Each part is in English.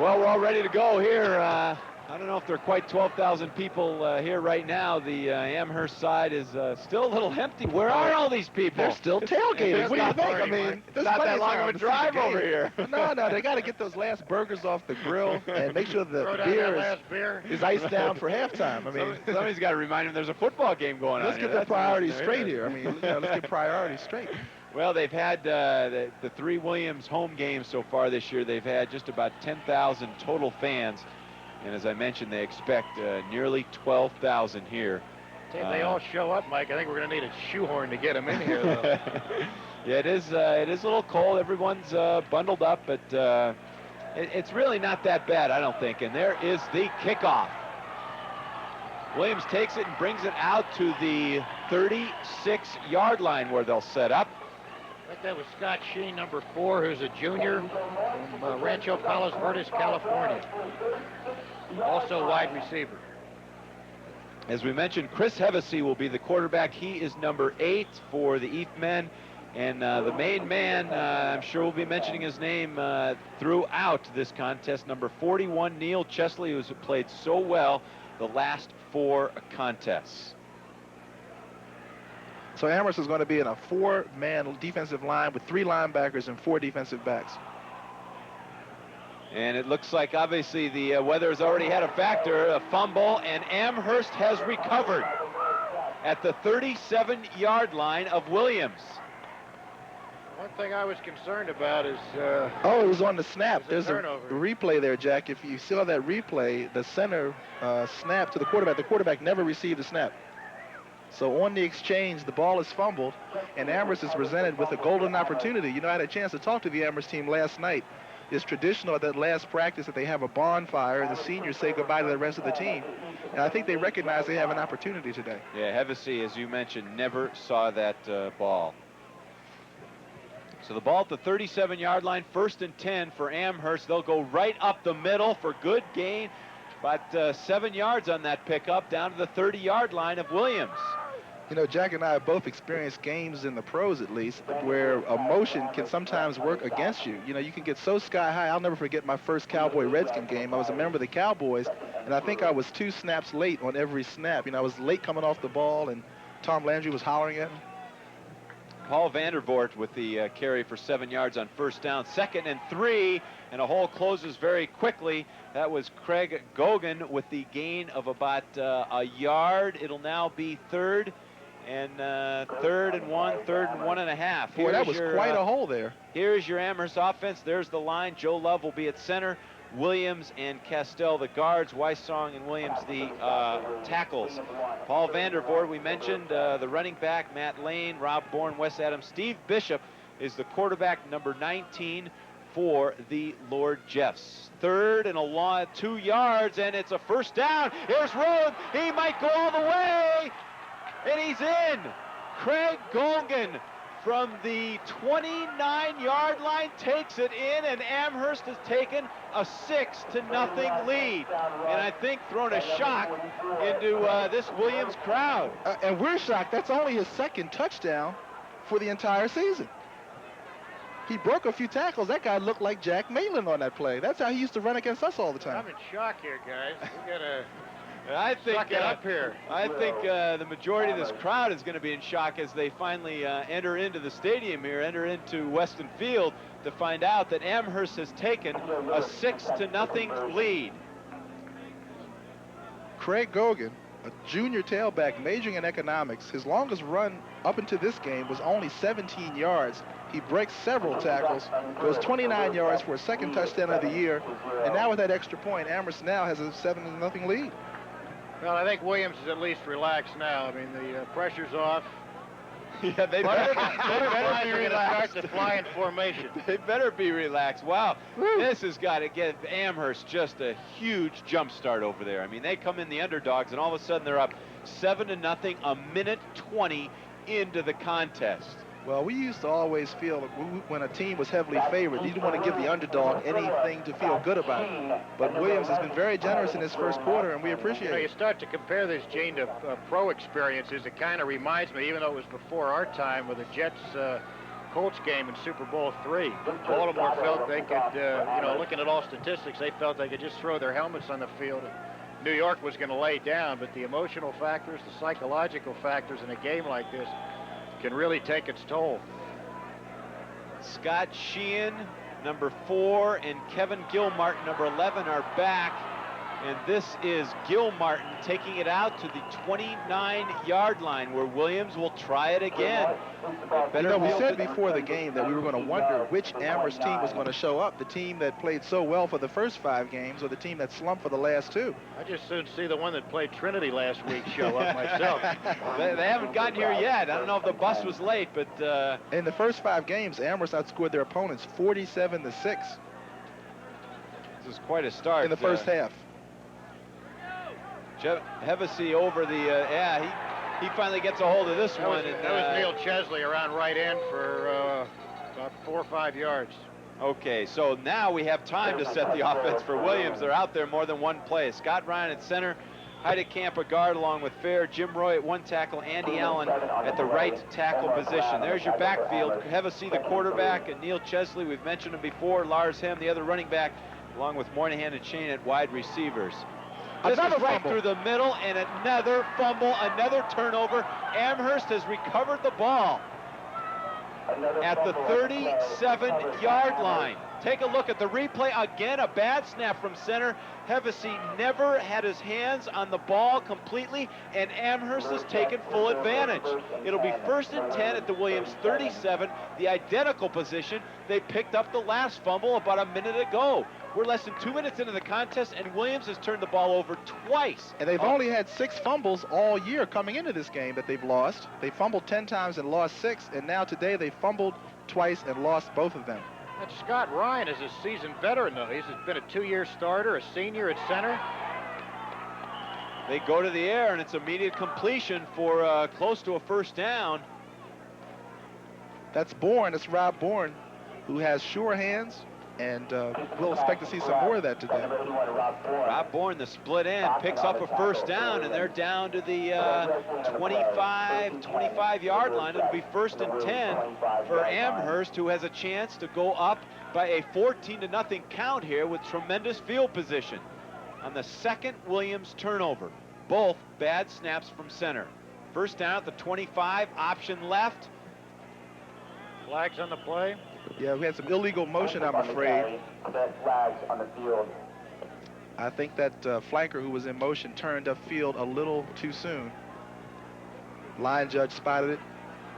Well, we're all ready to go here. I don't know if there are quite 12,000 people here right now. The Amherst side is still a little empty. Where are all these people? They're still tailgating. What do you think? I mean, it's not that long of a drive over here. No, they got to get those last burgers off the grill and make sure the beer is iced down for halftime. I mean, somebody's got to remind them there's a football game going on. Let's get the priorities straight here. I mean, let's get priorities straight. Well, they've had the 3 Williams home games so far this year. They've had just about 10,000 total fans. And as I mentioned, they expect nearly 12,000 here. If they all show up, Mike, I think we're going to need a shoehorn to get them in here, though. Yeah, it is a little cold. Everyone's bundled up, but it's really not that bad, I don't think. And there is the kickoff. Williams takes it and brings it out to the 36-yard line where they'll set up. I think that was Scott Sheen, number 4, who's a junior from Rancho Palos Verdes, California. Also wide receiver. As we mentioned, Chris Hevesy will be the quarterback. He is number 8 for the East men. And the main man, I'm sure we'll be mentioning his name throughout this contest, number 41, Neil Chesley, who's played so well the last 4 contests. So Amherst is going to be in a 4-man defensive line with 3 linebackers and 4 defensive backs. And it looks like obviously the weather has already had a factor, a fumble, and Amherst has recovered at the 37-yard line of Williams. One thing I was concerned about is... oh, it was on the snap. There's a turnover. replay there, Jack. If you saw that replay, the center snap to the quarterback. The quarterback never received the snap. So on the exchange, the ball is fumbled, and Amherst is presented with a golden opportunity. You know, I had a chance to talk to the Amherst team last night. It's traditional at that last practice that they have a bonfire, and the seniors say goodbye to the rest of the team. And I think they recognize they have an opportunity today. Yeah, Hevesy, as you mentioned, never saw that ball. So the ball at the 37-yard line, 1st and 10 for Amherst. They'll go right up the middle for good gain. About 7 yards on that pickup, down to the 30-yard line of Williams. You know, Jack and I have both experienced games in the pros, at least, where emotion can sometimes work against you. You know, you can get so sky high. I'll never forget my first Cowboy-Redskin game. I was a member of the Cowboys, and I think I was 2 snaps late on every snap. You know, I was late coming off the ball, and Tom Landry was hollering at me. Paul Vandervoort with the carry for 7 yards on 1st down. 2nd and 3, and a hole closes very quickly. That was Craig Gogan with the gain of about a yard. It'll now be 3rd and 3rd and 1, 3rd and 1.5. Boy, that was quite a hole there. Here's your Amherst offense. There's the line. Joe Love will be at center. Williams and Castell the guards. Weissong and Williams the tackles. Paul Vandervoort, we mentioned, the running back, Matt Lane, Rob Bourne, Wes Adams. Steve Bishop is the quarterback, number 19 for the Lord Jeffs. 3rd and a long 2 yards, and it's a 1st down. Here's Rhodes. He might go all the way, and he's in. Craig Golgan from the 29-yard line takes it in, and Amherst has taken a 6-0 lead. And I think thrown a shock into this Williams crowd. And we're shocked. That's only his 2nd touchdown for the entire season. He broke a few tackles. That guy looked like Jack Maitland on that play. That's how he used to run against us all the time. I'm in shock here, guys. We got to... I think up here. I think the majority of this crowd is going to be in shock as they finally enter into the stadium here, enter into Weston Field, to find out that Amherst has taken a 6-0 lead. Craig Gogan, a junior tailback majoring in economics, his longest run up into this game was only 17 yards. He breaks several tackles, goes 29 yards for a 2nd touchdown of the year, and now with that extra point, Amherst now has a 7-0 lead. Well, I think Williams is at least relaxed now. I mean, the pressure's off. Yeah, they better be relaxed. Start to fly in formation. They better be relaxed. Wow, this has got to give Amherst just a huge jump start over there. I mean, they come in the underdogs, and all of a sudden they're up 7-0, a minute 20 into the contest. Well, we used to always feel when a team was heavily favored, you didn't want to give the underdog anything to feel good about. But Williams has been very generous in his 1st quarter, and we appreciate it. You start to compare this, Gene, to pro experiences. It kind of reminds me, even though it was before our time, with the Jets Colts game in Super Bowl III. Baltimore felt they could, you know, looking at all statistics, they felt they could just throw their helmets on the field. New York was going to lay down, but the emotional factors, the psychological factors in a game like this can really take its toll. Scott Sheehan, number 4, and Kevin Gilmartin, number 11, are back. And this is Gilmartin taking it out to the 29-yard line, where Williams will try it again. You know, we said before the game that we were going to wonder which Amherst team was going to show up, the team that played so well for the first 5 games or the team that slumped for the last 2. I just soon see the one that played Trinity last week show up myself. They haven't gotten here yet. I don't know if the bus was late, but... in the first 5 games, Amherst outscored their opponents 47-6. This is quite a start. In the first half. Hevesy over the, he finally gets a hold of this one. That was Neil Chesley around right end for about 4 or 5 yards. Okay, so now we have time to set the offense for Williams. They're out there more than one play. Scott Ryan at center, Heidecamp at guard along with Fair, Jim Roy at 1 tackle, Andy Allen at the right tackle position. There's your backfield. Hevesy the quarterback, and Neil Chesley, we've mentioned him before, Lars Hem, the other running back, along with Moynihan and Shane at wide receivers. This is right through the middle, and another fumble, another turnover. Amherst has recovered the ball at the 37-yard line. Take a look at the replay. Again, a bad snap from center. Hevesy never had his hands on the ball completely, and Amherst has taken full advantage. It'll be 1st and 10 at the Williams 37, the identical position they picked up the last fumble about a minute ago. We're less than 2 minutes into the contest, and Williams has turned the ball over twice. And they've only had 6 fumbles all year coming into this game that they've lost. They fumbled 10 times and lost 6, and now today they fumbled twice and lost both of them. And Scott Ryan is a seasoned veteran, though. He's been a 2-year starter, a senior at center. They go to the air, and it's immediate completion for close to a first down. That's Bourne. It's Rob Bourne, who has sure hands, and we'll expect to see some more of that today. Rob Bourne, the split end, picks up a first down, and they're down to the 25-yard line. It'll be 1st and 10 for Amherst, who has a chance to go up by a 14-0 count here with tremendous field position on the second Williams turnover. Both bad snaps from center. First down at the 25, option left. Flags on the play. Yeah, we had some illegal motion, I'm afraid. I think that flanker who was in motion turned upfield a little too soon. Line judge spotted it.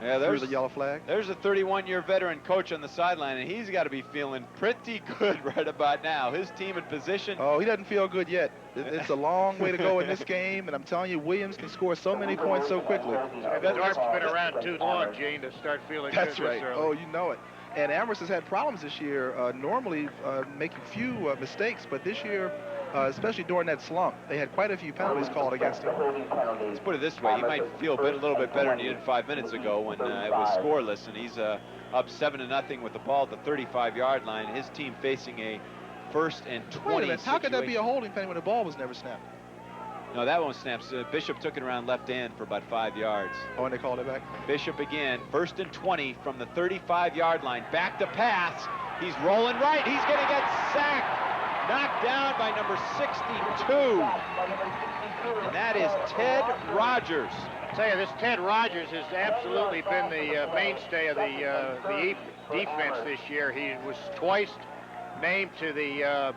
Yeah, there's the yellow flag. There's a 31-year veteran coach on the sideline, and he's got to be feeling pretty good right about now. His team in position. Oh, he doesn't feel good yet. It's a long way to go in this game, and I'm telling you, Williams can score so many points so quickly. Dart's been around too long, Gene, to start feeling good. That's right. Oh, you know it. And Amherst has had problems this year, normally making few mistakes, but this year, especially during that slump, they had quite a few penalties called against him. Let's put it this way, you might feel a little bit better than you did 5 minutes ago when it was scoreless, and he's up 7-0 with the ball at the 35-yard line. His team facing a 1st and 20 How could that be a holding penalty when the ball was never snapped? No, that one snaps. Bishop took it around left end for about 5 yards. Oh, and they called it back? Bishop again, 1st and 20 from the 35-yard line. Back to pass. He's rolling right. He's going to get sacked. Knocked down by number 62. And that is Ted Rogers. I tell you, this Ted Rogers has absolutely been the mainstay of the defense this year. He was twice named to the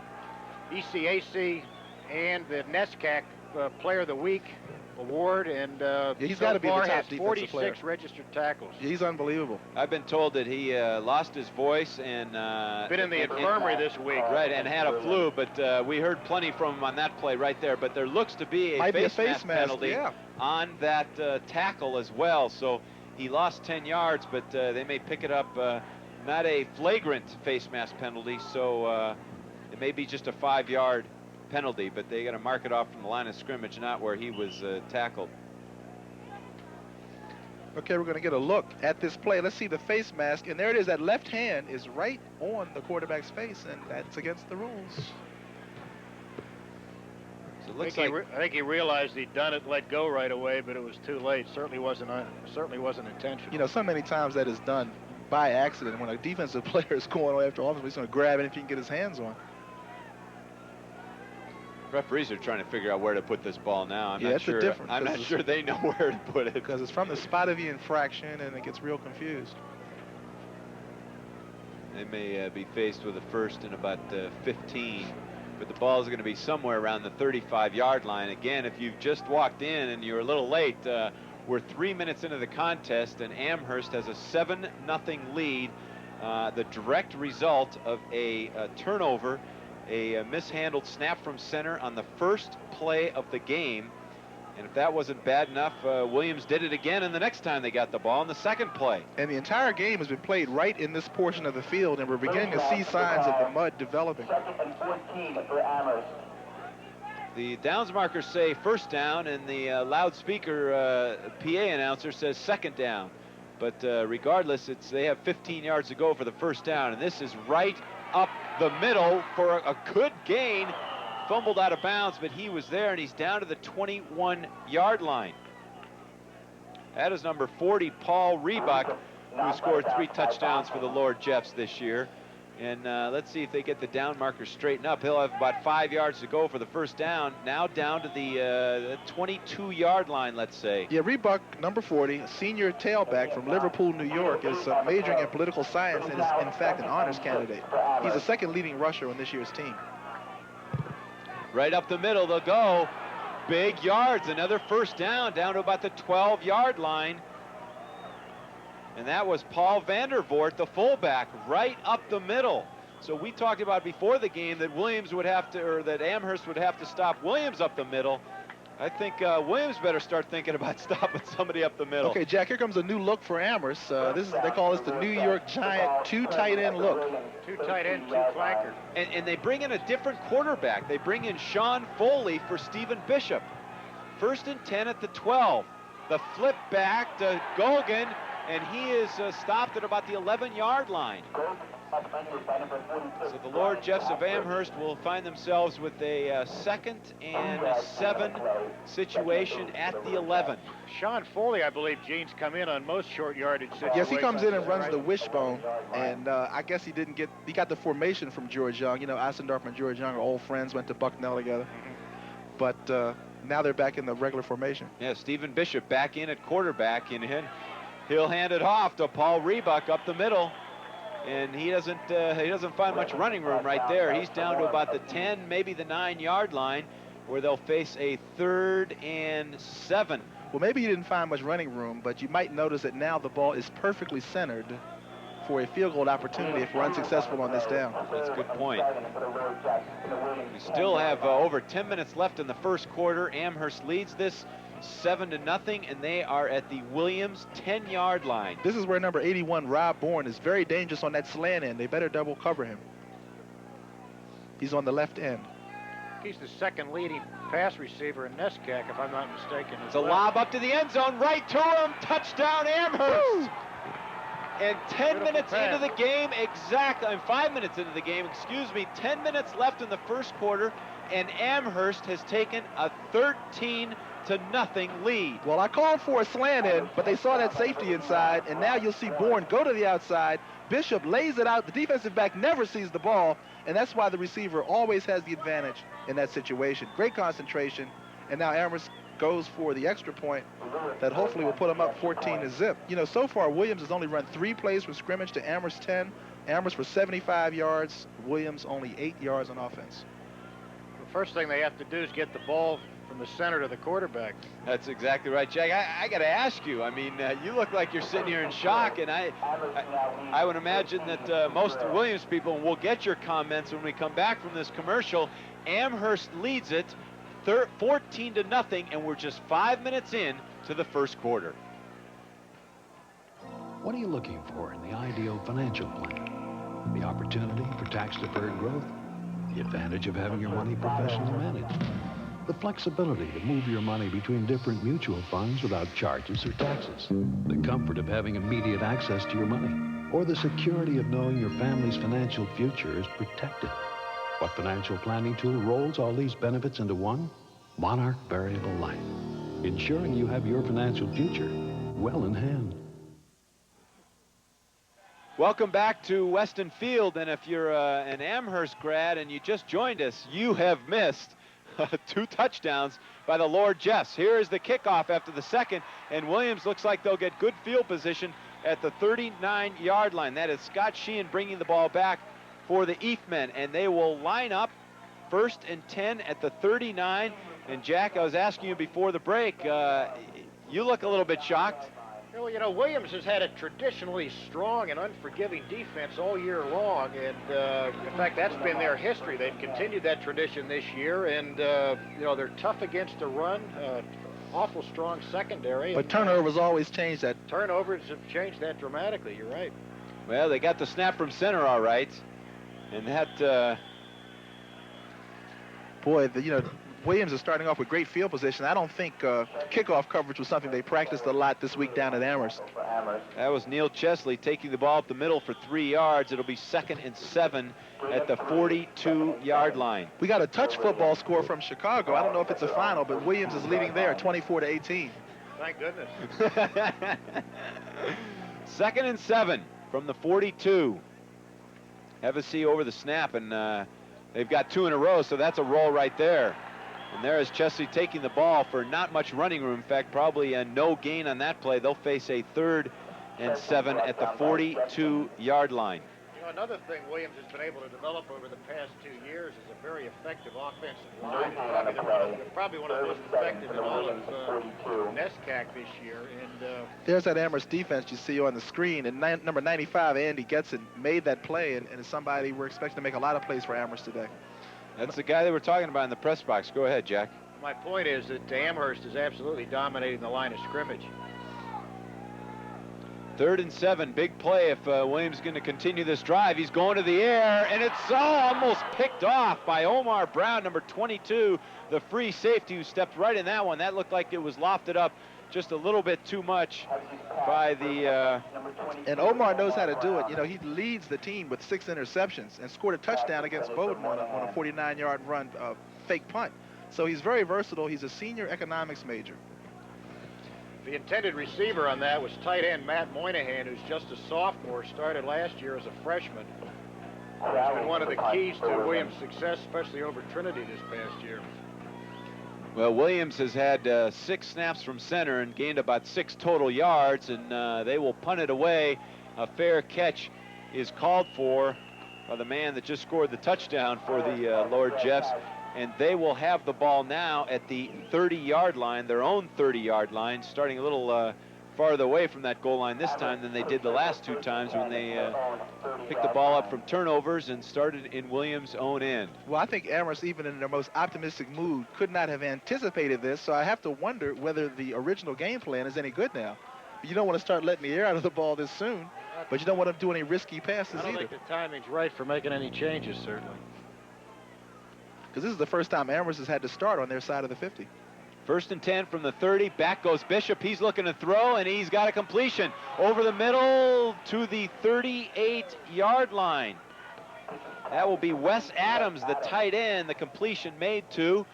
ECAC and the NESCAC Player of the Week award, and he's so got to be the far top has defensive 46 player. registered tackles. He's unbelievable. I've been told that he lost his voice and been in the infirmary this week. Right, and had a flu, but we heard plenty from him on that play right there. But there looks to be a face mask penalty on that tackle as well. So he lost 10 yards, but they may pick it up. Not a flagrant face mask penalty, so it may be just a 5-yard penalty, but they got to mark it off from the line of scrimmage, not where he was tackled. Okay, we're going to get a look at this play. Let's see the face mask, and there it is. That left hand is right on the quarterback's face, and that's against the rules. So it looks I think he realized he'd done it, let go right away, but it was too late. Certainly wasn't intentional. You know, so many times that is done by accident. When a defensive player is going after offense, he's going to grab anything he can get his hands on. Referees are trying to figure out where to put this ball now. I'm not sure. I'm not sure they know where to put it. Because it's from the spot of the infraction, and it gets real confused. They may be faced with a first in about 15, but the ball is going to be somewhere around the 35-yard line. Again, if you've just walked in and you're a little late, we're 3 minutes into the contest, and Amherst has a 7-0 lead. The direct result of a turnover, a mishandled snap from center on the first play of the game. And if that wasn't bad enough, Williams did it again, and the next time they got the ball in the second play. And the entire game has been played right in this portion of the field, and we're beginning to see signs of the mud developing. The downs markers say first down, and the loudspeaker PA announcer says second down. But regardless, they have 15 yards to go for the first down, and this is right up the middle for a good gain. Fumbled out of bounds, but he was there, and he's down to the 21-yard line. That is number 40, Paul Rebuck, who scored 3 touchdowns for the Lord Jeffs this year. And let's see if they get the down markers straightened up. He'll have about 5 yards to go for the first down. Now down to the 22-yard line, let's say. Yeah, Rebuck, number 40, a senior tailback from Liverpool, New York, is majoring in political science and is, in fact, an honors candidate. He's the second leading rusher on this year's team. Right up the middle, they'll go. Big yards, another first down to about the 12-yard line. And that was Paul Vandervoort, the fullback, right up the middle. So we talked about before the game that Williams would have to, or that Amherst would have to stop Williams up the middle. I think Williams better start thinking about stopping somebody up the middle. Okay, Jack, here comes a new look for Amherst. They call this the New York Giant 2 tight end look. 2 tight end, 2 flanker. And they bring in a different quarterback. They bring in Sean Foley for Stephen Bishop. 1st and 10 at the 12. The flip back to Gogan, and he is stopped at about the 11-yard line. So the Lord Jeffs of Amherst will find themselves with a 2nd and 7 situation at the 11. Sean Foley, I believe, Gene's come in on most short yardage situations. Yes, he comes in and runs the wishbone, and I guess he got the formation from George Young. You know, Eisendorf and George Young are old friends, went to Bucknell together. But now they're back in the regular formation. Yeah, Stephen Bishop back in at quarterback, and he'll hand it off to Paul Rebuck up the middle. And he doesn't find much running room right there. He's down to about the 10, maybe the 9-yard line, where they'll face a 3rd and 7. Well, maybe he didn't find much running room, but you might notice that now the ball is perfectly centered for a field goal opportunity if we're unsuccessful on this down. That's a good point. We still have over 10 minutes left in the first quarter. Amherst leads this 7-0, and they are at the Williams 10-yard line. This is where number 81, Rob Bourne, is very dangerous on that slant end. They better double cover him. He's on the left end. He's the 2nd leading pass receiver in NESCAC, if I'm not mistaken. It's a lob up to the end zone, right to him. Touchdown, Amherst. Woo! And 10 minutes into the game, exactly, 5 minutes into the game, 10 minutes left in the first quarter, and Amherst has taken a 13-0 lead. Well, I called for a slant in, but they saw that safety inside, and now you'll see Bourne go to the outside. Bishop lays it out. The defensive back never sees the ball, and that's why the receiver always has the advantage in that situation. Great concentration, and now Amherst goes for the extra point that hopefully will put them up 14-0. You know, so far Williams has only run 3 plays from scrimmage to Amherst 10. Amherst for 75 yards, Williams only 8 yards on offense. The first thing they have to do is get the ball from the center to the quarterback. That's exactly right, Jack. I got to ask you. I mean, you look like you're sitting here in shock, and I would imagine that most Williams people, and we'll get your comments when we come back from this commercial, Amherst leads it 14-0, and we're just 5 minutes in to the first quarter. What are you looking for in the ideal financial plan? The opportunity for tax-deferred growth, the advantage of having your money professionally managed, the flexibility to move your money between different mutual funds without charges or taxes, the comfort of having immediate access to your money, or the security of knowing your family's financial future is protected. What financial planning tool rolls all these benefits into one? Monarch Variable Life, ensuring you have your financial future well in hand. Welcome back to Weston Field, and if you're an Amherst grad and you just joined us, you have missed 2 touchdowns by the Lord Jeffs. Here is the kickoff after the second, and Williams looks like they'll get good field position at the 39-yard line. That is Scott Sheehan bringing the ball back for the East men, and they will line up 1st and 10 at the 39. And Jack, I was asking you before the break, you look a little bit shocked. Well, you know, Williams has had a traditionally strong and unforgiving defense all year long, and in fact, that's been their history. They've continued that tradition this year, and you know, they're tough against the run, awful strong secondary. But turnovers always change that. Turnovers have changed that dramatically, you're right. Well, they got the snap from center all right, and that... Boy, you know, Williams is starting off with great field position. I don't think kickoff coverage was something they practiced a lot this week down at Amherst. That was Neil Chesley taking the ball up the middle for 3 yards. It'll be 2nd and 7 at the 42-yard line. We got a touch football score from Chicago. I don't know if it's a final, but Williams is leading there 24-18. Thank goodness. 2nd and 7 from the 42. Hevesy over the snap, and they've got 2 in a row, so that's a roll right there. And there is Chesley taking the ball for not much running room. In fact, probably no gain on that play. They'll face a 3rd and 7 at the 42-yard line. You know, another thing Williams has been able to develop over the past 2 years is a very effective offensive line. Probably one of the most effective in all of NESCAC this year. And there's that Amherst defense you see on the screen, and number 95, Andy Getson, made that play, and is somebody we're expecting to make a lot of plays for Amherst today. That's the guy they were talking about in the press box. Go ahead, Jack. My point is that Amherst is absolutely dominating the line of scrimmage. 3rd and 7, big play if Williams is going to continue this drive. He's going to the air, and it's almost picked off by Omar Brown, number 22, the free safety who stepped right in that one. That looked like it was lofted up just a little bit too much by the... And Omar knows how to do it. You know, he leads the team with 6 interceptions and scored a touchdown against Bowdoin on a 49-yard run fake punt. So he's very versatile. He's a senior economics major. The intended receiver on that was tight end Matt Moynihan, who's just a sophomore, started last year as a freshman. He's been one of the keys to Williams' success, especially over Trinity this past year. Well, Williams has had 6 snaps from center and gained about 6 total yards, and they will punt it away. A fair catch is called for by the man that just scored the touchdown for the Lord Jeffs, and they will have the ball now at the 30-yard line, their own 30-yard line, starting a little farther away from that goal line this time than they did the last 2 times when they picked the ball up from turnovers and started in Williams' own end. Well, I think Amherst, even in their most optimistic mood, could not have anticipated this, so I have to wonder whether the original game plan is any good now. You don't want to start letting the air out of the ball this soon, but you don't want to do any risky passes I don't either. think the timing's right for making any changes, certainly. Because this is the first time Amherst has had to start on their side of the 50. 1st and 10 from the 30. Back goes Bishop. He's looking to throw, and he's got a completion over the middle to the 38-yard line. That will be Wes Adams, the tight end. The completion made to,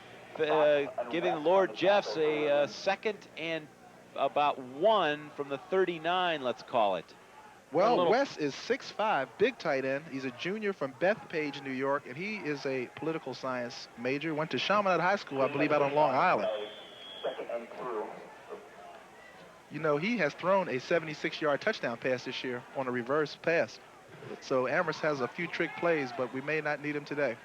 giving the Lord Jeffs a 2nd and about 1 from the 39, let's call it. Well, Wes is 6'5", big tight end. He's a junior from Bethpage, New York, and he is a political science major. Went to Chaminade High School, I believe, out on Long Island. You know, he has thrown a 76-yard touchdown pass this year on a reverse pass. So Amherst has a few trick plays, but we may not need him today.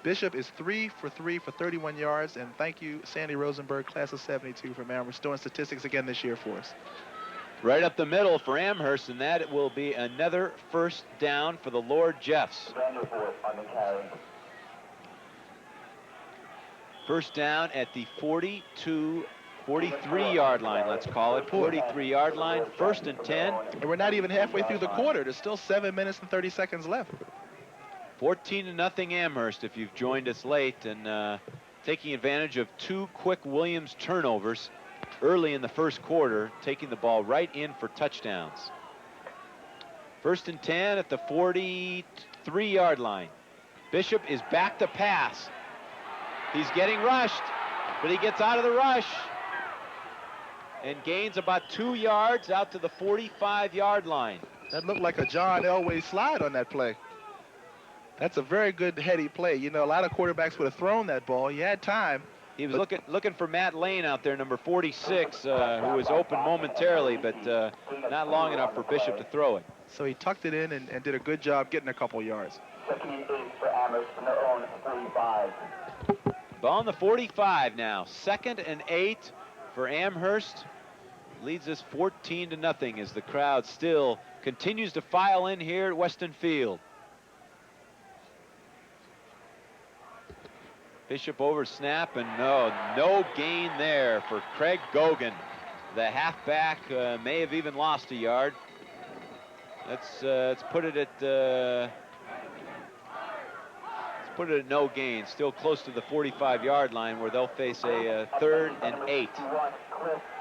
Bishop is 3 for 3 for 31 yards, and thank you, Sandy Rosenberg, class of 72 from Amherst, doing statistics again this year for us. Right up the middle for Amherst, and that will be another 1st down for the Lord Jeffs. 1st down at the 43-yard line, let's call it. 43-yard line, 1st and 10. And we're not even halfway through the quarter. There's still 7 minutes and 30 seconds left. 14-0 Amherst if you've joined us late, and taking advantage of 2 quick Williams turnovers early in the 1st quarter, taking the ball right in for touchdowns. 1st and 10 at the 43-yard line. Bishop is back to pass. He's getting rushed, but he gets out of the rush and gains about 2 yards out to the 45-yard line. That looked like a John Elway slide on that play. That's a very good heady play. You know, a lot of quarterbacks would have thrown that ball. He had time. He was looking for Matt Lane out there, number 46, who was open momentarily, but not long enough for Bishop to throw it. So he tucked it in and did a good job getting a couple yards. Ball on the 45 now. 2nd and 8 for Amherst. Leads us 14-0 as the crowd still continues to file in here at Weston Field. Bishop over snap, and no gain there for Craig Gogan. The halfback may have even lost a yard. Let's put it at no gain. Still close to the 45-yard line, where they'll face a 3rd and 8.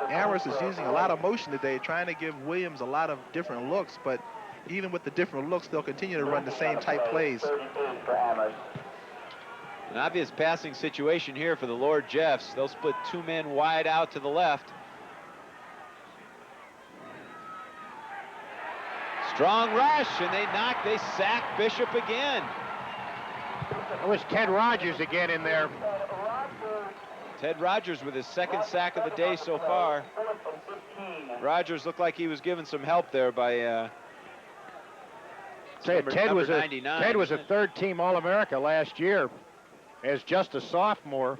Amherst is using a lot of motion today, trying to give Williams a lot of different looks, but even with the different looks, they'll continue to run the same type plays. An obvious passing situation here for the Lord Jeffs. They'll split 2 men wide out to the left. Strong rush, and they sack Bishop again. It was Ted Rogers again in there. Ted Rogers with his 2nd sack of the day so far. Rogers looked like he was given some help there by Ted was a 99. 3rd-team All-America last year as just a sophomore.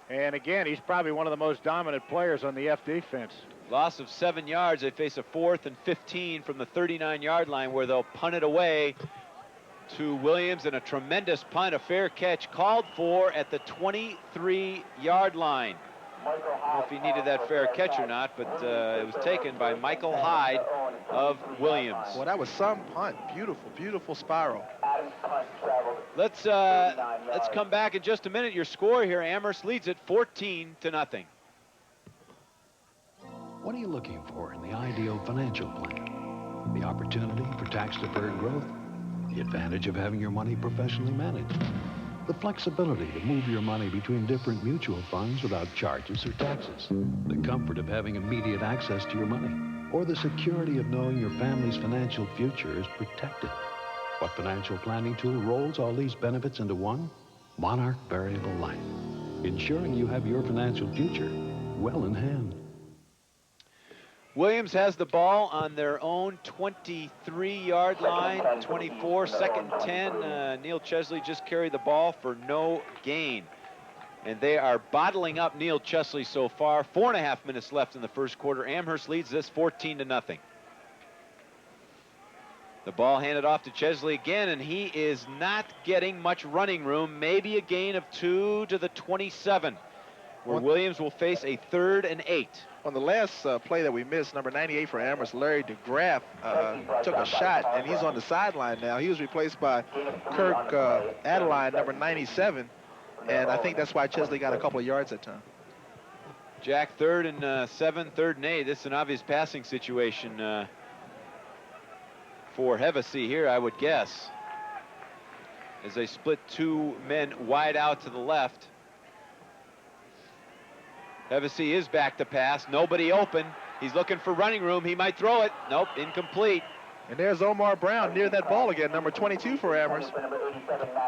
And again, he's probably one of the most dominant players on the F defense. Loss of 7 yards. They face a 4th and 15 from the 39-yard line, where they'll punt it away to Williams, and a tremendous punt, a fair catch called for at the 23-yard line. I don't know if he needed that fair catch or not, but it was taken by Michael Hyde of Williams. Well, that was some punt. Beautiful, beautiful spiral. Let's come back in just a minute. Your score here: Amherst leads it 14-0. What are you looking for in the ideal financial plan? The opportunity for tax-deferred growth? The advantage of having your money professionally managed? The flexibility to move your money between different mutual funds without charges or taxes? The comfort of having immediate access to your money? Or the security of knowing your family's financial future is protected? What financial planning tool rolls all these benefits into one? Monarch Variable Life, ensuring you have your financial future well in hand. Williams has the ball on their own 23-yard line, 24, 2nd and 10. Neil Chesley just carried the ball for no gain. And they are bottling up Neil Chesley so far. 4.5 minutes left in the first quarter. Amherst leads this 14-0. The ball handed off to Chesley again, and he is not getting much running room. Maybe a gain of 2 to the 27, where Williams will face a 3rd and 8. On the last play that we missed, number 98 for Amherst, Larry DeGraff, took a shot, and he's on the sideline now. He was replaced by Kirk Adeline, number 97, and I think that's why Chesley got a couple of yards that time. Jack, 3rd and 7, 3rd and 8. This is an obvious passing situation for Hevesy here, I would guess, as they split 2 men wide out to the left. Hevesy is back to pass. Nobody open. He's looking for running room. He might throw it. Nope, incomplete. And there's Omar Brown near that ball again, number 22 for Amherst.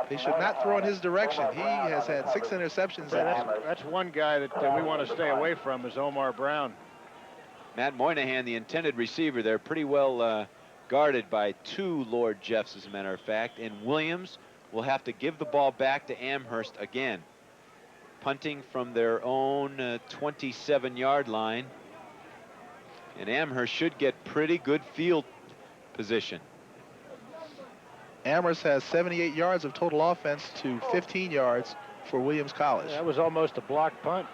They should not throw in his direction. He has had 6 interceptions. That's one guy that we want to stay away from, is Omar Brown. Matt Moynihan, the intended receiver there, pretty well guarded by 2 Lord Jeffs, as a matter of fact. And Williams will have to give the ball back to Amherst again. Punting from their own 27-yard line. And Amherst should get pretty good field position. Amherst has 78 yards of total offense to 15 yards for Williams College. That was almost a blocked punt.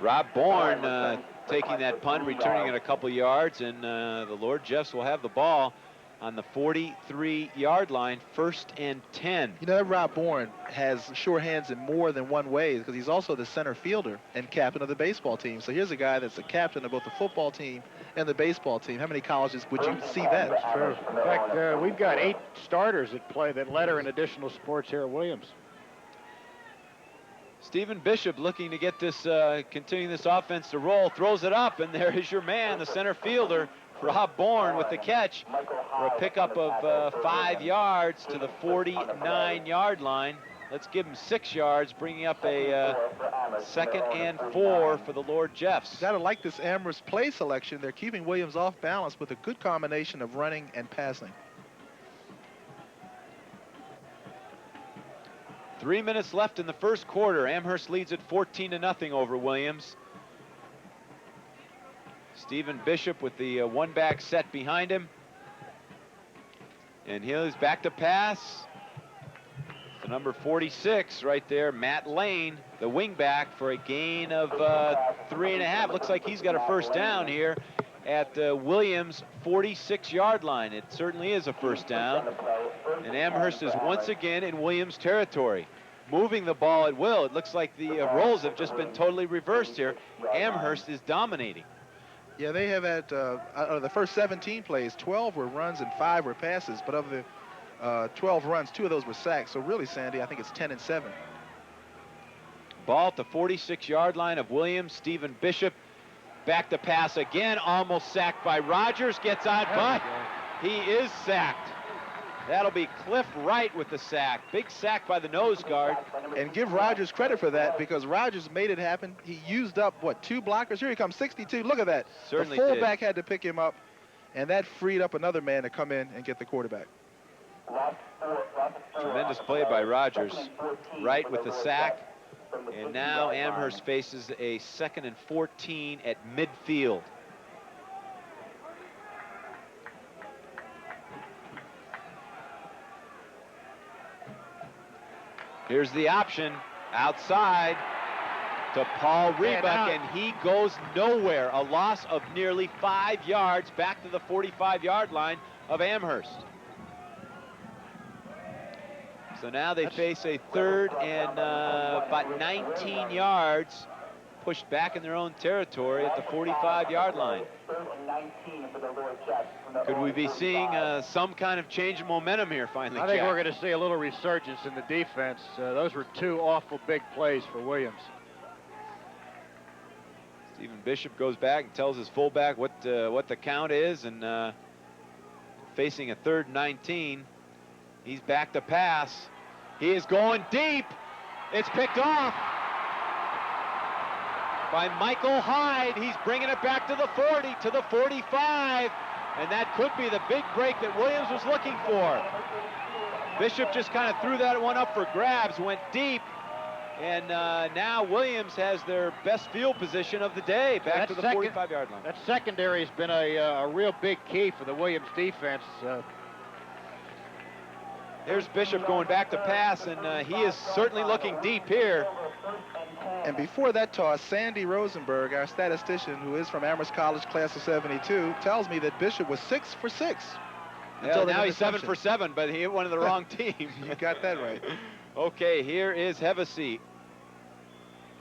Rob Bourne taking that punt, returning it a couple yards, and the Lord Jeffs will have the ball on the 43-yard line, 1st and 10. You know, that Rob Bourne has sure hands in more than one way, because he's also the center fielder and captain of the baseball team. So here's a guy that's the captain of both the football team and the baseball team. How many colleges would you see that? True. In fact, we've got 8 starters that play that letter in additional sports here at Williams. Stephen Bishop looking to get this, continuing this offense to roll, throws it up, and there is your man, the center fielder, Rob Bourne, with the catch for a pickup of 5 yards to the 49-yard line. Let's give him 6 yards, bringing up a 2nd and 4 for the Lord Jeffs. You gotta like this Amherst play selection. They're keeping Williams off balance with a good combination of running and passing. 3 minutes left in the first quarter. Amherst leads it 14-0 over Williams. Stephen Bishop with the one-back set behind him. And he's back to pass. The number 46 right there, Matt Lane, the wingback, for a gain of 3.5. Looks like he's got a first down here at Williams' 46-yard line. It certainly is a first down. And Amherst is once again in Williams territory, moving the ball at will. It looks like the roles have just been totally reversed here. Amherst is dominating. Yeah, they have had, out of the first 17 plays, 12 were runs and 5 were passes. But of the 12 runs, 2 of those were sacks. So really, Sandy, I think it's 10-7. Ball at the 46-yard line of Williams. Stephen Bishop back to pass again, almost sacked by Rogers, gets out, but he is sacked. That'll be Cliff Wright with the sack. Big sack by the nose guard. And give Rogers credit for that, because Rogers made it happen. He used up, what, 2 blockers? Here he comes, 62. Look at that. Certainly the fullback had to pick him up, and that freed up another man to come in and get the quarterback. Tremendous play by Rogers. Wright with the sack. And now Amherst faces a 2nd and 14 at midfield. Here's the option outside to Paul Rebuck, and he goes nowhere. A loss of nearly 5 yards back to the 45-yard line of Amherst. So now they face a 3rd and about 19 yards, pushed back in their own territory at the 45-yard line. Could we be seeing some kind of change in momentum here finally, I think Jack? we're going to see a little resurgence in the defense. Those were 2 awful big plays for Williams. Stephen Bishop goes back and tells his fullback what the count is, and facing a 3rd and 19. He's back to pass. He is going deep. It's picked off by Michael Hyde. He's bringing it back to the 40, to the 45, and that could be the big break that Williams was looking for. Bishop just kind of threw that one up for grabs, went deep, and now Williams has their best field position of the day, back to the 45-yard line. That secondary has been a real big key for the Williams defense. Here's Bishop going back to pass, and he is certainly looking deep here. And before that toss, Sandy Rosenberg, our statistician, who is from Amherst College, class of 72, tells me that Bishop was 6 for 6. Yeah, now he's 7 for 7, but he hit one of the wrong teams. You got that right. Okay, here is Hevesy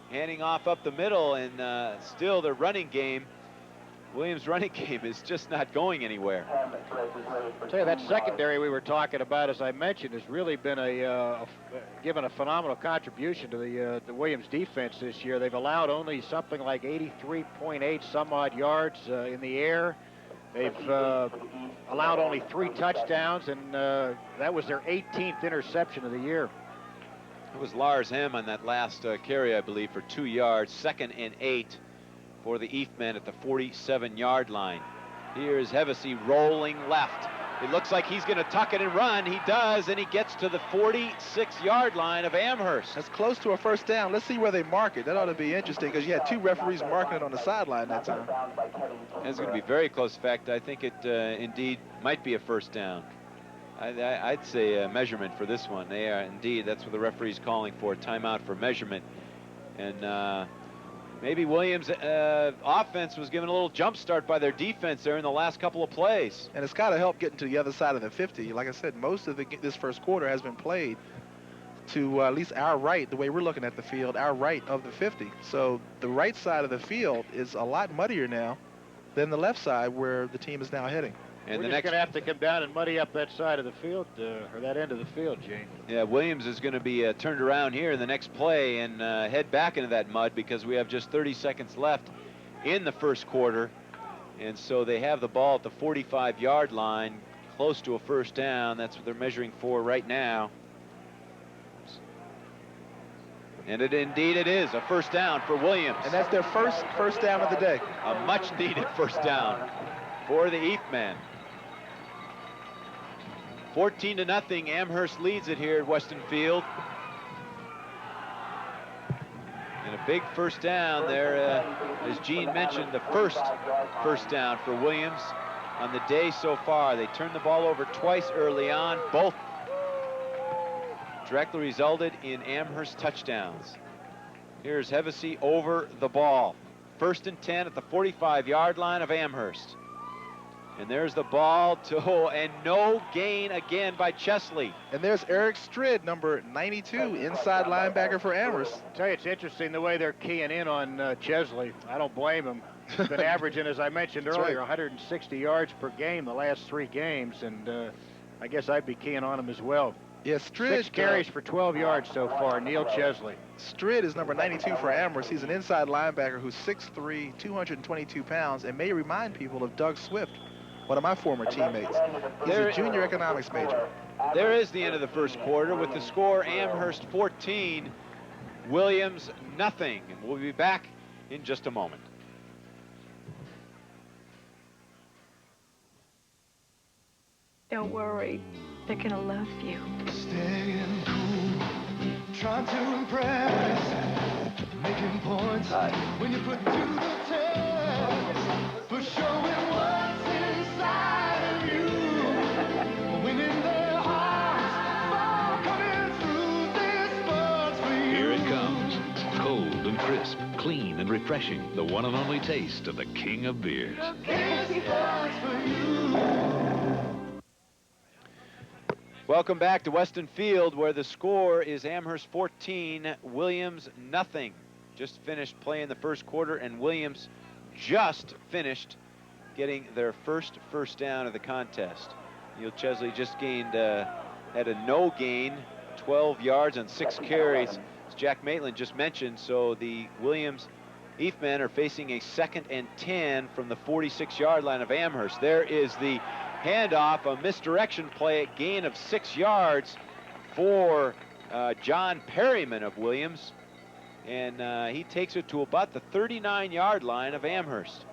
handing off up the middle, and still the running game. Williams' running game is just not going anywhere. I'll tell you, that secondary we were talking about, as I mentioned, has really been given a phenomenal contribution to the Williams defense this year. They've allowed only something like 83.8 some odd yards in the air. They've allowed only 3 touchdowns, and that was their 18th interception of the year. It was Lars Hem on that last carry, I believe, for 2 yards. 2nd and 8 for the Eastmen at the 47-yard line. Here's Hevesy rolling left. It looks like he's going to tuck it and run. He does, and he gets to the 46-yard line of Amherst. That's close to a first down. Let's see where they mark it. That ought to be interesting, because you had 2 referees marking it on the sideline that time. And it's going to be very close. In fact, I think it indeed might be a first down. I'd say a measurement for this one. They are indeed. That's what the referee's calling for, timeout for measurement. And maybe Williams' offense was given a little jump start by their defense there in the last couple of plays. And it's got to help getting to the other side of the 50. Like I said, most of this first quarter has been played to at least our right, the way we're looking at the field, our right of the 50. So the right side of the field is a lot muddier now than the left side where the team is now heading. And We're the just next going to have to come down and muddy up that side of the field, or that end of the field, Gene. Yeah, Williams is going to be turned around here in the next play and head back into that mud because we have just 30 seconds left in the first quarter. And so they have the ball at the 45-yard line, close to a first down. That's what they're measuring for right now. And indeed it is a first down for Williams. And that's their first down of the day. A much-needed first down for the Eastmen. 14-0, Amherst leads it here at Weston Field. And a big first down there, as Gene mentioned, the first down for Williams on the day so far. They turned the ball over twice early on. Both directly resulted in Amherst touchdowns. Here's Hevesy over the ball. 1st and 10 at the 45-yard line of Amherst. And there's the ball and no gain again by Chesley. And there's Eric Strid, number 92, inside linebacker for Amherst. I tell you, it's interesting the way they're keying in on Chesley. I don't blame him. He's been averaging, as I mentioned earlier, 160 yards per game the last 3 games, and I guess I'd be keying on him as well. Yeah, Strid 6 carries for 12 yards so far, Neil Chesley. Strid is number 92 for Amherst. He's an inside linebacker who's 6'3", 222 pounds, and may remind people of Doug Swift, one of my former teammates. He's a junior economics major. There is the end of the first quarter with the score Amherst 14, Williams nothing. And we'll be back in just a moment. Don't worry, they're gonna love you. Staying cool, trying to impress, making points when you put to the test, for showing what's inside of you, winning their hearts, coming through this sports for you. Here it comes, cold and crisp, clean and refreshing, the one and only taste of the king of beers. This sports for you. Welcome back to Weston Field, where the score is Amherst 14, Williams nothing. Just finished playing the first quarter, and Williams just finished getting their first down of the contest. Neil Chesley just gained, had a no gain, 12 yards on 6 carries, as Jack Maitland just mentioned. So the Williams Eastmen are facing a 2nd and 10 from the 46-yard line of Amherst. There is the handoff, a misdirection play, a gain of 6 yards for John Perryman of Williams. And he takes it to about the 39-yard line of Amherst.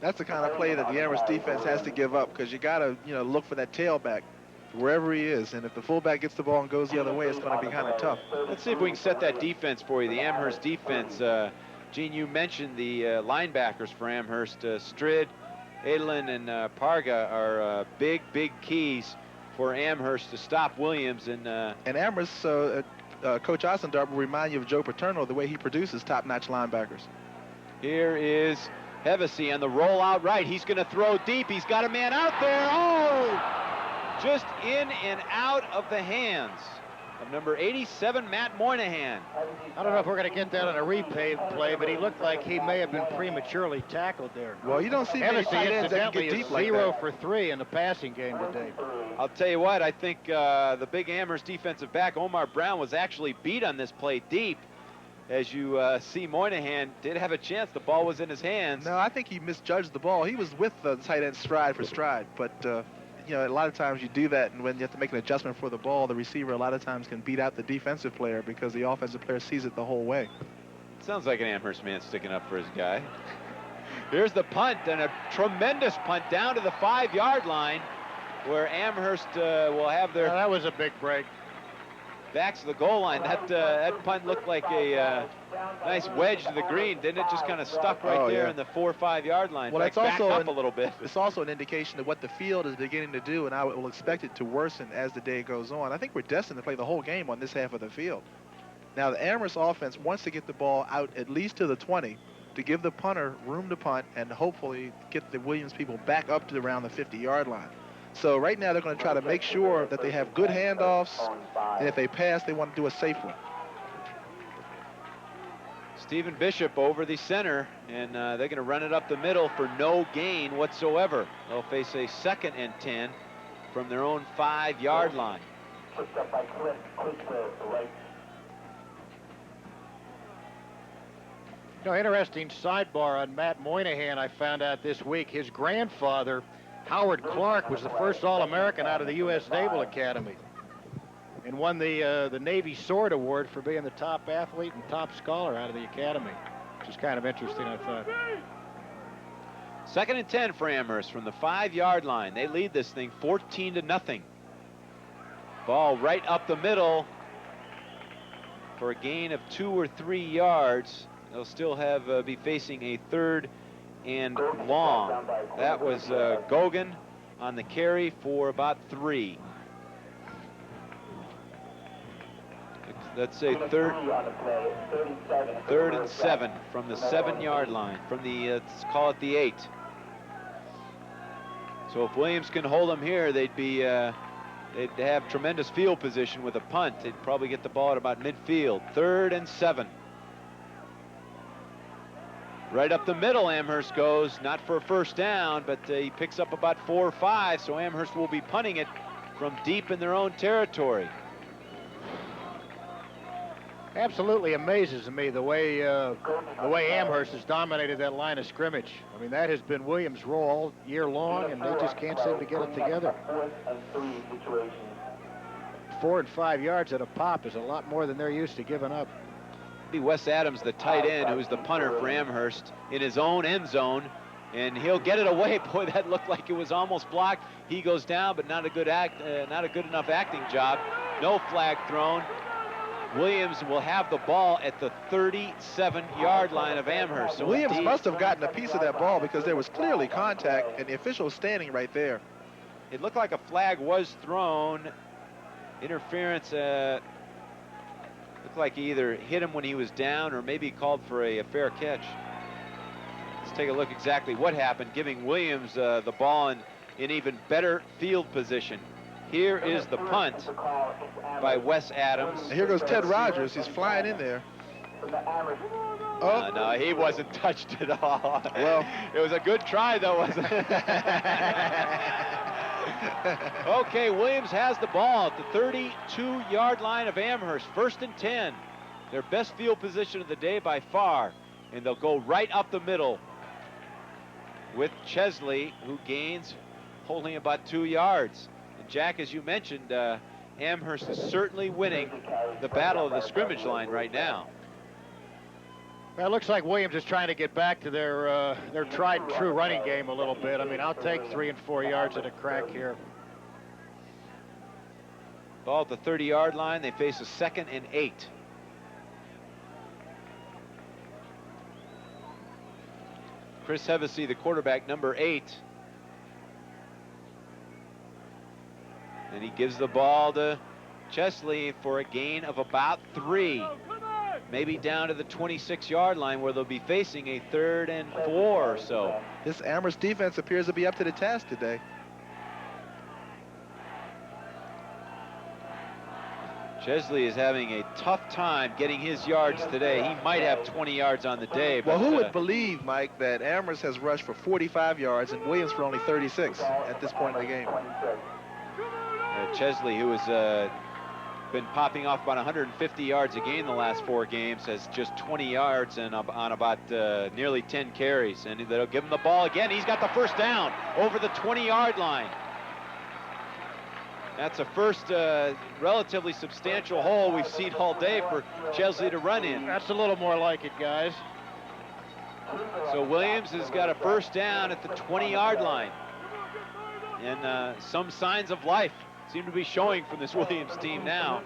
That's the kind of play that the Amherst defense has to give up, because you got to, look for that tailback wherever he is. And if the fullback gets the ball and goes the other way, it's going to be kind of tough. Let's see if we can set that defense for you, the Amherst defense. Gene, you mentioned the linebackers for Amherst. Strid, Adlin, and Parga are big keys for Amherst to stop Williams. And Amherst, Coach Ossendorp will remind you of Joe Paterno, the way he produces top-notch linebackers. Here is Hevesy on the rollout right. He's going to throw deep. He's got a man out there. Oh! Just in and out of the hands of number 87, Matt Moynihan. I don't know if we're going to get that on a replay play, but he looked like he may have been prematurely tackled there. Well, you don't see many tight ends that can incidentally get is deep like 0 that. for 3 in the passing game today. I'll tell you what, I think the big Amherst defensive back, Omar Brown, was actually beat on this play deep. As you see, Moynihan did have a chance. The ball was in his hands. No, I think he misjudged the ball. He was with the tight end stride for stride, but a lot of times you do that, and when you have to make an adjustment for the ball, the receiver a lot of times can beat out the defensive player because the offensive player sees it the whole way. Sounds like an Amherst man sticking up for his guy. Here's the punt, and a tremendous punt down to the 5-yard line, where Amherst will have their That was a big break. backs to the goal line. That punt looked like a nice wedge to the green. Didn't it? Just kind of stuck right there in the 4 or 5-yard line. Well, it's backed also up a little bit. It's also an indication of what the field is beginning to do, and I will expect it to worsen as the day goes on. I think we're destined to play the whole game on this half of the field. Now, the Amherst offense wants to get the ball out at least to the 20 to give the punter room to punt and hopefully get the Williams people back up to around the 50-yard line. So right now they're going to try to make sure that they have good handoffs, and if they pass, they want to do a safe one. Stephen Bishop over the center, and they're going to run it up the middle for no gain whatsoever. They'll face a 2nd and 10 from their own 5-yard line. You know, interesting sidebar on Matt Moynihan I found out this week. His grandfather, Howard Clark, was the first All-American out of the U.S. Naval Academy and won the Navy Sword Award for being the top athlete and top scholar out of the Academy, which is kind of interesting, I thought. 2nd and 10 for Amherst from the 5-yard line. They lead this thing 14-0. Ball right up the middle for a gain of 2 or 3 yards. They'll still have be facing a 3rd and long. That was Gogan on the carry for about 3. Let's say 3rd and 7 from the 7-yard line, from the let's call it the 8. So if Williams can hold them here, they'd have tremendous field position with a punt. They'd probably get the ball at about midfield. 3rd and 7. Right up the middle, Amherst goes, not for a first down, but he picks up about 4 or 5, so Amherst will be punting it from deep in their own territory. Absolutely amazes me the way Amherst has dominated that line of scrimmage. I mean, that has been Williams' role all year long, and they just can't seem to get it together. 4 and 5 yards at a pop is a lot more than they're used to giving up. Be Wes Adams, the tight end, who's the punter for Amherst, in his own end zone, and he'll get it away. Boy, that looked like it was almost blocked. He goes down, but not a good enough acting job. No flag thrown. Williams will have the ball at the 37-yard line of Amherst. So Williams indeed, must have gotten a piece of that ball because there was clearly contact, and the official was standing right there. it looked like a flag was thrown. Interference. Looked like he either hit him when he was down or maybe called for a fair catch. Let's take a look exactly what happened, giving Williams the ball in even better field position. Here is the punt by Wes Adams. And here goes Ted Rogers. He's flying in there. Oh. No, he wasn't touched at all. Well, it was a good try, though, wasn't it? Okay, Williams has the ball at the 32-yard line of Amherst. 1st and 10. Their best field position of the day by far. And they'll go right up the middle with Chesley, who gains only about 2 yards. And Jack, as you mentioned, Amherst is certainly winning the battle of the scrimmage line right now. Well, it looks like Williams is trying to get back to their tried and true running game a little bit. I mean, I'll take 3 and 4 yards at a crack here. Ball at the 30-yard line. They face a 2nd and 8. Chris Hevesy, the quarterback, number 8. And he gives the ball to Chesley for a gain of about 3. Maybe down to the 26-yard line where they'll be facing a 3rd and 4 or so. This Amherst defense appears to be up to the task today. Chesley is having a tough time getting his yards today. He might have 20 yards on the day. Well, but, who would believe, Mike, that Amherst has rushed for 45 yards and Williams for only 36 at this point in the game? Chesley, who has been popping off about 150 yards a game the last 4 games, has just 20 yards and on about nearly 10 carries. And they'll give him the ball again. He's got the first down over the 20-yard line. That's a first relatively substantial hole we've seen all day for Chesley to run in. That's a little more like it, guys. So Williams has got a first down at the 20-yard line. And some signs of life seem to be showing from this Williams team now.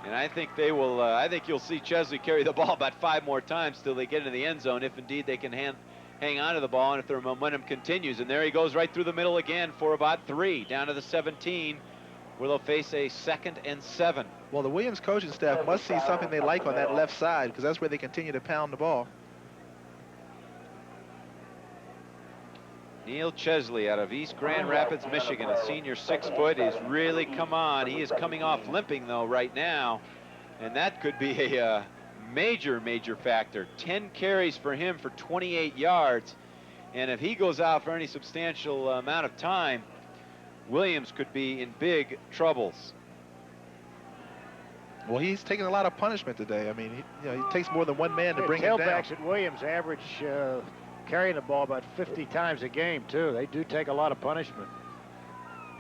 And I think they will, I think you'll see Chesley carry the ball about 5 more times till they get into the end zone, if indeed they can hang on to the ball and if their momentum continues. And there he goes right through the middle again for about 3, down to the 17, where they'll face a 2nd and 7. Well, the Williams coaching staff must see something they like on that left side, because that's where they continue to pound the ball. Neil Chesley out of East Grand Rapids, Michigan, a senior 6 foot, is really come on. He is coming off limping, though, right now. And that could be a major, major factor. 10 carries for him for 28 yards. And if he goes out for any substantial amount of time, Williams could be in big troubles. Well, he's taking a lot of punishment today. I mean, he takes more than one man to bring him down. Tailbacks at Williams average carrying the ball about 50 times a game, too. They do take a lot of punishment.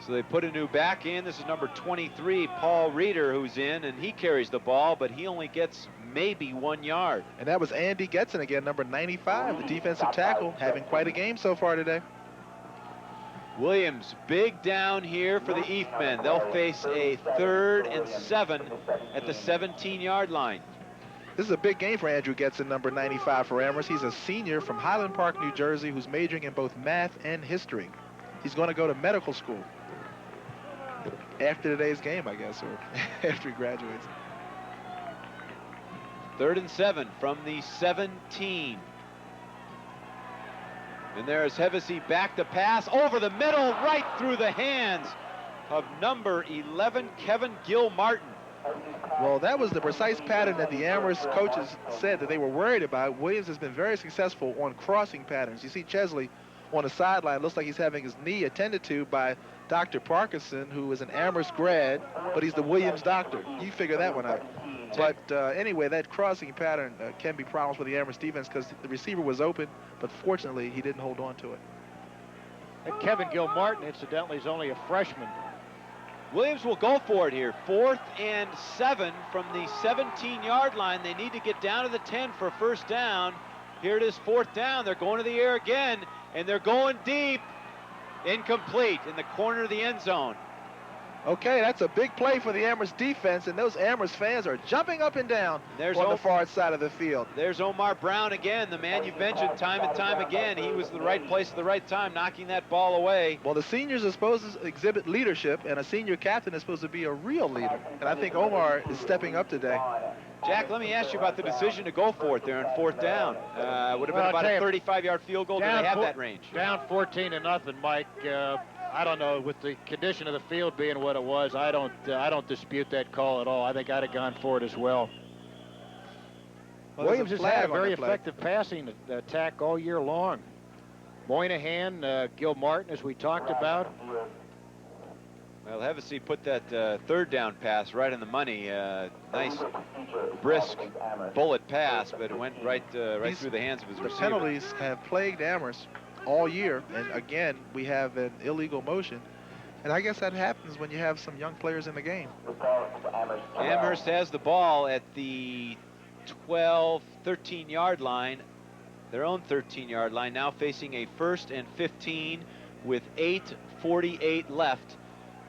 So they put a new back in. This is number 23, Paul Reeder, who's in, and he carries the ball, but he only gets maybe 1 yard. And that was Andy Getson again, number 95, the defensive tackle, having quite a game so far today. Williams, big down here for the Eastmen. They'll face a 3rd and 7 at the 17-yard line. This is a big game for Andrew Getson, number 95 for Amherst. He's a senior from Highland Park, New Jersey, who's majoring in both math and history. He's going to go to medical school after today's game, I guess, or after he graduates. 3rd and 7 from the 17. And there's Hevesy back to pass over the middle, right through the hands of number 11, Kevin Gilmartin. Well, that was the precise pattern that the Amherst coaches said that they were worried about. Williams has been very successful on crossing patterns. You see Chesley on the sideline. Looks like he's having his knee attended to by Dr. Parkinson, who is an Amherst grad, but he's the Williams doctor. You figure that one out. But anyway, that crossing pattern can be problems for the Amherst defense because the receiver was open, but fortunately he didn't hold on to it. And Kevin Gilmartin, incidentally, is only a freshman. Williams will go for it here. 4th and 7 from the 17-yard line. They need to get down to the 10 for a first down. Here it is, 4th down. They're going to the air again, and they're going deep. Incomplete in the corner of the end zone. Okay, that's a big play for the Amherst defense, and those Amherst fans are jumping up and down on the far side of the field. There's Omar Brown again, the man you've mentioned time and time again. He was the right place at the right time, knocking that ball away. Well, the seniors are supposed to exhibit leadership, and a senior captain is supposed to be a real leader. And I think Omar is stepping up today. Jack, let me ask you about the decision to go for it there on 4th down. Would have been about a 35-yard field goal. Do they have that range? Down 14-0, Mike. I don't know, with the condition of the field being what it was, I don't dispute that call at all. I think I'd have gone for it as well. Williams has had a very effective passing attack all year long. Moynihan, Gilmartin, as we talked about. Well, Hevesy put that 3rd down pass right in the money. Nice, brisk bullet pass, but it went right through the hands of his receiver. The penalties have plagued Amherst all year, and again, we have an illegal motion. And I guess that happens when you have some young players in the game. Amherst has the ball at the 12, 13-yard line, their own 13-yard line, now facing a 1st and 15 with 8:48 left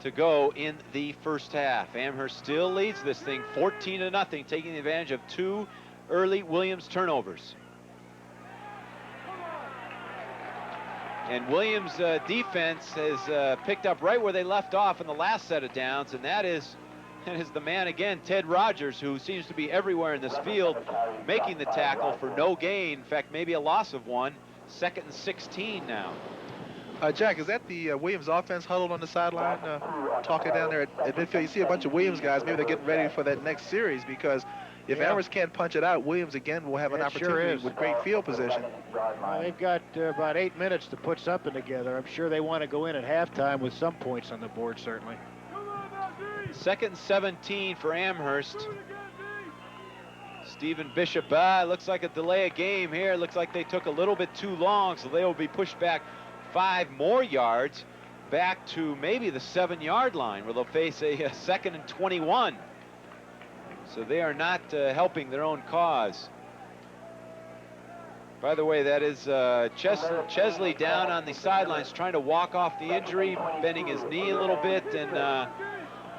to go in the first half. Amherst still leads this thing 14-0, taking advantage of 2 early Williams turnovers. And Williams' defense has picked up right where they left off in the last set of downs, and that is the man again, Ted Rogers, who seems to be everywhere in this field, making the tackle for no gain. In fact, maybe a loss of 1. 2nd and 16 now. Jack, is that the Williams offense huddled on the sideline, talking down there at midfield? You see a bunch of Williams guys. Maybe they're getting ready for that next series, because if Amherst can't punch it out, Williams again will have an opportunity with great field position. Well, they've got about 8 minutes to put something together. I'm sure they want to go in at halftime with some points on the board, certainly. 2nd and 17 for Amherst. Stephen Bishop, looks like a delay of game here. Looks like they took a little bit too long, so they will be pushed back 5 more yards back to maybe the 7-yard line, where they'll face a 2nd and 21. So they are not helping their own cause. By the way, that is Chesley down on the sidelines trying to walk off the injury, bending his knee a little bit, and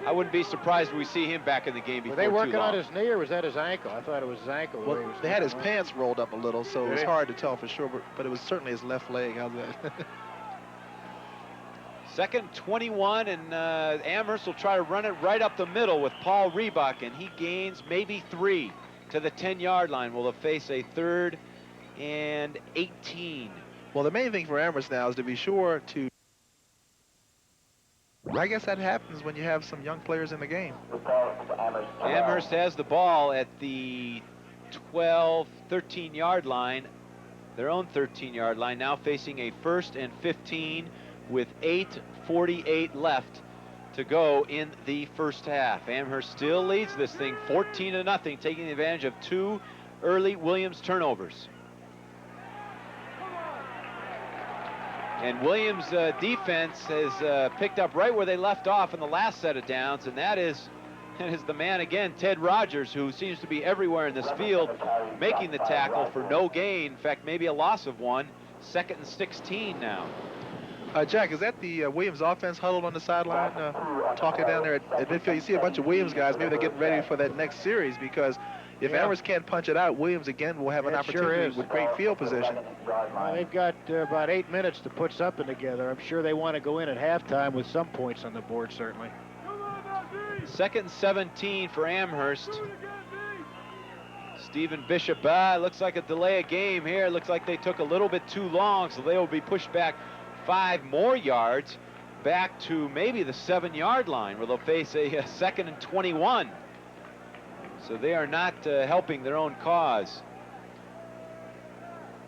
I wouldn't be surprised if we see him back in the game before too long. Were they working on his knee, or was that his ankle? I thought it was his ankle. Well, they had his pants rolled up a little, so it was hard to tell for sure, but it was certainly his left leg. How's that? 2nd 21, and Amherst will try to run it right up the middle with Paul Reebok, and he gains maybe 3 to the 10-yard line. Will face a 3rd and 18. Well, the main thing for Amherst now is to be sure to I guess that happens when you have some young players in the game. Amherst has the ball at the 12, 13-yard line, their own 13-yard line, now facing a 1st and 15 with 8:48 left to go in the first half. Amherst still leads this thing 14-0, taking advantage of 2 early Williams turnovers. And Williams' defense has picked up right where they left off in the last set of downs, and that is the man again, Ted Rogers, who seems to be everywhere in this field, making the tackle for no gain. In fact, maybe a loss of 1. 2nd and 16 now. Jack, is that the Williams offense huddled on the sideline, talking down there at midfield? You see a bunch of Williams guys. Maybe they're getting ready for that next series, because if Amherst can't punch it out, Williams again will have an opportunity with great field position. Well, they've got about 8 minutes to put something together. I'm sure they want to go in at halftime with some points on the board, certainly. 2nd and 17 for Amherst. Stephen Bishop, looks like a delay of game here. Looks like they took a little bit too long, so they will be pushed back 5 more yards, back to maybe the 7-yard line, where they'll face a 2nd and 21. So they are not helping their own cause.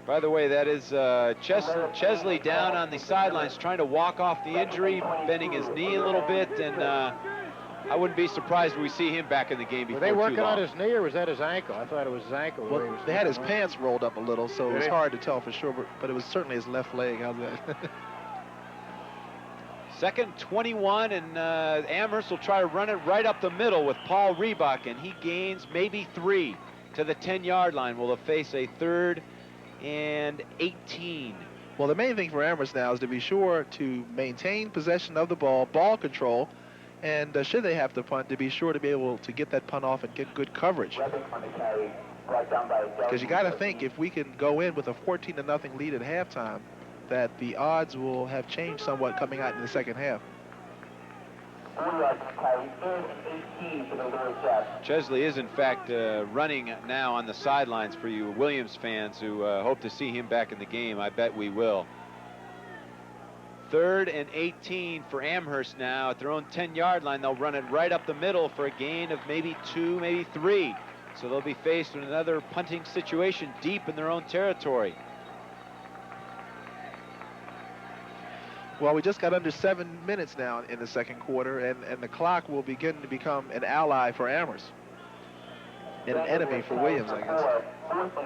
By the way, that is Chesley down on the sidelines trying to walk off the injury, bending his knee a little bit, and I wouldn't be surprised if we see him back in the game before Were they working too long. on his knee, or was that his ankle? I thought it was his ankle. Well, they had his pants rolled up a little, so it was hard to tell for sure, but it was certainly his left leg. How's that? 2nd 21, and Amherst will try to run it right up the middle with Paul Reebok, and he gains maybe 3 to the 10-yard line. Will face a 3rd and 18. Well, the main thing for Amherst now is to be sure to maintain possession of the ball control, and should they have to punt, to be sure to be able to get that punt off and get good coverage. Because you got to think, if we can go in with a 14-0 lead at halftime, that the odds will have changed somewhat coming out in the second half. Chesley is, in fact, running now on the sidelines for you Williams fans who hope to see him back in the game. I bet we will. 3rd and 18 for Amherst now at their own 10-yard line. They'll run it right up the middle for a gain of maybe 2, maybe 3. So they'll be faced with another punting situation deep in their own territory. Well, we just got under 7 minutes now in the second quarter, and the clock will begin to become an ally for Amherst and an enemy for Williams, I guess.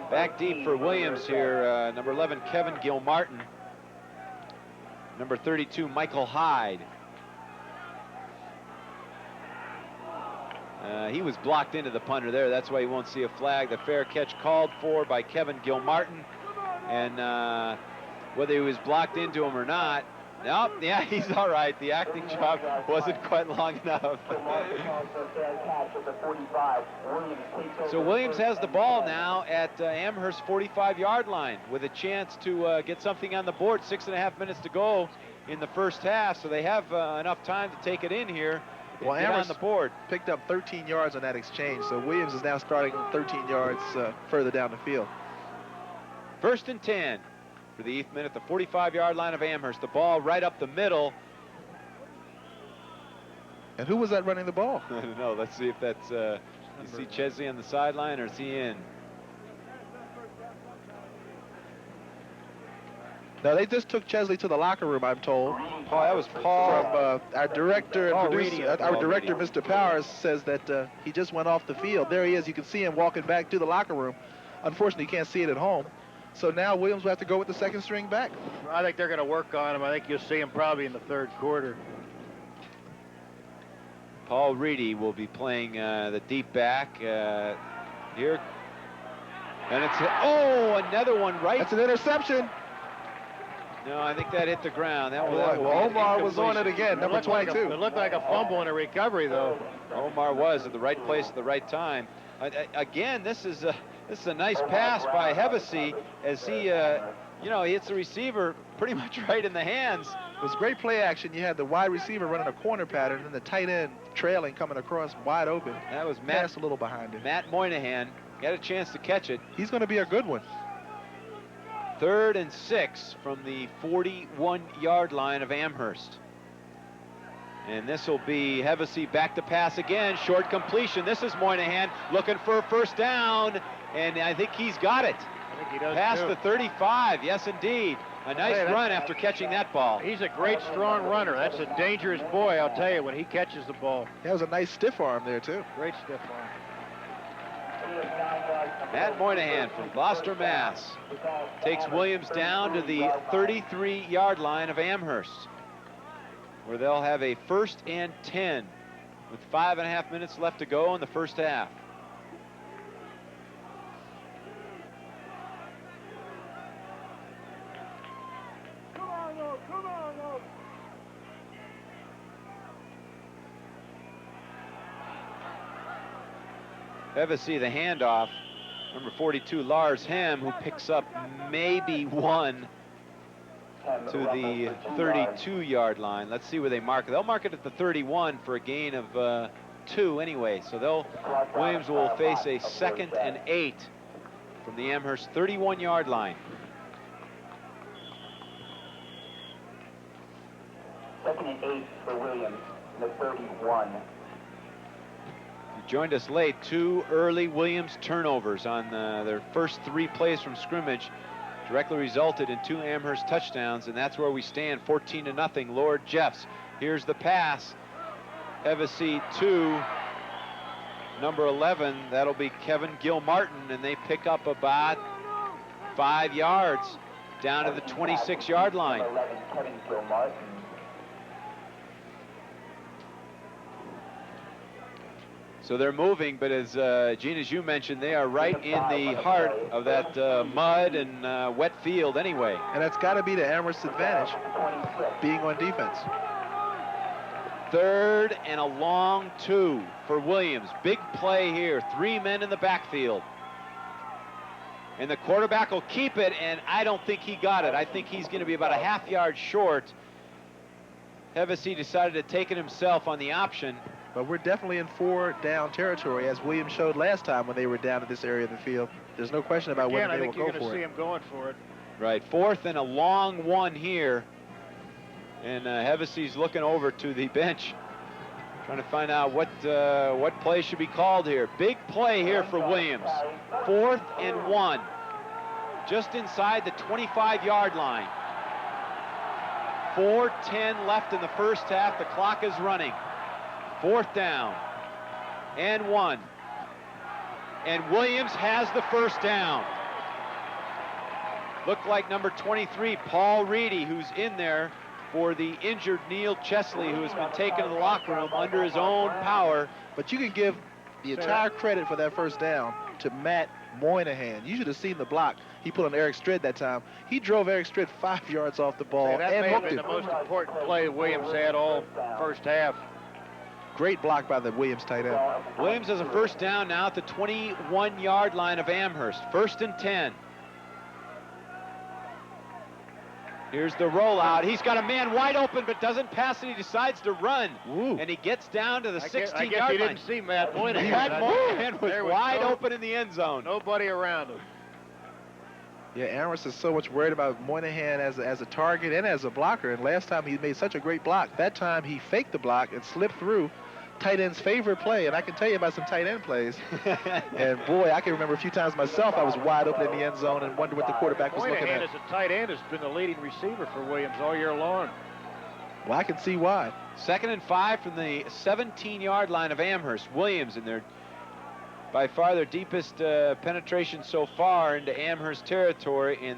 Back deep for Williams here, number 11, Kevin Gilmartin. Number 32, Michael Hyde. He was blocked into the punter there. That's why you won't see a flag. The fair catch called for by Kevin Gilmartin. And whether he was blocked into him or not, nope, yeah, he's all right. The acting job wasn't quite long enough. So Williams has the ball now at Amherst 45-yard line with a chance to get something on the board. 6.5 minutes to go in the first half, so they have enough time to take it in here and get on the board. Picked up 13 yards on that exchange, so Williams is now starting 13 yards further down the field. 1st and 10. For the 8th minute, the 45-yard line of Amherst. The ball right up the middle. And who was that running the ball? I don't know. Let's see if that's, you see Chesley on the sideline, or is he in? No, they just took Chesley to the locker room, I'm told. Paul, that was Paul. From our director and producer, our director, Reedy. Mr. Powers, says that he just went off the field. There he is. You can see him walking back to the locker room. Unfortunately, you can't see it at home. So now Williams will have to go with the second string back. I think they're going to work on him. I think you'll see him probably in the 3rd quarter. Paul Reedy will be playing the deep back here. And it's, another one right. That's an interception. No, I think that hit the ground. That was, Omar was on it again, number 22. It looked like a fumble and a recovery, though. Omar was at the right place at the right time. Again, this is a nice pass by Hevesy as he, he hits the receiver pretty much right in the hands. It was great play action. You had the wide receiver running a corner pattern and the tight end trailing, coming across wide open. That was Matt, a little behind him. Matt Moynihan got a chance to catch it. He's going to be a good one. 3rd and 6 from the 41-yard line of Amherst. And this will be Hevesy back to pass again. Short completion. This is Moynihan looking for a first down. And I think he's got it. I think he does Past too. the 35. Yes, indeed. A nice run after catching that ball. He's a great, strong runner. That's a dangerous boy, I'll tell you, when he catches the ball. That was a nice stiff arm there, too. Great stiff arm. Matt Moynihan from Gloucester, Mass. takes Williams down to the 33-yard line of Amherst, where they'll have a 1st and 10 with 5.5 minutes left to go in the first half. Hevesy, the handoff. Number 42, Lars Hem, who picks up maybe one to the 32-yard line. Let's see where they mark it. They'll mark it at the 31 for a gain of 2 anyway. So Williams will face a 2nd and 8 from the Amherst 31-yard line. 2nd and 8 for Williams, the 31. Joined us late. 2 early Williams turnovers on their first 3 plays from scrimmage directly resulted in 2 Amherst touchdowns, and that's where we stand, 14-0. Lord Jeffs. Here's the pass. Hevesy to number 11. That'll be Kevin Gilmartin, and they pick up about 5 yards down to the 26-yard line. 11, Kevin Gilmartin. So they're moving, but as Gene, as you mentioned, they are right in the heart of that mud and wet field anyway. And that's got to be the Amherst advantage, being on defense. 3rd and a long 2 for Williams. Big play here. 3 men in the backfield. And the quarterback will keep it, and I don't think he got it. I think he's going to be about a half yard short. Hevesy decided to take it himself on the option. But we're definitely in 4-down territory, as Williams showed last time when they were down at this area of the field. There's no question about whether they will go for it. I think you're going to see him going for it. Right, 4th and a long 1 here. And Hevesy's looking over to the bench, trying to find out what play should be called here. Big play here for Williams. 4th and 1, just inside the 25-yard line. 4:10 left in the first half. The clock is running. 4th down and 1. And Williams has the first down. Looked like number 23, Paul Reedy, who's in there for the injured Neil Chesley, who has been taken to the locker room under his own power. But you can give the entire credit for that first down to Matt Moynihan. You should have seen the block he put on Eric Stritt that time. He drove Eric Stritt 5 yards off the ball That and may have hooked been him. the most important play Williams had all first half. Great block by the Williams tight end. Williams has a first down now at the 21-yard line of Amherst. 1st and 10. Here's the rollout. He's got a man wide open, but doesn't pass it. He decides to run. Ooh. And he gets down to the 16-yard line. I guess he didn't see Matt Moynihan. Matt Moynihan was There wide open in the end zone. Nobody around him. Yeah, Amherst is so much worried about Moynihan as a target and as a blocker. And last time he made such a great block. That time he faked the block and slipped through. Tight end's favorite play, and I can tell you about some tight end plays. And boy, I can remember a few times myself I was wide open in the end zone and wondered what the quarterback was looking Moynihan at. as a tight end has been the leading receiver for Williams all year long. Well, I can see why. 2nd and 5 from the 17-yard line of Amherst. Williams in their, by far their deepest penetration so far into Amherst territory, and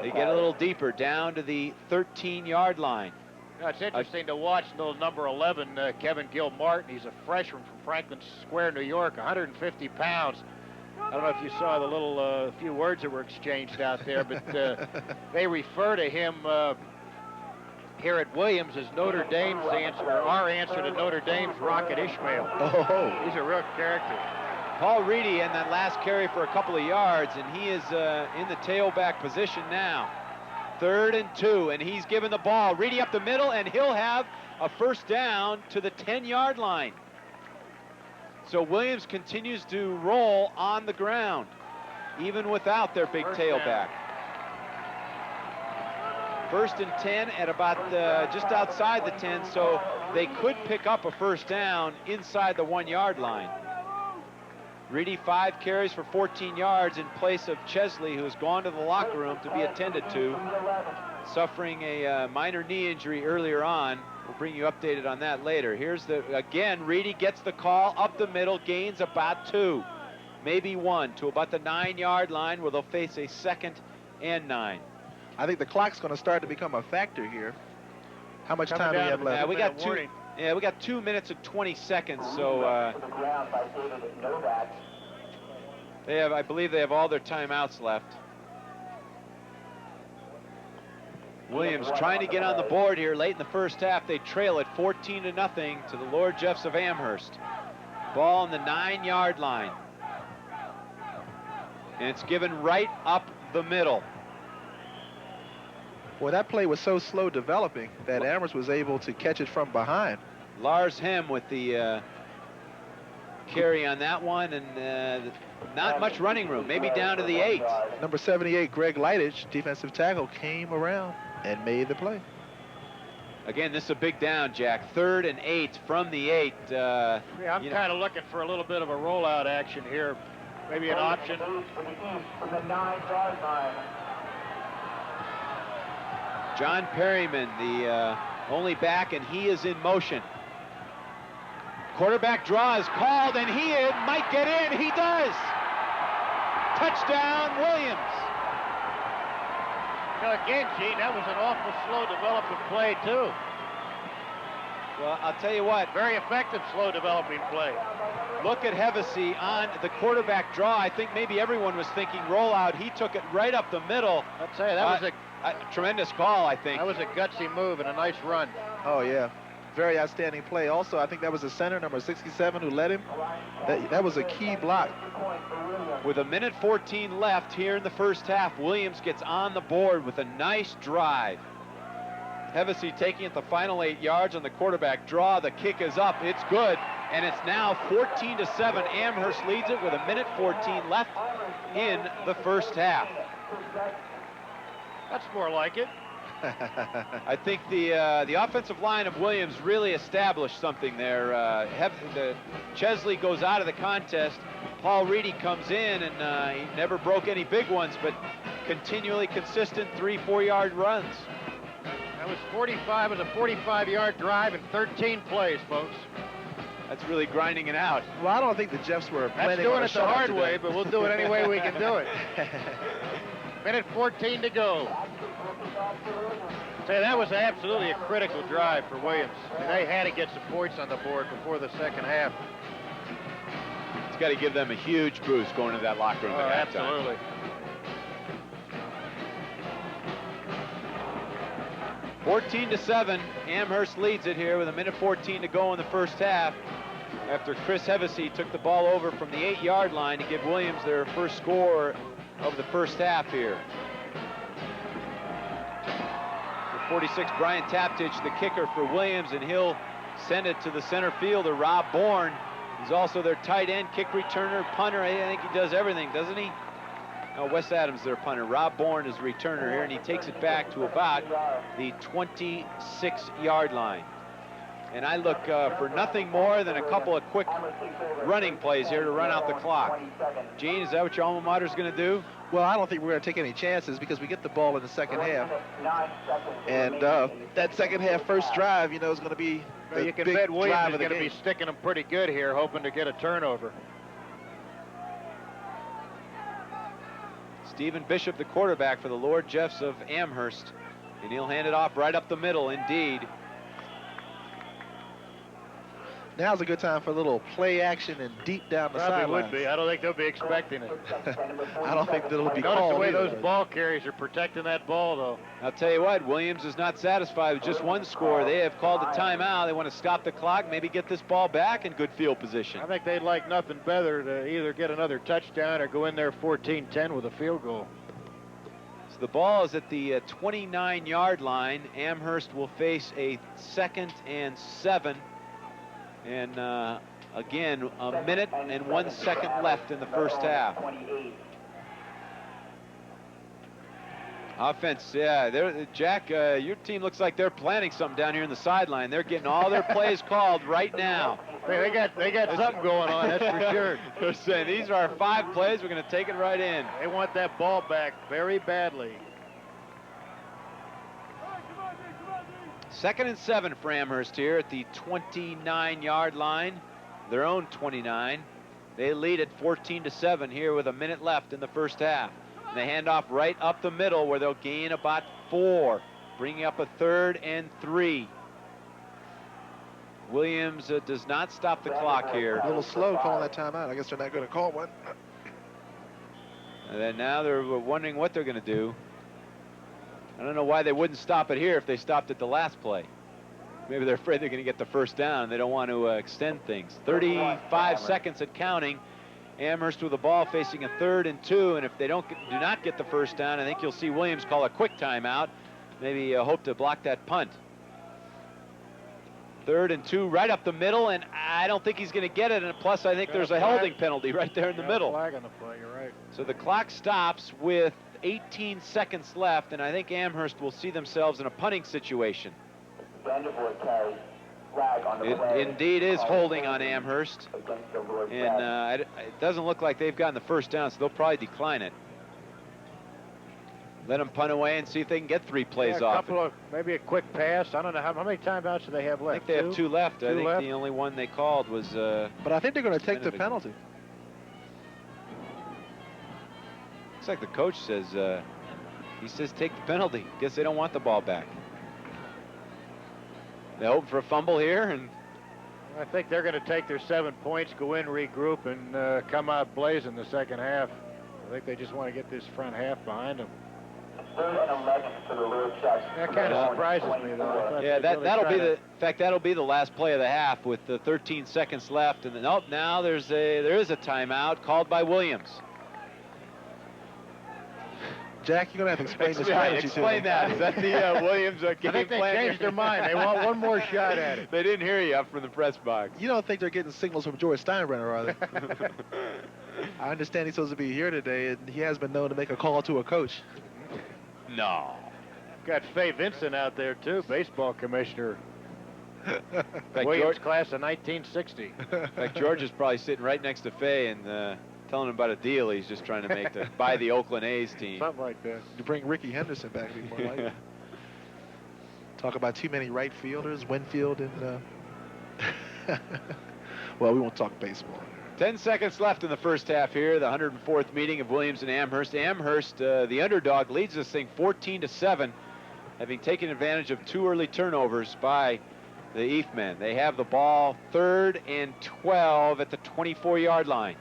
they get a little deeper down to the 13-yard line. You know, it's interesting to watch little number 11, Kevin Gilmartin. He's a freshman from Franklin Square, New York, 150 pounds. I don't know if you saw the little few words that were exchanged out there, but they refer to him here at Williams as Notre Dame's answer, or our answer to Notre Dame's Rocket Ishmael. Oh, He's a real character. Paul Reedy in that last carry for a couple of yards, and he is in the tailback position now. 3rd and 2, and he's given the ball. Reedy up the middle, and he'll have a first down to the 10-yard line. So Williams continues to roll on the ground, even without their big tailback. 1st and 10 at about just outside the 10, so they could pick up a first down inside the 1-yard line. Reedy 5 carries for 14 yards in place of Chesley, who has gone to the locker room to be attended to, suffering a minor knee injury earlier on. We'll bring you updated on that later. Here's again, Reedy gets the call up the middle, gains about 2, maybe 1, to about the 9-yard line, where they'll face a 2nd and 9. I think the clock's going to start to become a factor here. How much time do we have left? We got 2 minutes and 20 seconds. So I believe they have all their timeouts left. Williams trying to get on the board here late in the first half. They trail it 14-0 to the Lord Jeffs of Amherst. Ball on the 9-yard line. And it's given right up the middle. Well, that play was so slow developing that Amherst was able to catch it from behind. Lars Hem with the carry on that one, and not much running room, maybe down to the 8. Number 78, Greg Lightich, defensive tackle, came around and made the play. Again, this is a big down, Jack. 3rd and 8 from the 8. Yeah, I'm kind of looking for a little bit of a rollout action here. Maybe an option. From the 9-yard line. John Perryman, the only back, and he is in motion. Quarterback draw is called, and he might get in. He does. Touchdown, Williams. You know, again, Gene, that was an awful slow developing play, too. Well, I'll tell you what. Very effective slow developing play. Look at Hevesy on the quarterback draw. I think maybe everyone was thinking rollout. He took it right up the middle. I'd say that was a tremendous call, I think. That was a gutsy move and a nice run. Oh, yeah. Very outstanding play. Also, I think that was the center, number 67, who led him. That was a key block. With 1:14 left here in the first half, Williams gets on the board with a nice drive. Hevesy taking it the final 8 yards on the quarterback draw. The kick is up. It's good. And it's now 14-7. Amherst leads it with 1:14 left in the first half. That's more like it. I think the offensive line of Williams really established something there. Chesley goes out of the contest. Paul Reedy comes in, and he never broke any big ones, but continually consistent 3-4 yard runs. That was 45. It was a 45-yard drive in 13 plays, folks. That's really grinding it out. Well, I don't think the Jeffs were planning on doing a it the hard shutout way, today. but we'll do it any way we can do it. 1:14 to go. Say, that was absolutely a critical drive for Williams. I mean, they had to get some points on the board before the second half. It's got to give them a huge boost going to that locker room at halftime. Absolutely. (14-7). Amherst leads it here with 1:14 to go in the first half, after Chris Hevesy took the ball over from the 8-yard line to give Williams their first score of the first half here. The 46, Brian Taptich, the kicker for Williams, and he'll send it to the center fielder, Rob Bourne. He's also their tight end, kick returner, punter. I think he does everything, doesn't he? No, Wes Adams, their punter. Rob Bourne is the returner here, and he takes it back to about the 26-yard line. And I look for nothing more than a couple of quick running plays here to run out the clock. Gene, is that what your alma mater is going to do? Well, I don't think we're going to take any chances because we get the ball in the second half. And that second half first drive, you know, is going to be the You can big bet Williams drive is of the going to game. be sticking them pretty good here, hoping to get a turnover. Stephen Bishop, the quarterback for the Lord Jeffs of Amherst. And he'll hand it off right up the middle, indeed. Now's a good time for a little play action and deep down the Probably sideline. would be. I don't think they'll be expecting it. I don't think that'll be Notice called the way either. those ball carriers are protecting that ball, though. I'll tell you what, Williams is not satisfied with just one score. They have called a timeout. They want to stop the clock, maybe get this ball back in good field position. I think they'd like nothing better to either get another touchdown or go in there 14-10 with a field goal. So the ball is at the 29-yard line. Amherst will face a 2nd and 7. And again, 1 minute and 1 second left in the first half. Offense, yeah. Jack, your team looks like they're planning something down here in the sideline. They're getting all their plays called right now. They got something going on, that's for sure. They're saying these are our 5 plays. We're going to take it right in. They want that ball back very badly. 2nd and 7 for Amherst here at the 29-yard line, their own 29. They lead at 14-7 here with a minute left in the first half. And they hand off right up the middle where they'll gain about 4, bringing up a 3rd and 3. Williams does not stop the clock here. A little slow calling that timeout. I guess they're not going to call one. And then now they're wondering what they're going to do. I don't know why they wouldn't stop it here if they stopped at the last play. Maybe they're afraid they're going to get the first down and they don't want to extend things. 35 seconds and counting. Amherst with the ball facing a 3rd and 2, and if they do not get the first down, I think you'll see Williams call a quick timeout. Maybe hope to block that punt. 3rd and 2 right up the middle, and I don't think he's going to get it. And plus, I think there's a holding penalty right there in the middle. Flag on the play, you're right. So the clock stops with 18 seconds left, and I think Amherst will see themselves in a punting situation. Vandervoort carries flag on the play. It indeed is holding on Amherst, Against the Lord and it doesn't look like they've gotten the first down, so they'll probably decline it. Let them punt away and see if they can get 3 plays off. Maybe a quick pass. I don't know how many timeouts do they have I left. think they have 2 left. I think left? the only one they called was. But I think they're going to take the penalty. Looks like the coach says. He says take the penalty. Guess they don't want the ball back. They hope for a fumble here, and I think they're going to take their 7 points, go in, regroup, and come out blazing the second half. I think they just want to get this front half behind them. 3rd and 11 for the Lord Sharks. That kind of surprises me, though. I thought yeah, they'd really that'll try be to- the. In fact, that'll be the last play of the half with the 13 seconds left, and then now there is a timeout called by Williams. Jack, you're going to have to explain the strategy to Explain them. that. Is that the Williams game I think they plan? changed their mind. They want one more shot at it. They didn't hear you up from the press box. You don't think they're getting signals from George Steinbrenner, are they? I understand he's supposed to be here today, and he has been known to make a call to a coach. No. Got Fay Vincent out there, too, baseball commissioner. In fact, Williams class of 1960. In fact, George is probably sitting right next to Fay and telling him about a deal he's just trying to make to buy the Oakland A's team. Something like that. You bring Ricky Henderson back, it'd be more likely. Talk about too many right fielders, Winfield, and well, we won't talk baseball. 10 seconds left in the first half here, the 104th meeting of Williams and Amherst. Amherst, the underdog, leads this thing 14-7, having taken advantage of 2 early turnovers by the East men. They have the ball 3rd and 12 at the 24-yard line.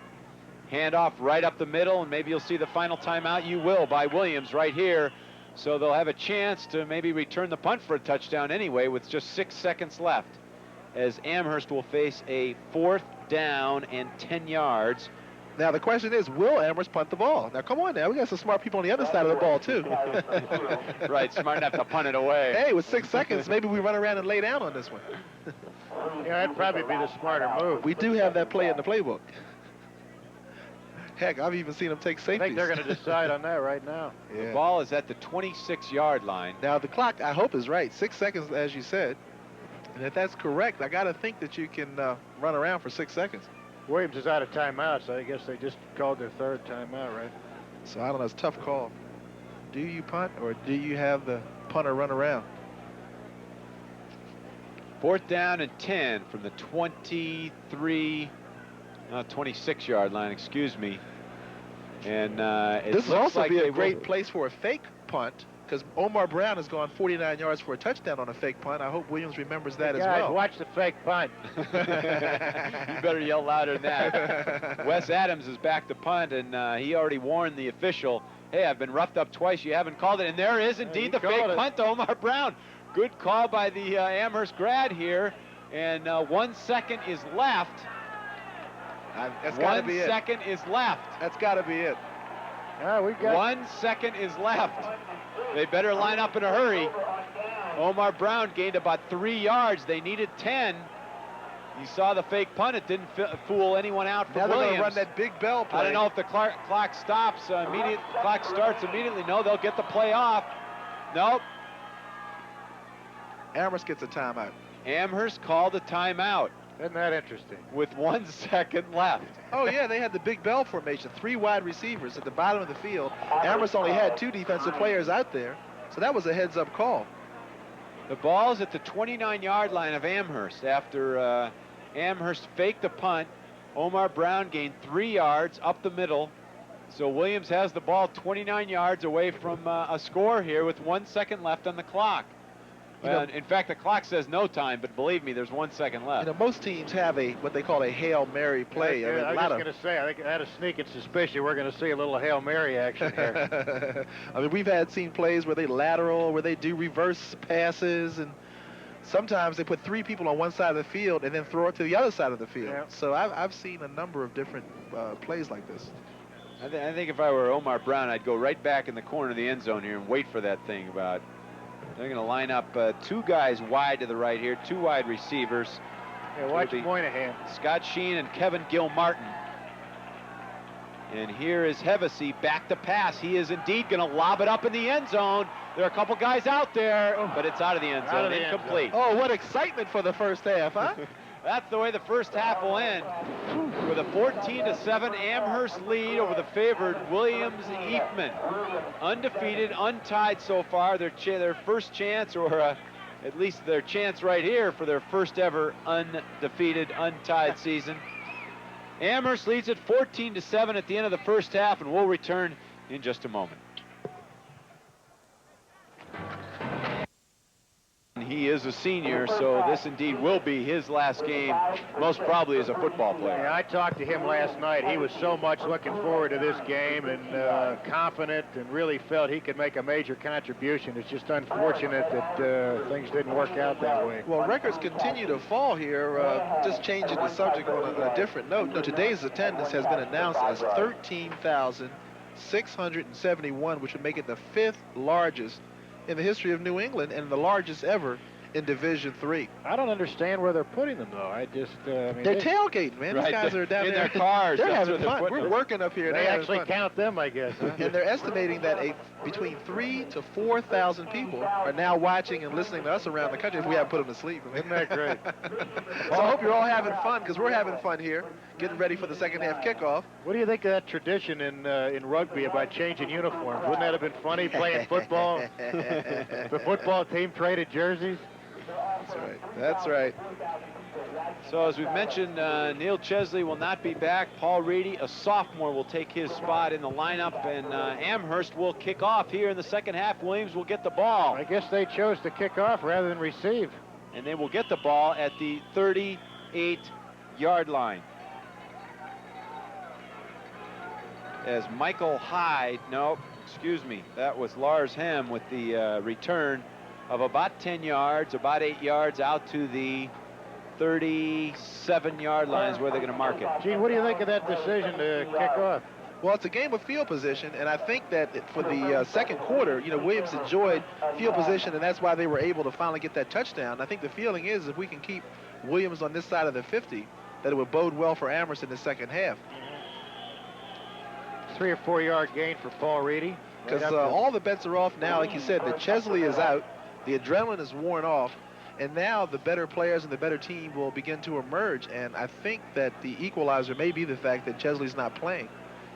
Handoff right up the middle, and maybe you'll see the final timeout. You will, by Williams right here. So they'll have a chance to maybe return the punt for a touchdown anyway with just 6 seconds left, as Amherst will face a 4th down and 10 yards. Now, the question is, will Amherst punt the ball? Now, come on now. We got some smart people on the other side of the ball, too. Right, smart enough to punt it away. Hey, with 6 seconds, maybe we run around and lay down on this one. Yeah, that'd probably be the smarter move. We do have that play in the playbook. Heck, I've even seen them take I safeties. think they're going to decide on that right now. The ball is at the 26-yard line. Now, the clock, I hope, is right. 6 seconds, as you said. And if that's correct, I got to think that you can run around for 6 seconds. Williams is out of timeout, so I guess they just called their 3rd timeout, right? So, I don't know. It's a tough call. Do you punt, or do you have the punter run around? 4th down and 10 from the 26-yard line, excuse me. And it This would looks also like be they a great will- place for a fake punt, because Omar Brown has gone 49 yards for a touchdown on a fake punt. I hope Williams remembers that as Guys, well. watch the fake punt. You better yell louder than that. Wes Adams is back to punt, and he already warned the official, hey, I've been roughed up twice. You haven't called it. And there is indeed he the fake called it. punt to Omar Brown. Good call by the Amherst grad here. And 1 second is left. That's got to be 1 it. second is left. That's got to be it. We got 1 second is left. They better line up in a hurry. Omar Brown gained about 3 yards. They needed 10. You saw the fake punt. It didn't fool anyone out for Now they're Williams. going to run that big bell play. I don't know if the clock stops clock starts immediately. No, they'll get the play off. Nope. Amherst gets a timeout. Amherst called a timeout Isn't that interesting? with 1 second left. Oh, yeah, they had the big bell formation, 3 wide receivers at the bottom of the field. Amherst only had 2 defensive players out there, so that was a heads-up call. The ball's at the 29-yard line of Amherst after Amherst faked the punt. Omar Brown gained 3 yards up the middle. So Williams has the ball 29 yards away from a score here with 1 second left on the clock. In fact, the clock says no time, but believe me, there's 1 second left. You know, most teams have what they call a Hail Mary play. I was just going to say, I think I had a sneaking suspicion we're going to see a little Hail Mary action here. I mean, we've seen plays where they lateral, where they do reverse passes, and sometimes they put 3 people on one side of the field and then throw it to the other side of the field. Yeah. So I've seen a number of different plays like this. I think if I were Omar Brown, I'd go right back in the corner of the end zone here and wait for that thing. They're going to line up 2 guys wide to the right here, 2 wide receivers. Yeah, watch Moynihan. Scott Sheen and Kevin Gilmartin. And here is Hevesy back to pass. He is indeed going to lob it up in the end zone. There are a couple guys out there, but it's out of the end zone, incomplete. Oh, what excitement for the first half, huh? That's the way the first half will end, with a 14-7 Amherst lead over the favored Williams-Eatman. Undefeated, untied so far. Their first chance, or at least their chance right here for their first ever undefeated, untied season. Amherst leads it 14-7 at the end of the first half, and we'll return in just a moment. He is a senior, so this indeed will be his last game, most probably as a football player. Yeah, I talked to him last night. He was so much looking forward to this game and confident and really felt he could make a major contribution. It's just unfortunate that things didn't work out that way. Well, records continue to fall here. Just changing the subject on a different note. No, today's attendance has been announced as 13,671, which would make it the 5th largest in the history of New England and the largest ever in Division III. I don't understand where they're putting them, though. I mean, they're tailgating, man. Right, These guys are down in there. their cars. They're That's having where fun. they're We're working up here. They They're actually having fun. count them, I guess. Huh? And they're estimating that between 3,000 to 4,000 people are now watching and listening to us around the country if we haven't put them to sleep. Isn't that great? So I hope you're all having fun, because we're having fun here, getting ready for the second half kickoff. What do you think of that tradition in rugby about changing uniforms? Wouldn't that have been funny playing football? The football team traded jerseys? That's right. That's right. So as we've mentioned, Neil Chesley will not be back. Paul Reedy, a sophomore, will take his spot in the lineup, and Amherst will kick off here in the second half. Williams will get the ball. I guess they chose to kick off rather than receive. And they will get the ball at the 38-yard line. As Michael Hyde, that was Lars Hem with the return of about 10 yards, about 8 yards out to the 37-yard line is where they're going to mark it. Gene, what do you think of that decision to kick off? Well, it's a game of field position, and I think that for the second quarter, Williams enjoyed field position, and that's why they were able to finally get that touchdown. I think the feeling is if we can keep Williams on this side of the 50, that it would bode well for Amherst in the second half. 3 or 4 yard gain for Paul Reedy. Because all the bets are off now. Like you said, the Chesley is out, the adrenaline is worn off, and now the better players and the better team will begin to emerge. And I think that the equalizer may be the fact that Chesley's not playing,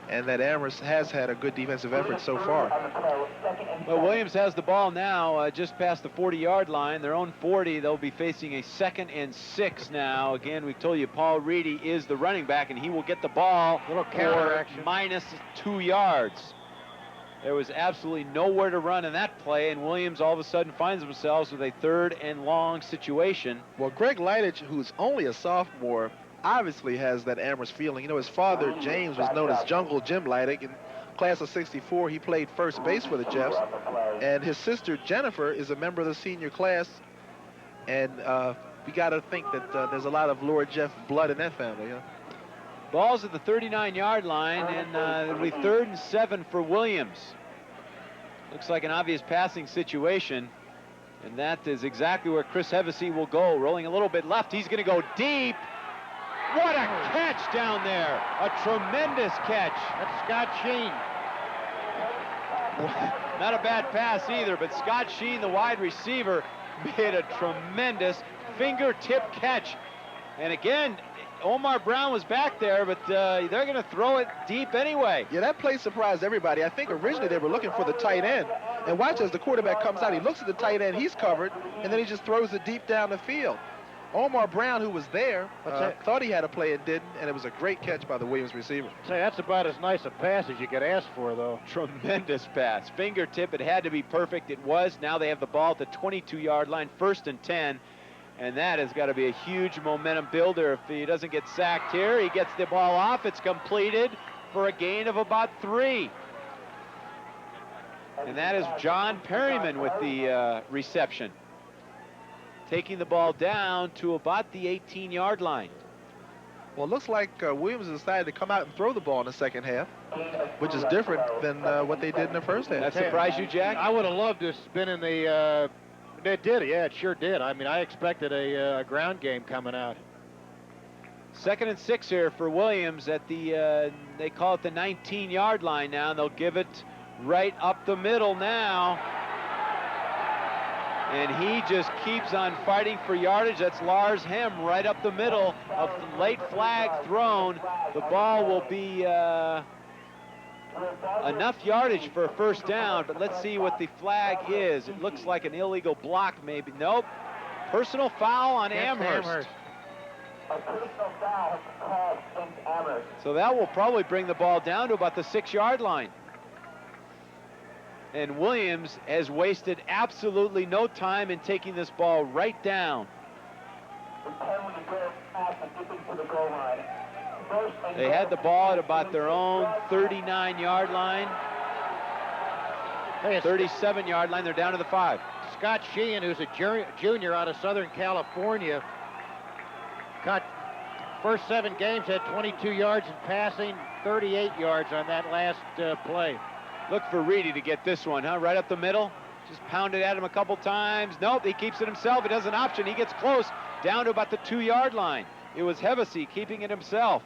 and that Amherst has had a good defensive effort so far. Well, Williams has the ball now just past the 40-yard line, their own 40. They'll be facing a 2nd and 6 now. Again, we told you Paul Reedy is the running back, and he will get the ball little counter for action. minus 2 yards. There was absolutely nowhere to run in that play, and Williams all of a sudden finds themselves with a 3rd and long situation. Well, Greg Leitich, who's only a sophomore, obviously has that Amherst feeling. His father, James, was known as Jungle Jim Leitich. In class of 64, he played first base for the Jeffs. And his sister, Jennifer, is a member of the senior class. And we got to think that there's a lot of Lord Jeff blood in that family. Ball's at the 39-yard line, and it'll be 3rd and 7 for Williams. Looks like an obvious passing situation, and that is exactly where Chris Hevesy will go. Rolling a little bit left, he's going to go deep, What a catch down there. A tremendous catch. That's Scott Sheen. Not a bad pass either, but Scott Sheen, the wide receiver, made a tremendous fingertip catch. And again, Omar Brown was back there, but they're going to throw it deep anyway. Yeah, that play surprised everybody. I think originally they were looking for the tight end. And watch as the quarterback comes out, he looks at the tight end, he's covered, and then he just throws it deep down the field. Omar Brown, who was there, thought he had a play and didn't, and it was a great catch by the Williams receiver. Say, that's about as nice a pass as you could ask for, though. Tremendous pass. Fingertip, it had to be perfect. It was. Now they have the ball at the 22-yard line, 1st and 10. And that has got to be a huge momentum builder. If he doesn't get sacked here, he gets the ball off. It's completed for a gain of about 3. And that is John Perryman with the reception, taking the ball down to about the 18-yard line. Well, it looks like Williams decided to come out and throw the ball in the second half, which is different than what they did in the first half. That surprised you, Jack? I would have loved to have been in the... It did, yeah, it sure did. I mean, I expected a ground game coming out. 2nd and 6 here for Williams at the, they call it the 19-yard line now, and they'll give it right up the middle now. And he just keeps on fighting for yardage. That's Lars Hem right up the middle. A late flag thrown. The ball will be enough yardage for a 1st down, but let's see what the flag is. It looks like an illegal block maybe. Nope. Personal foul on Amherst. A personal foul called against Amherst. So that will probably bring the ball down to about the 6-yard line. And Williams has wasted absolutely no time in taking this ball right down. They had the ball at about their own 39-yard line, 37-yard line. They're down to the 5. Scott Sheehan, who's a junior out of Southern California, caught first 7 games, had 22 yards in passing, 38 yards on that last play. Look for Reedy to get this one, huh? Right up the middle. Just pounded at him a couple times. Nope, he keeps it himself. He has an option. He gets close, down to about the 2-yard line. It was Hevesy keeping it himself.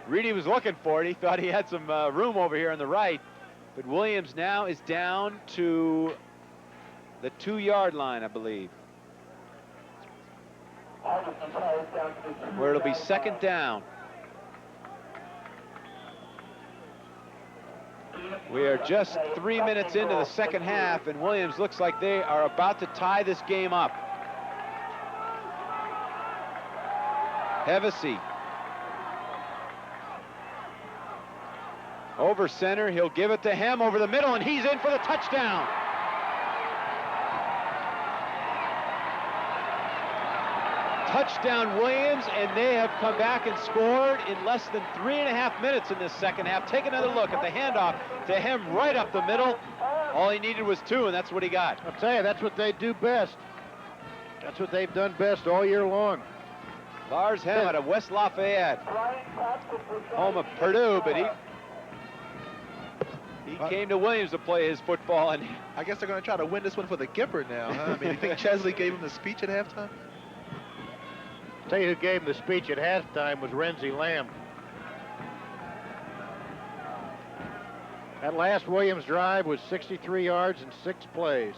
Reedy was looking for it. He thought he had some room over here on the right. But Williams now is down to the 2-yard line, I believe, where it'll be 2nd down. We are just 3 minutes into the 2nd half, and Williams looks like they are about to tie this game up. Hevesy over center. He'll give it to Hem over the middle, and he's in for the touchdown. Touchdown Williams, and they have come back and scored in less than 3.5 minutes in this 2nd half. Take another look at the handoff to Hem right up the middle. All he needed was 2, and that's what he got. I'll tell you, that's what they do best. That's what they've done best all year long. Lars Hem out of West Lafayette, home of Purdue, but he came to Williams to play his football. And I guess they're going to try to win this one for the Gipper now, huh? I mean, you think Chesley gave him the speech at halftime? Tell you who gave him the speech at halftime was Renzi Lamb. That last Williams drive was 63 yards and 6 plays.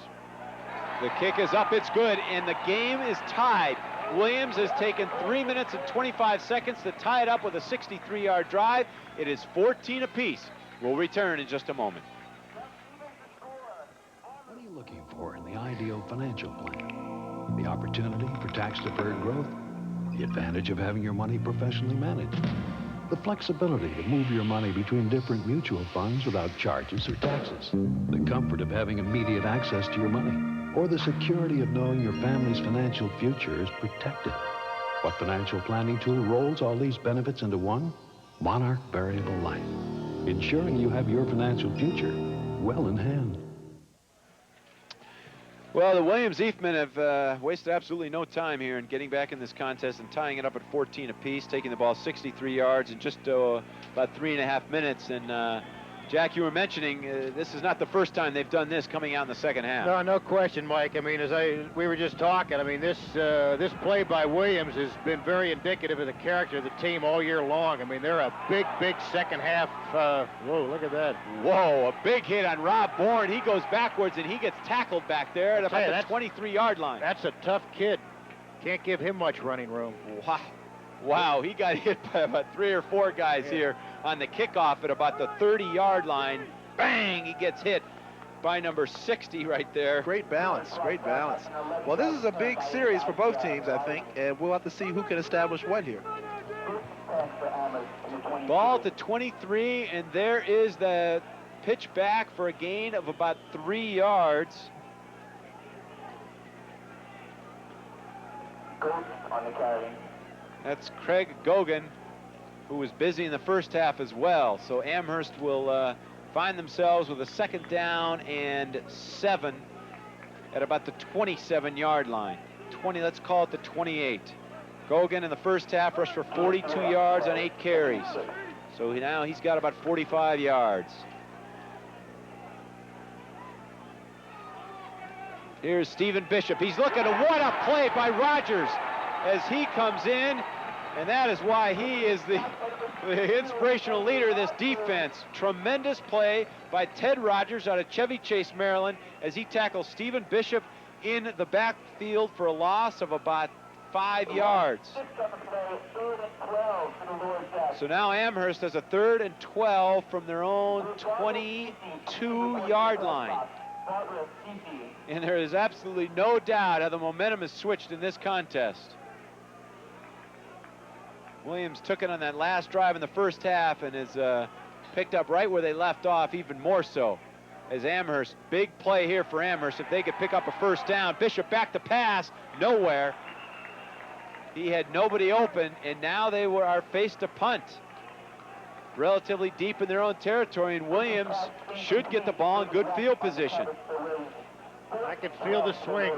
The kick is up, it's good, and the game is tied. Williams has taken 3 minutes and 25 seconds to tie it up with a 63-yard drive. It is 14 apiece. We'll return in just a moment. What are you looking for in the ideal financial plan? The opportunity for tax-deferred growth? The advantage of having your money professionally managed? The flexibility to move your money between different mutual funds without charges or taxes? The comfort of having immediate access to your money? Or the security of knowing your family's financial future is protected? What financial planning tool rolls all these benefits into one? Monarch Variable Life, ensuring you have your financial future well in hand. Well, the Williams-Eefman have wasted absolutely no time here in getting back in this contest and tying it up at 14 apiece, taking the ball 63 yards in just about 3.5 minutes. And Jack, you were mentioning this is not the first time they've done this coming out in the second half. No question, Mike. I mean, we were just talking, I mean, this play by Williams has been very indicative of the character of the team all year long. I mean, they're a big second half. Whoa, look at that. Whoa, a big hit on Rob Bourne. He goes backwards and he gets tackled back there at about the 23-yard line. That's a tough kid. Can't give him much running room. Wow, he got hit by about 3 or 4 guys here on the kickoff at about the 30-yard line. Bang, he gets hit by number 60 right there. Great balance, great balance. Well, this is a big series for both teams, I think, and we'll have to see who can establish what here. Ball to 23, and there is the pitch back for a gain of about 3 yards. On the carry. That's Craig Gogan, who was busy in the first half as well. So Amherst will find themselves with a 2nd down and 7 at about the 27-yard line. Let's call it the 28. Gogan in the first half rushed for 42 yards on 8 carries. So now he's got about 45 yards. Here's Stephen Bishop. He's looking at what a play by Rogers as he comes in, and that is why he is the inspirational leader of this defense. Tremendous play by Ted Rogers out of Chevy Chase, Maryland, as he tackles Stephen Bishop in the backfield for a loss of about 5 yards. So now Amherst has a 3rd and 12 from their own 22-yard line. And there is absolutely no doubt how the momentum has switched in this contest. Williams took it on that last drive in the first half and has picked up right where they left off, even more so. As Amherst, big play here for Amherst. If they could pick up a 1st down, Bishop back to pass, nowhere. He had nobody open, and now they are faced to punt. Relatively deep in their own territory, and Williams should get the ball in good field position. I can feel the swing.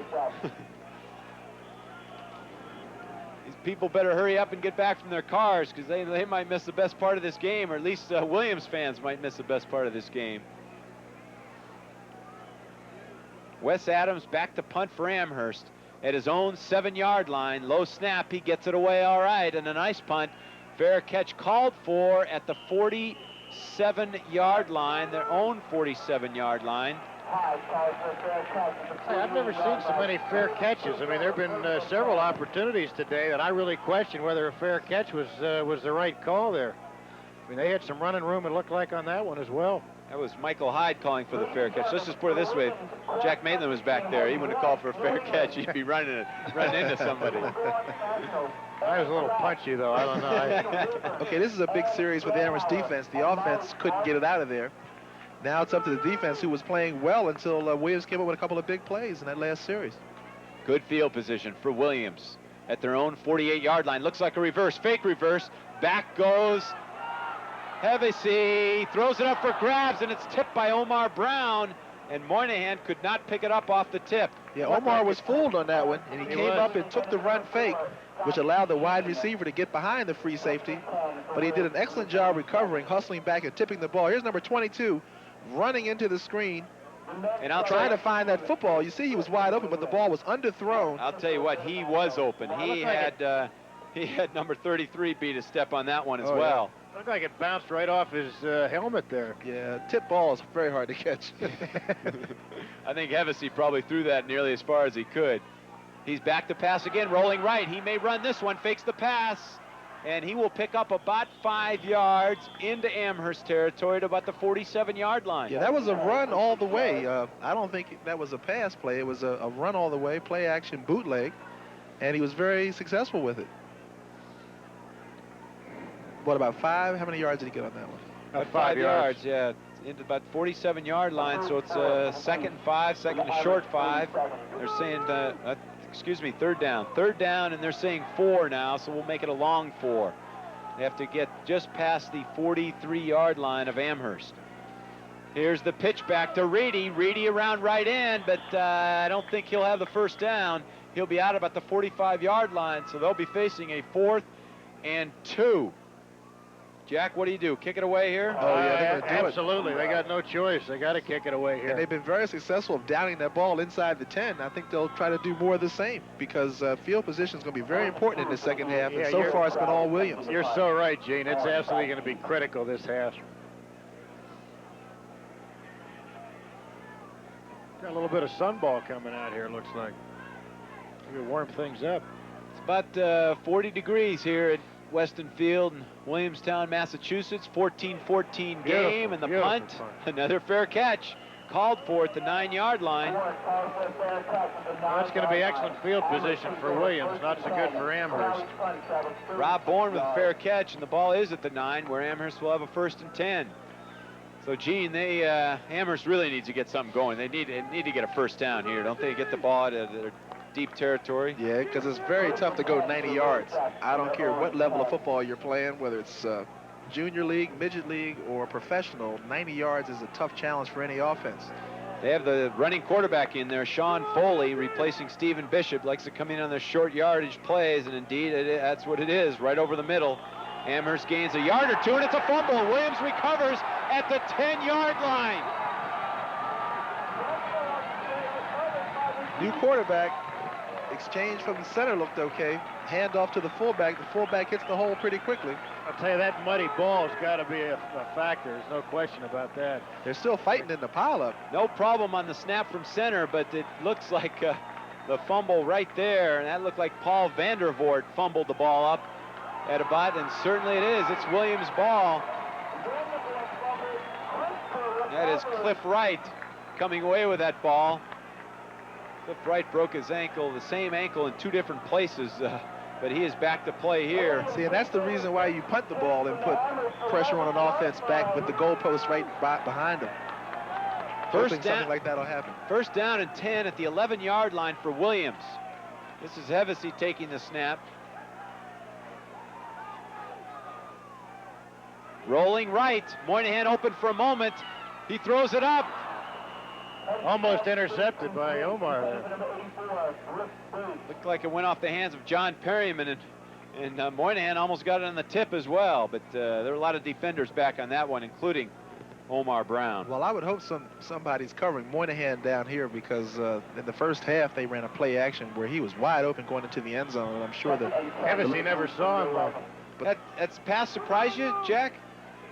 These people better hurry up and get back from their cars, because they might miss the best part of this game, or at least Williams fans might miss the best part of this game. Wes Adams back to punt for Amherst at his own 7-yard line. Low snap, he gets it away all right, and a nice punt. Fair catch called for at the 47-yard line, their own 47-yard line. I've never seen so many fair catches. I mean, there have been several opportunities today that I really question whether a fair catch was the right call there. I mean, they had some running room, it looked like, on that one as well. That was Michael Hyde calling for the fair catch. Let's just put it this way. If Jack Maitland was back there, he wouldn't have called for a fair catch. He'd be running into somebody. I was a little punchy, though. I don't know. Okay, this is a big series for the Amherst defense. The offense couldn't get it out of there. Now it's up to the defense, who was playing well until Williams came up with a couple of big plays in that last series. Good field position for Williams at their own 48-yard line. Looks like a reverse, fake reverse. Back goes Hevesy, throws it up for grabs, and it's tipped by Omar Brown, and Moynihan could not pick it up off the tip. Yeah, Omar was fooled on that one, and he came up and took the run fake, which allowed the wide receiver to get behind the free safety. But he did an excellent job recovering, hustling back, and tipping the ball. Here's number 22 running into the screen, and trying to find that football. You see, he was wide open, but the ball was underthrown. I'll tell you what, he was open. He had number 33 beat a step on that one as well. Yeah. Looked like it bounced right off his helmet there. Yeah, tip ball is very hard to catch. I think Hevesy probably threw that nearly as far as he could. He's back to pass again, rolling right. He may run this one, fakes the pass, and he will pick up about 5 yards into Amherst territory to about the 47-yard line. Yeah, that was a run all the way. I don't think that was a pass play. It was a run all the way, play action bootleg, and he was very successful with it. What, about 5? How many yards did he get on that one? About 5 yards, yeah. Into about 47-yard line, so it's a 2nd and 5, 2nd and short 5. They're saying, third down. Third down, and they're saying 4 now, so we'll make it a long 4. They have to get just past the 43-yard line of Amherst. Here's the pitch back to Reedy. Reedy around right end, but I don't think he'll have the 1st down. He'll be out about the 45-yard line, so they'll be facing a 4th and 2. Jack, what do you do? Kick it away here? Oh, yeah, they're gonna do it. Absolutely. They got no choice. They got to kick it away here. And they've been very successful of downing that ball inside the 10. I think they'll try to do more of the same because field position is going to be very important in the second half. And so far, it's been all Williams. You're so right, Gene. It's absolutely going to be critical this half. Got a little bit of sunball coming out here, looks like. Maybe warm things up. It's about 40 degrees here at Weston Field in Williamstown, Massachusetts. 14-14 game, and the punt, another fair catch, called for at the 9-yard line. That's going to be excellent field position for Williams, not so good for Amherst. Rob Bourne with a fair catch, and the ball is at the 9, where Amherst will have a 1st and 10. So, Gene, Amherst really needs to get something going. They need to get a 1st down here, don't they? Get the ball to their deep territory. Yeah, because it's very tough to go 90 yards. I don't care what level of football you're playing, whether it's junior league, midget league, or professional. 90 yards is a tough challenge for any offense. They have the running quarterback in there, Sean Foley, replacing Stephen Bishop. Likes to come in on the short yardage plays, and indeed that's what it is, right over the middle. Amherst gains a yard or two, and it's a fumble. Williams recovers at the 10-yard line. New quarterback. Exchange from the center looked okay. Hand off to the fullback. The fullback hits the hole pretty quickly. I'll tell you, that muddy ball's got to be a factor. There's no question about that. They're still fighting in the pileup. No problem on the snap from center, but it looks like the fumble right there, and that looked like Paul Vandervoort fumbled the ball up at about, and certainly it is. It's Williams' ball. That is Cliff Wright coming away with that ball. Cliff Wright broke his ankle, the same ankle in 2 different places, but he is back to play here. See, and that's the reason why you punt the ball and put pressure on an offense back with the goalpost right behind them. First down, something like that will happen. 1st down and 10 at the 11-yard line for Williams. This is Hevesy taking the snap. Rolling right. Moynihan open for a moment. He throws it up. Almost intercepted by Omar there. Looked like it went off the hands of John Perryman, and Moynihan almost got it on the tip as well, but there were a lot of defenders back on that one, including Omar Brown. Well, I would hope somebody's covering Moynihan down here because in the first half they ran a play action where he was wide open going into the end zone, and I'm sure that Hevesy never saw him. That's pass surprise you, Jack?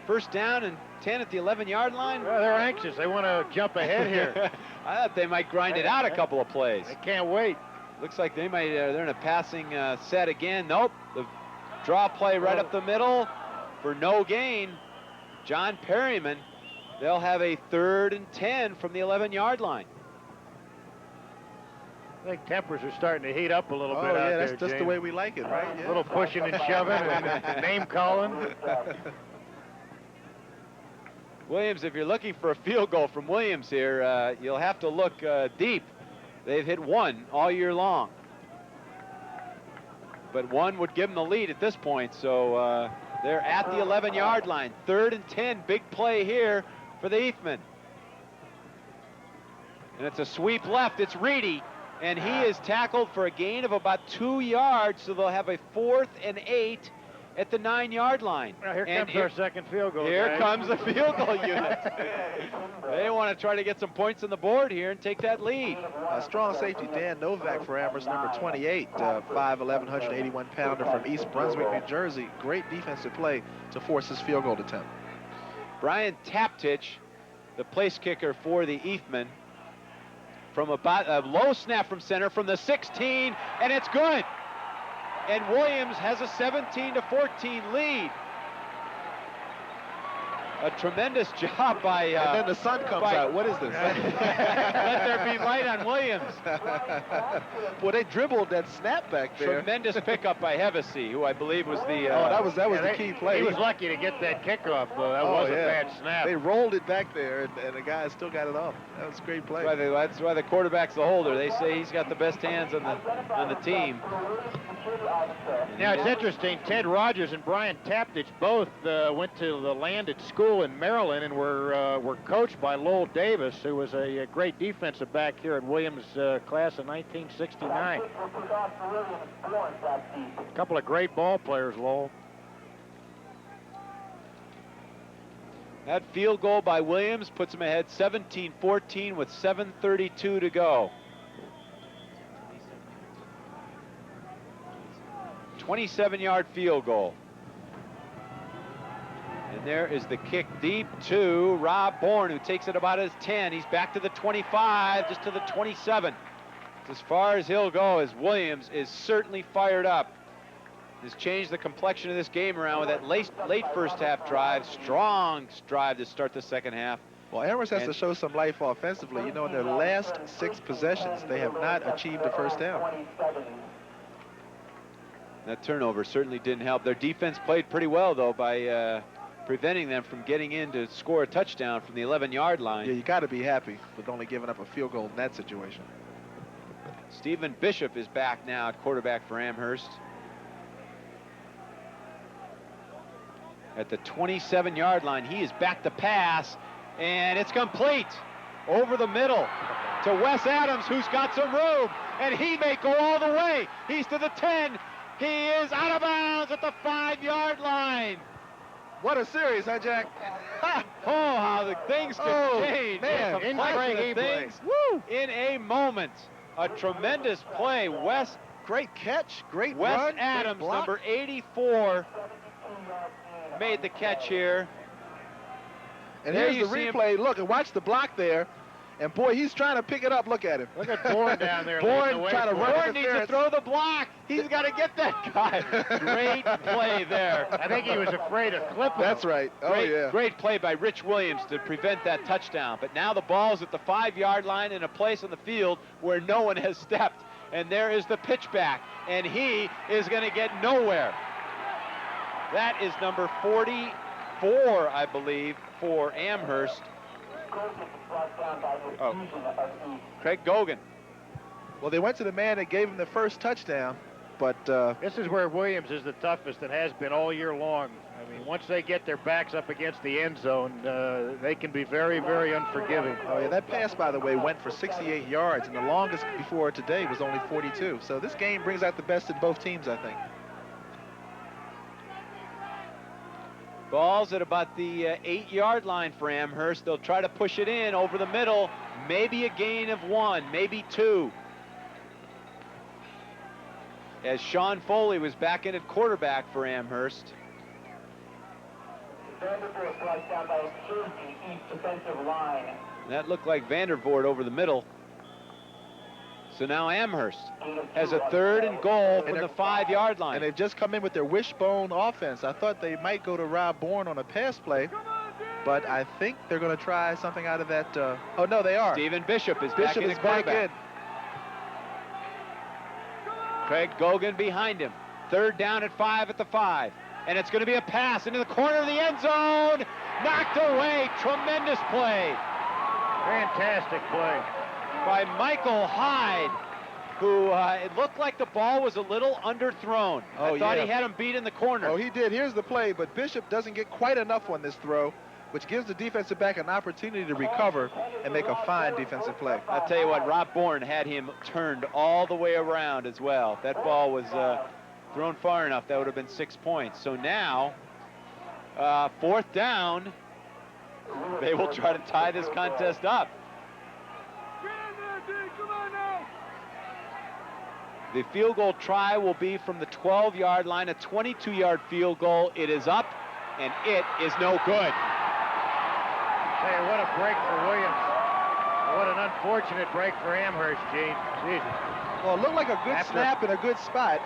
1st down and 10 at the 11-yard line? Well, they're anxious. They want to jump ahead here. I thought they might grind it out a couple of plays. They can't wait. Looks like they might. They're in a passing set again. Nope. The draw play right up the middle for no gain. John Perryman. They'll have a 3rd and 10 from the 11-yard line. I think tempers are starting to heat up a little bit out there, that's just the way we like it, right? Yeah. A little pushing and shoving and name calling. Williams, if you're looking for a field goal from Williams here, you'll have to look deep. They've hit 1 all year long. But 1 would give them the lead at this point, so they're at the 11-yard line. 3rd and 10, big play here for the Eastmen. And it's a sweep left. It's Reedy, and he is tackled for a gain of about 2 yards, so they'll have a 4th and 8 at the 9-yard line. Well, here comes our second field goal. Here guys. comes the field goal unit. They want to try to get some points on the board here and take that lead. Strong safety Dan Novak for Amherst, number 28, 5'11", 181-pounder from East Brunswick, New Jersey. Great defensive play to force his field goal attempt. Brian Taptich, the place kicker for the Eastmen, from about a low snap from center from the 16, and it's good. And Williams has a 17-14 lead. A tremendous job by... and then the sun comes out. What is this? Let there be light on Williams. Well, they dribbled that snap back there. Tremendous pickup by Hevesy, who I believe was the... that was the key play. He was lucky to get that kickoff, though. That was a bad snap. They rolled it back there, and the guy still got it off. That was a great play. That's why the quarterback's the holder. They say he's got the best hands on the team. Now, it's interesting. Ted Rogers and Brian Taptich both went to the landed school in Maryland and were coached by Lowell Davis, who was a great defensive back here in Williams' class of 1969. A couple of great ball players, Lowell. That field goal by Williams puts him ahead 17-14 with 7:32 to go. 27-yard field goal. And there is the kick deep to Rob Bourne, who takes it about his 10. He's back to the 25, just to the 27. As far as he'll go, as Williams is certainly fired up. Has changed the complexion of this game around with that late first half drive. Strong drive to start the second half. Well, Amherst has to show some life offensively. You know, in their last 6 possessions, they have not achieved a first down. That turnover certainly didn't help. Their defense played pretty well, though, by preventing them from getting in to score a touchdown from the 11-yard line. Yeah, you got to be happy with only giving up a field goal in that situation. Stephen Bishop is back now at quarterback for Amherst. At the 27-yard line, he is back to pass, and it's complete over the middle to Wes Adams, who's got some room, and he may go all the way. He's to the 10. He is out of bounds at the 5-yard line. What a series, huh, Jack? Oh, how the things can change. Man, The complexion of things in a moment. A tremendous play. Great catch, great Wes run, Adams, great block. number 84, made the catch here. And There here's you the see him. replay. Look, and watch the block there. And boy, he's trying to pick it up. Look at him. Look at Bourne down there. Bourne leading the way trying to for run it. Bourne needs to interference. throw the block. He's got to get that guy. Great play there. I think he was afraid of clipping. That's right. Oh, Great, yeah. great play by Rich Williams to prevent that touchdown. But now the ball's at the 5-yard line in a place on the field where no one has stepped. And there is the pitch back. And he is going to get nowhere. That is number 44, I believe, for Amherst. Oh, Craig Gogan. Well, they went to the man that gave him the first touchdown, but This is where Williams is the toughest and has been all year long. I mean, once they get their backs up against the end zone, they can be very, very unforgiving. oh yeah, that pass, by the way, went for 68 yards, and the longest before today was only 42. So this game brings out the best in both teams, I think. Ball's at about the 8-yard line for Amherst. They'll try to push it in over the middle. Maybe a gain of 1, maybe 2. As Sean Foley was back in at quarterback for Amherst. Vanderbilt brought down by a Jersey East defensive line. That looked like Vandervoort over the middle. So now Amherst has a 3rd and goal from the 5-yard line. And they've just come in with their wishbone offense. I thought they might go to Rob Bourne on a pass play, but I think they're going to try something out of that. Oh, no, they are. Stephen Bishop is back Bishop in is at back quarterback. in. Craig Gogan behind him. 3rd down at 5 at the 5. And it's going to be a pass into the corner of the end zone. Knocked away. Tremendous play Fantastic play. by Michael Hyde, who it looked like the ball was a little underthrown. Oh, I thought yeah. he had him beat in the corner. Oh, he did. Here's the play, but Bishop doesn't get quite enough on this throw, which gives the defensive back an opportunity to recover and make a fine defensive play. I'll tell you what, Rob Bourne had him turned all the way around as well. If that ball was thrown far enough, that would have been 6 points. So now, 4th down, they will try to tie this contest up. The field goal try will be from the 12-yard line, a 22-yard field goal. It is up, and it is no good. Tell you, what a break for Williams. What an unfortunate break for Amherst, Gene. Jeez. Well, it looked like a good snap in a good spot.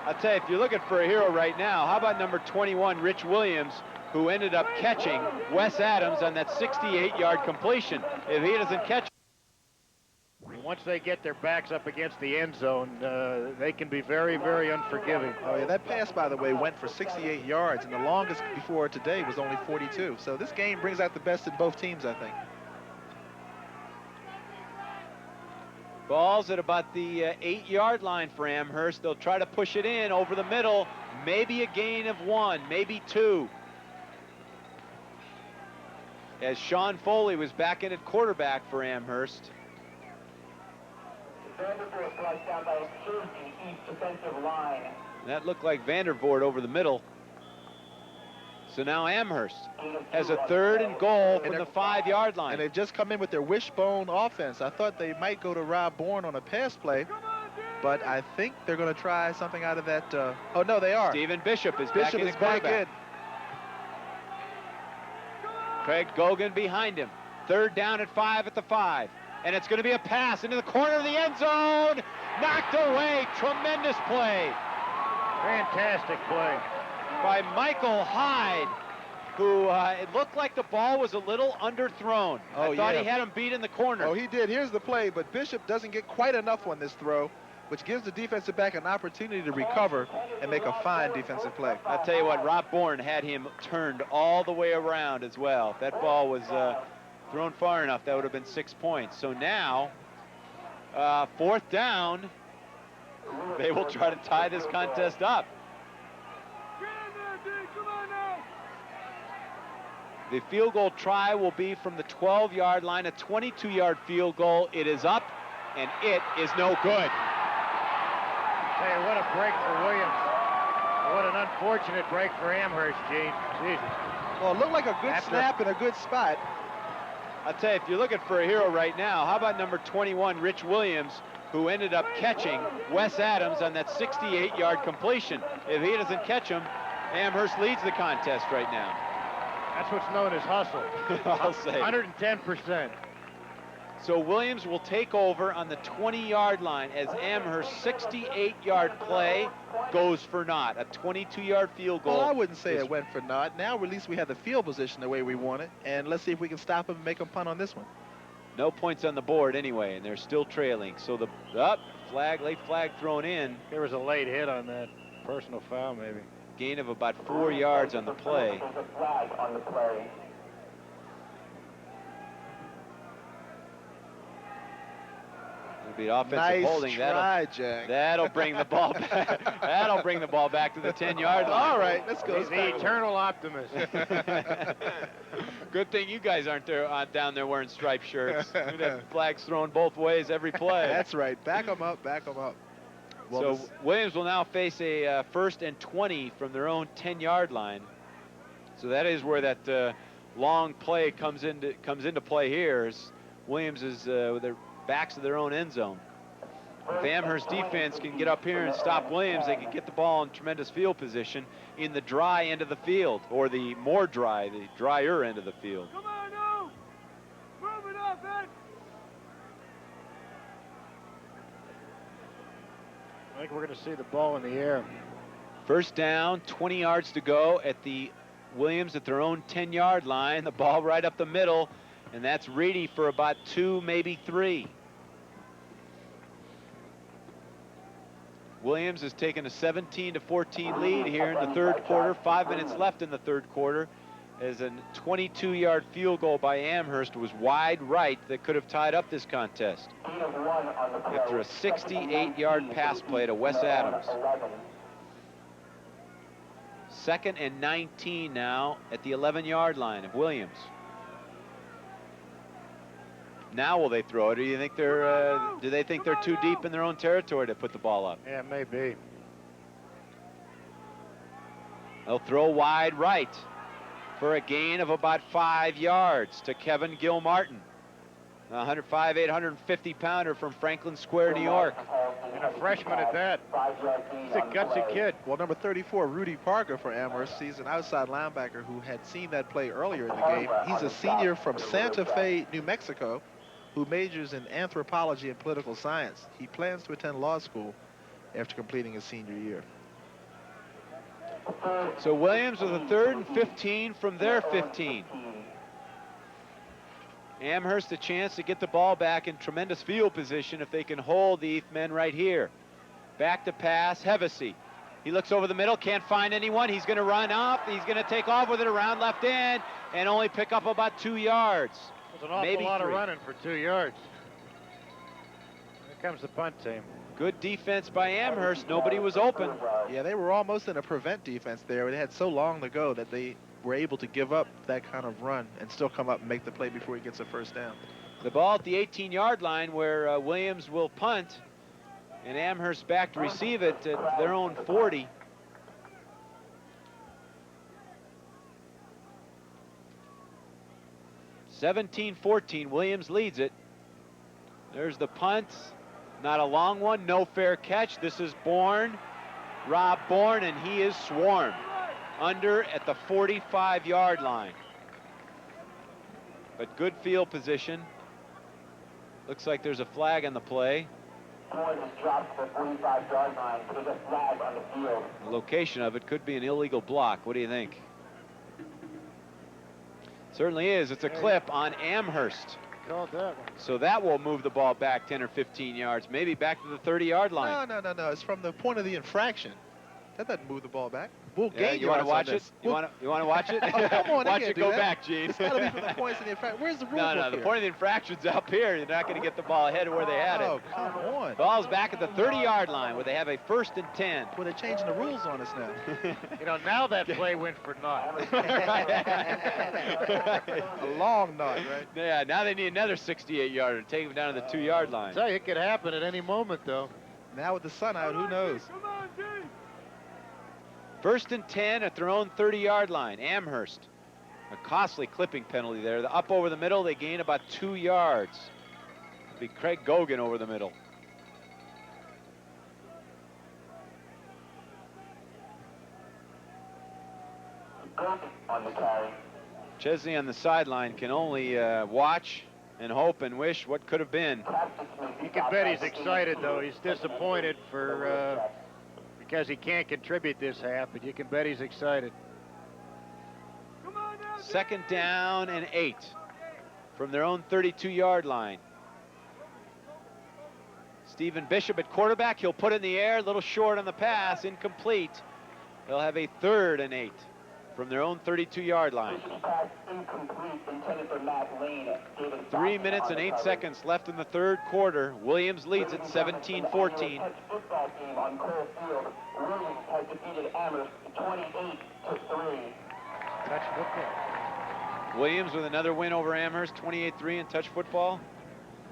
I'll tell you, if you're looking for a hero right now, how about number 21, Rich Williams, who ended up catching Wes Adams on that 68-yard completion. If he doesn't catch, Once they get their backs up against the end zone, they can be very, very unforgiving. Oh, yeah, that pass, by the way, went for 68 yards, and the longest before today was only 42. So this game brings out the best in both teams, I think. ball's at about the 8-yard line for Amherst. They'll try to push it in over the middle. Maybe a gain of 1, maybe 2. As Sean Foley was back in at quarterback for Amherst. Vanderbilt brought down by a Jersey East defensive line. That looked like Vandervoort over the middle. So So now Amherst has a 3rd and goal from the 5-yard line. And they've just come in with their wishbone offense. I thought they might go to Rob Bourne on a pass play, but I think they're going to try something out of that. Oh, no, they are. Stephen Bishop is Bishop is back in. Craig Gogan behind him. 3rd down at 5 at the 5. And it's going to be a pass into the corner of the end zone. Knocked away. Tremendous play Fantastic play. by Michael Hyde, who it looked like the ball was a little underthrown. Oh, I thought yeah. he had him beat in the corner. Oh, he did. Here's the play, but Bishop doesn't get quite enough on this throw, which gives the defensive back an opportunity to recover and make a fine defensive play. I'll tell you what, Rob Bourne had him turned all the way around as well. If that ball was thrown far enough, that would have been 6 points. So now, 4th down, they will try to tie this contest up. The field goal try will be from the 12-yard line, a 22-yard field goal. It is up, and it is no good. Tell you, what a break for Williams. What an unfortunate break for Amherst, Gene. Jesus. Well, it looked like a good snap and a good spot. I'll tell you, if you're looking for a hero right now, how about number 21, Rich Williams, who ended up catching Wes Adams on that 68-yard completion. If he doesn't catch him, Amherst leads the contest right now. That's what's known as hustle. I'll say. 110%. So Williams will take over on the 20-yard line as Amherst's 68-yard play goes for naught. A 22-yard field goal. Well, I wouldn't say it went for naught. Now at least we have the field position the way we want it, and let's see if we can stop him and make him punt on this one. No points on the board anyway, and they're still trailing. So the late flag thrown in. There was a late hit on that. Personal foul, maybe. Gain of about 4 yards on the play. There's a flag on the play. It'll be offensive Nice holding. try, Jack. That'll bring the ball back. That'll bring the ball back to the 10-yard line. All right, let's go. He's the eternal optimist. Good thing you guys aren't there down there wearing striped shirts. We'd have flags thrown both ways every play. That's right. Back them up. Back them up. Well, So Williams will now face a 1st and 20 from their own 10-yard line. So that is where that long play comes into play here. As Williams is with their backs to their own end zone. If Amherst defense can get up here and stop Williams, they can get the ball in tremendous field position in the dry end of the field, or the drier end of the field. Come on, no! Move it up, man! I think we're going to see the ball in the air. 1st down, 20 yards to go at the Williams at their own 10-yard line. The ball right up the middle, and that's Reedy for about 2, maybe 3. Williams has taken a 17-14 lead here in the 3rd quarter. 5 minutes left in the 3rd quarter, as a 22-yard field goal by Amherst was wide right that could have tied up this contest. After a 68-yard pass play to Wes Adams. 2nd and 19 now at the 11-yard line of Williams. Now will they throw it, or do you think do they think they're too deep in their own territory to put the ball up? Yeah, maybe. They'll throw wide right for a gain of about 5 yards to Kevin Gilmartin, a 105, 850-pounder from Franklin Square, New York. And a freshman at that. He's a gutsy kid. well, number 34, Rudy Parker for Amherst. He's an outside linebacker who had seen that play earlier in the game. He's a senior from Santa Fe, New Mexico, who majors in anthropology and political science. He plans to attend law school after completing his senior year. So Williams with a 3rd and 15 from their 15. Amherst a chance to get the ball back in tremendous field position if they can hold the men right here. Back to pass, Hevesy. He looks over the middle, can't find anyone. He's going to run up. He's going to take off with it around left end and only pick up about 2 yards. There's an awful Maybe lot 3. of running for 2 yards. Here comes the punt team. Good defense by Amherst. Nobody was open. Yeah, they were almost in a prevent defense there. They had so long to go that they were able to give up that kind of run and still come up and make the play before he gets a 1st down. The ball at the 18-yard line where Williams will punt, and Amherst back to receive it at their own 40. 17-14, Williams leads it. There's the punt. Not a long one, no fair catch. This is Bourne, Rob Bourne, and he is swarmed under at the 45-yard line. But good field position. Looks like there's a flag on the play. Bourne is dropped to the 45-yard line. There's a flag on the field. The location of it could be an illegal block. What do you think? Certainly is. It's a clip on Amherst. Called that one. So that will move the ball back 10 or 15 yards, maybe back to the 30-yard line. No. It's from the point of the infraction. That doesn't move the ball back. We'll Yeah, gain you want to yards on watch it? this. You want to watch it? Oh, come on, they Watch can't it do go that. back, Gene. It's got to be from the points of the infraction. Where's the rule No, book the here? point of the infraction's up here. You're not going to get the ball ahead of where they had Oh, it. come on. Ball's back at the 30-yard line where they have a 1st and 10. Well, they're changing the rules on us now. You know, now that play went for naught. A long knot, right? Yeah, now they need another 68-yarder to take them down to the 2-yard line. Tell you, it could happen at any moment, though. Now with the sun out, who knows? 1st and 10 at their own 30-yard line. Amherst, a costly clipping penalty there. The up over the middle, they gain about 2 yards. It'll be Craig Gogan over the middle. On the carry. Chesney on the sideline can only watch and hope and wish what could have been. You can bet he's excited, though. He's disappointed for because he can't contribute this half, but you can bet he's excited. 2nd down and 8 from their own 32-yard line. Stephen Bishop at quarterback. He'll put it in the air, a little short on the pass, incomplete. They'll have a 3rd and 8 from their own 32-yard line. Incomplete, intended for Matt Lane. 3 minutes and 8 seconds left in the 3rd quarter. Williams leads at 17-14. Football game on Cole Field. Williams has defeated Amherst 28-3. Touch football. Williams with another win over Amherst, 28-3 in touch football.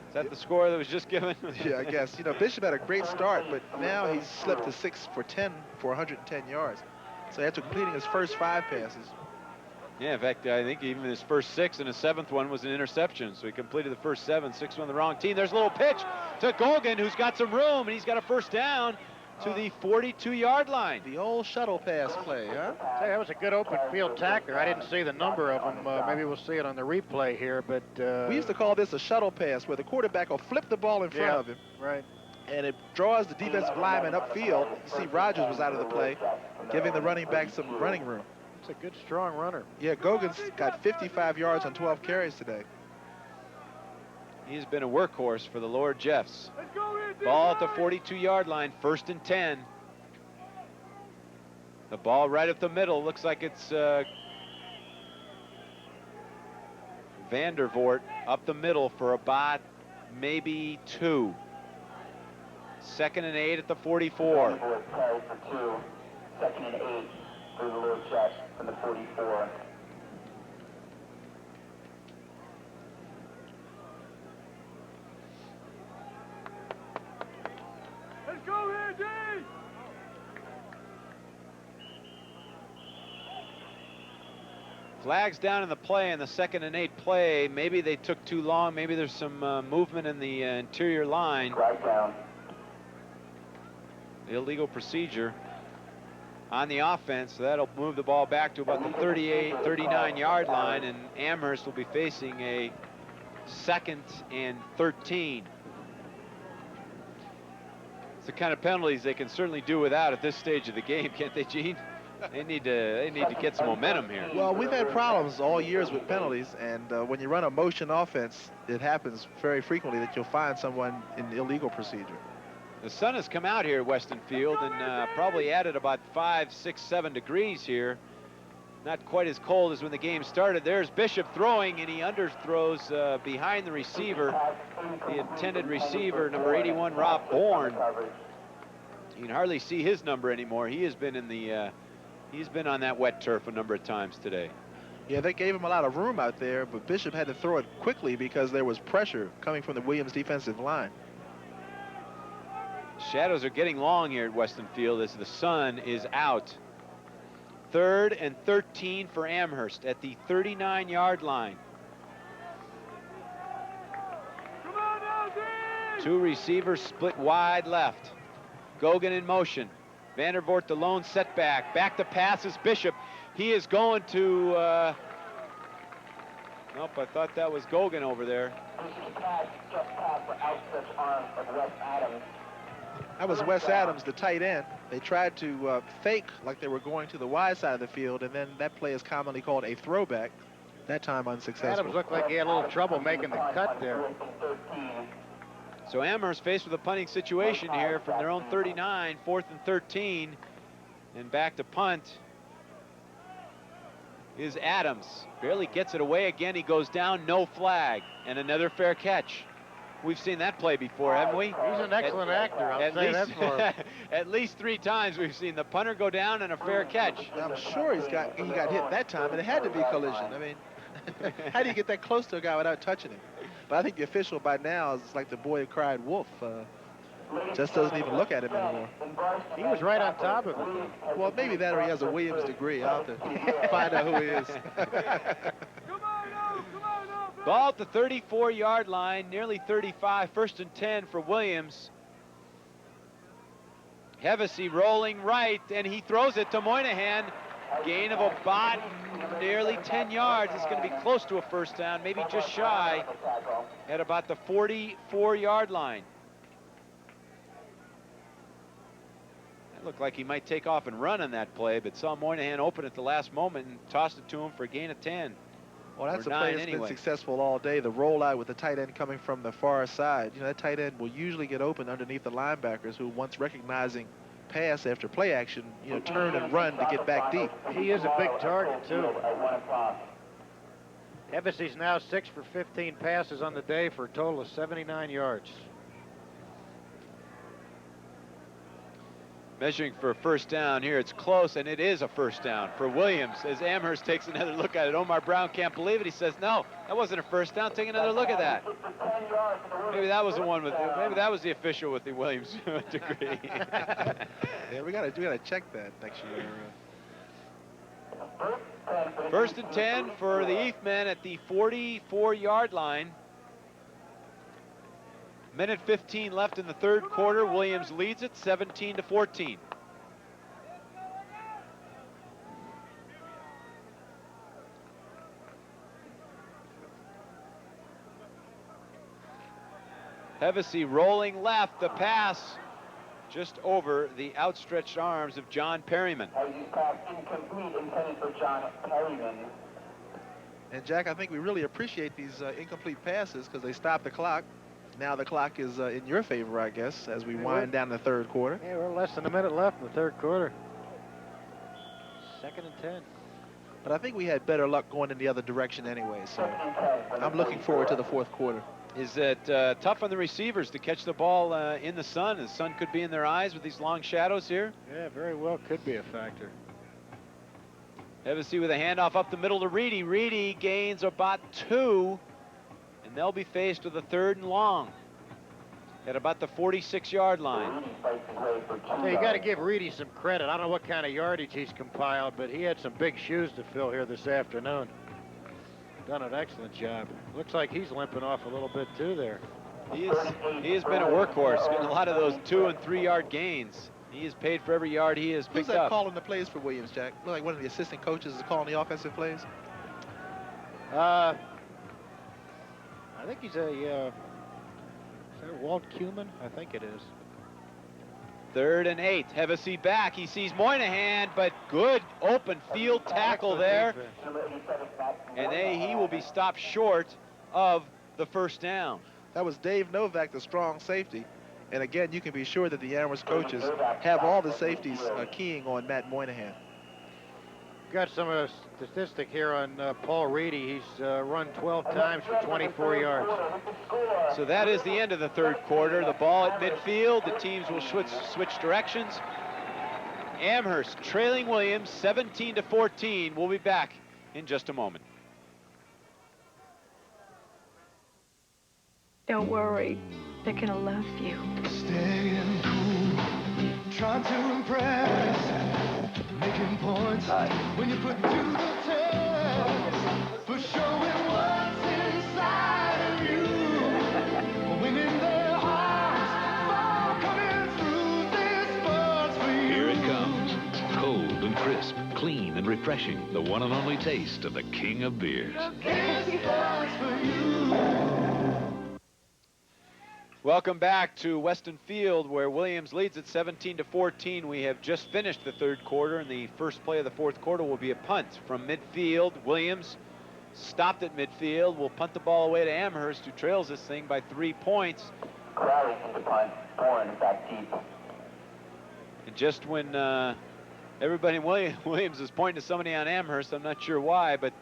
Is that the score that was just given? Yeah, I guess. You know, Bishop had a great start, but now he's slipped to 6 for 10 for 110 yards. So after completing his first 5 passes. Yeah, in fact, I think even his first 6 and his 7th one was an interception. So he completed the first 7, 6th one the wrong team. There's a little pitch to Gogan, who's got some room, and he's got a 1st down to the 42-yard line. The old shuttle pass play, huh? Hey, that was a good open field tackler. I didn't see the number of them. Maybe we'll see it on the replay here, but... We used to call this a shuttle pass, where the quarterback will flip the ball in front of him. Right. And it draws the defensive lineman upfield. You see Rogers was out of the play, giving the running back some running room. It's a good, strong runner. Yeah, Gogan's got 55 yards on 12 carries today. He's been a workhorse for the Lord Jeffs. Ball at the 42-yard line, 1st and 10. The ball right up the middle. Looks like it's Vandervoort up the middle for about maybe 2. 2nd and 8 at the 44. Carry for 2. 2nd and 8 for the Lord Jeffs from the 44. Let's go, Andy! Flags down in the play in the 2nd and 8 play. Maybe they took too long. Maybe there's some movement in the interior line. Right down. Illegal procedure on the offense. So that'll move the ball back to about the 38, 39-yard line, and Amherst will be facing a 2nd and 13. It's the kind of penalties they can certainly do without at this stage of the game, can't they, Gene? They need to get some momentum here. Well, we've had problems all years with penalties, and when you run a motion offense, it happens very frequently that you'll find someone in illegal procedure. The sun has come out here at Weston Field and probably added about 5, 6, 7 degrees here. Not quite as cold as when the game started. There's Bishop throwing, and he underthrows behind the receiver, the intended receiver, number 81, Rob Bourne. You can hardly see his number anymore. He has been in the he's been on that wet turf a number of times today. Yeah, they gave him a lot of room out there, but Bishop had to throw it quickly because there was pressure coming from the Williams defensive line. Shadows are getting long here at Weston Field as the sun is out. 3rd and 13 for Amherst at the 39-yard line. Two receivers split wide left. Gogan in motion. Vandervoort the lone setback. Back to pass is Bishop. He is going to, nope, I thought that was Gogan over there. That was Wes Adams, the tight end. They tried to fake like they were going to the wide side of the field, and then that play is commonly called a throwback. That time unsuccessful. Adams looked like he had a little trouble making the cut there. So Amherst faced with a punting situation here from their own 39, 4th and 13, and back to punt is Adams. Barely gets it away again. He goes down, no flag, and another fair catch. We've seen that play before, haven't we? He's an excellent actor, I'll say that for him. At least 3 times we've seen the punter go down and a fair catch. I'm sure he got hit that time, and it had to be collision. I mean, how do you get that close to a guy without touching him? But I think the official by now is like the boy who cried wolf. Just doesn't even look at him anymore. He was right on top of him. Well, maybe that or he has a Williams degree. I'll have to find out who he is. Ball at the 34-yard line, nearly 35, 1st and 10 for Williams. Hevesy rolling right, and he throws it to Moynihan. Gain of about nearly 10 yards. It's going to be close to a first down, maybe just shy, at about the 44-yard line. It looked like he might take off and run on that play, but saw Moynihan open at the last moment and tossed it to him for a gain of 10. Well, that's a play that's been successful all day. The rollout with the tight end coming from the far side. You know, that tight end will usually get open underneath the linebackers who, once recognizing pass after play action, you know, turn and run to get back deep. He is a big target, too. Hevesy's now 6 for 15 passes on the day for a total of 79 yards. Measuring for a first down here. It's close, and it is a first down for Williams as Amherst takes another look at it. Omar Brown can't believe it. He says, no, that wasn't a first down. Take another look at that. Maybe that was the one with, maybe that was the official with the Williams degree. Yeah, we gotta check that next year. 1st and 10 for the Eastmen at the 44-yard line. Minute 15 left in the 3rd quarter. Williams leads it 17-14. Hevesy rolling left, the pass just over the outstretched arms of John Perryman. Incomplete, intended for John Perryman. And Jack, I think we really appreciate these incomplete passes because they stop the clock. Now the clock is in your favor, I guess, as we wind down the 3rd quarter. Yeah, we're less than a minute left in the 3rd quarter. 2nd and 10. But I think we had better luck going in the other direction anyway, so I'm looking forward to the 4th quarter. Is it tough on the receivers to catch the ball in the sun? The sun could be in their eyes with these long shadows here. Yeah, very well could be a factor. Hevesy with a handoff up the middle to Reedy. Reedy gains about 2, and they'll be faced with a 3rd and long at about the 46-yard line. Yeah, you got to give Reedy some credit. I don't know what kind of yardage he's compiled, but he had some big shoes to fill here this afternoon. Done an excellent job. Looks like he's limping off a little bit too there. He has been a workhorse, getting a lot of those 2- and 3-yard gains. He has paid for every yard he has picked Who's that up. calling the plays for Williams, Jack? Look like one of the assistant coaches is calling the offensive plays. I think he's a is that Walt Kuman? I think it is. 3rd and 8. Hevesy back. He sees Moynihan, but good open field tackle there. And he will be stopped short of the first down. That was Dave Novak, the strong safety. And again, you can be sure that the Amherst coaches have all the safeties keying on Matt Moynihan. Got some statistic here on Paul Reedy. He's run 12 times for 24 yards. So that is the end of the 3rd quarter. The ball at midfield. The teams will switch directions. Amherst trailing Williams 17-14. We'll be back in just a moment. Don't worry, they're gonna love you. Staying cool, trying to impress, making points when you put to the test, for showing what's inside of you, winning their hearts. refreshing, the one and only taste of the king of beers. Welcome back to Weston Field, where Williams leads at 17-14. We have just finished the third quarter, and the first play of the fourth quarter will be a punt from midfield. Williams stopped at midfield, will punt the ball away to Amherst, who trails this thing by 3 points. Crowley in the punt, Bourne back deep. And just when everybody in Williams is pointing to somebody on Amherst, I'm not sure why, but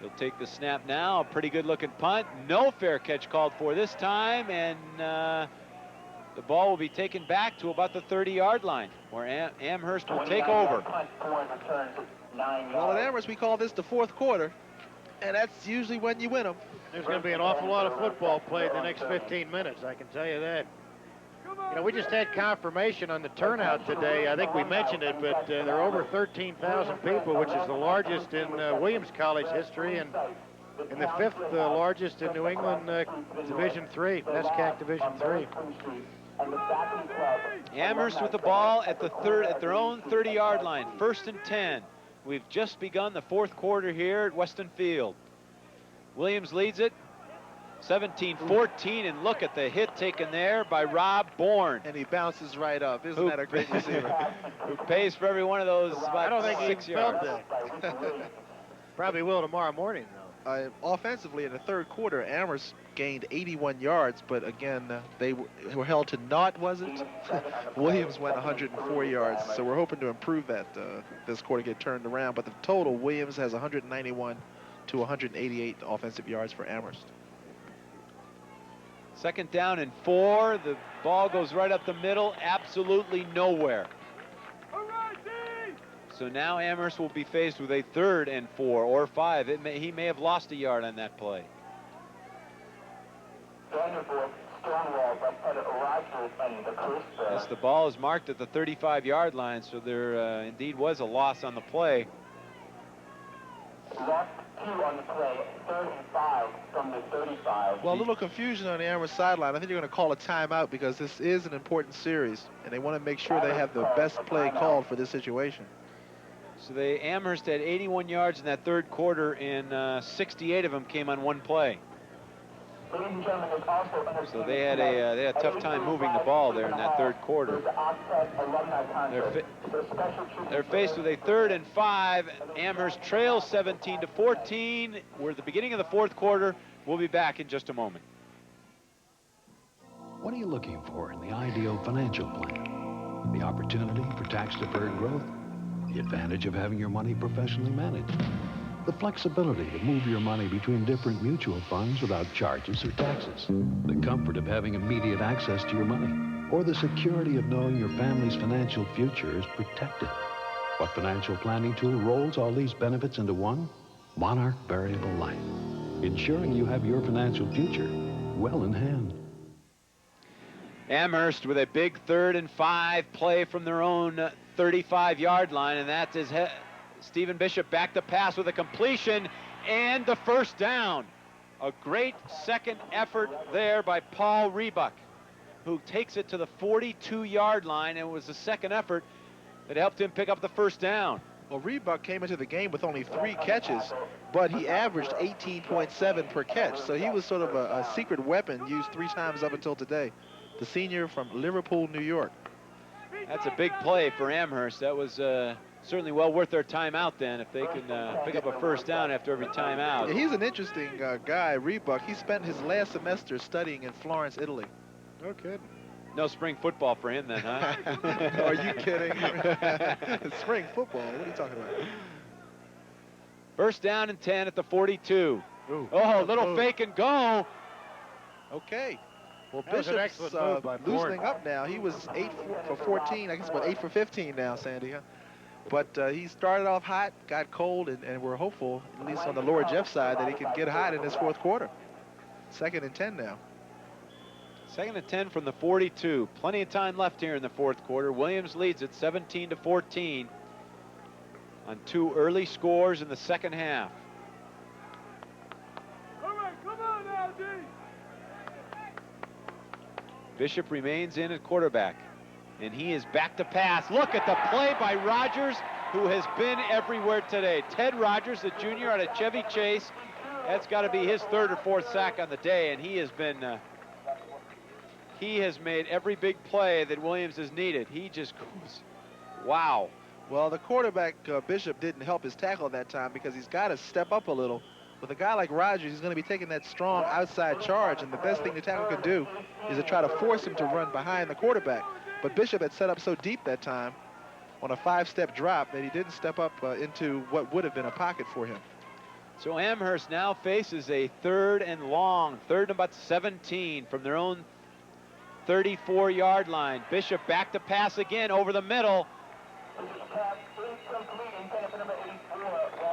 he'll take the snap now. A pretty good looking punt. No fair catch called for this time, and the ball will be taken back to about the 30-yard line, where Amherst will take over. Well, at Amherst, we call this the fourth quarter, and that's usually when you win them. There's going to be an awful lot of football played the next 15 minutes, I can tell you that. You know, we just had confirmation on the turnout today. I think we mentioned it, but there are over 13,000 people, which is the largest in Williams College history, and the fifth largest in New England Division III, NESCAC Division III. Amherst with the ball at their own 30-yard line, 1st and 10. We've just begun the fourth quarter here at Weston Field. Williams leads it 17-14, and look at the hit taken there by Rob Bourne. And he bounces right up. Isn't that a great receiver? Who pays for every one of those about I don't think 6 he yards. felt that. Probably will tomorrow morning, though. Offensively, in the third quarter, Amherst gained 81 yards, but again, they were held to naught, was it? Williams went 104 yards, so we're hoping to improve that this quarter, get turned around. But the total, Williams has 191 to 188 offensive yards for Amherst. 2nd down and 4. The ball goes right up the middle, absolutely nowhere. So now Amherst will be faced with a 3rd and 4 or 5. He may have lost a yard on that play. Yes, the ball is marked at the 35-yard line, so there indeed was a loss on the play. Lost 2 on the play, 3rd and 5 from the 35. Well, a little confusion on the Amherst sideline. I think they're going to call a timeout because this is an important series, and they want to make sure they have the best play called for this situation. So Amherst had 81 yards in that third quarter, and 68 of them came on one play. So they had a tough time moving the ball there in that third quarter. They're faced with a 3rd and 5. Amherst trails 17-14. We're at the beginning of the fourth quarter. We'll be back in just a moment. What are you looking for in the ideal financial plan? The opportunity for tax-deferred growth? The advantage of having your money professionally managed? The flexibility to move your money between different mutual funds without charges or taxes? The comfort of having immediate access to your money? Or the security of knowing your family's financial future is protected? What financial planning tool rolls all these benefits into one? Monarch Variable Life, ensuring you have your financial future well in hand. Amherst with a big 3rd and 5 play from their own 35-yard line, and that is Stephen Bishop back to pass with a completion and the first down. A great second effort there by Paul Rebuck, who takes it to the 42-yard line, and it was the second effort that helped him pick up the first down. Well, Rebuck came into the game with only 3 catches, but he averaged 18.7 per catch, so he was sort of a secret weapon used 3 times up until today. The senior from Liverpool, New York. That's a big play for Amherst. That was certainly well worth their timeout then, if they can pick up a first down after every timeout. Yeah, he's an interesting guy, Rebuck. He spent his last semester studying in Florence, Italy. No kidding. No spring football for him then, huh? Are you kidding? Spring football? What are you talking about? First down and 10 at the 42. Ooh. Oh, little fake and go. Okay. Well, That was an Bishop's excellent move by loosening Bourne. up now. He was 8 for 14. I guess about 8 for 15 now, Sandy. Huh? But he started off hot, got cold, and we're hopeful, at least on the lower Jeff side, that he can get hot in this fourth quarter. 2nd and 10 now. 2nd and 10 from the 42. Plenty of time left here in the fourth quarter. Williams leads it 17-14 on 2 early scores in the second half. Bishop remains in at quarterback. And he is back to pass. Look at the play by Rogers, who has been everywhere today. Ted Rogers, the junior out of Chevy Chase. That's got to be his 3rd or 4th sack on the day, and he has been, he has made every big play that Williams has needed. He just goes, wow. Well, the quarterback, Bishop, didn't help his tackle that time because he's got to step up a little. With a guy like Rogers, he's going to be taking that strong outside charge, and the best thing the tackle can do is to try to force him to run behind the quarterback. But Bishop had set up so deep that time on a 5-step drop that he didn't step up into what would have been a pocket for him. So Amherst now faces a 3rd and long, 3rd and about 17 from their own 34-yard line. Bishop back to pass again over the middle.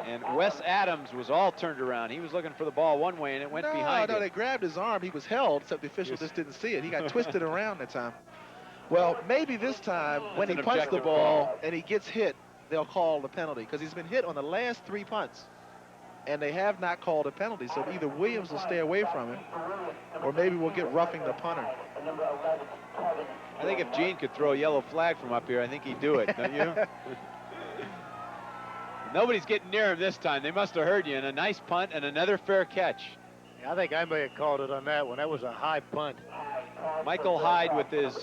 And Wes Adams was all turned around. He was looking for the ball one way, and it went behind him. No, they grabbed his arm. He was held, except the official just didn't see it. He got twisted around that time. Well, maybe this time when he punts the ball and he gets hit, they'll call the penalty, because he's been hit on the last 3 punts, and they have not called a penalty. So either Williams will stay away from him, or maybe we'll get roughing the punter. I think if Gene could throw a yellow flag from up here, I think he'd do it, don't you? Nobody's getting near him this time. They must have heard you. And a nice punt and another fair catch. Yeah, I think I may have called it on that one. That was a high punt. Michael Hyde with his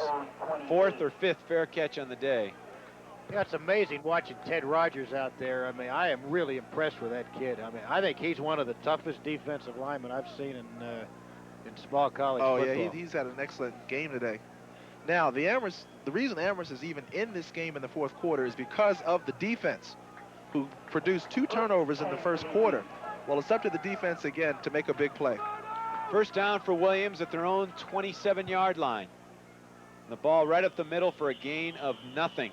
4th or 5th fair catch on the day. Yeah, it's amazing watching Ted Rogers out there. I mean, I am really impressed with that kid. I mean, I think he's one of the toughest defensive linemen I've seen in small college football. Oh, yeah, he's had an excellent game today. Now, the reason Amherst is even in this game in the 4th quarter is because of the defense, who produced 2 turnovers in the 1st quarter. Well, it's up to the defense again to make a big play. First down for Williams at their own 27-yard line. The ball right up the middle for a gain of nothing.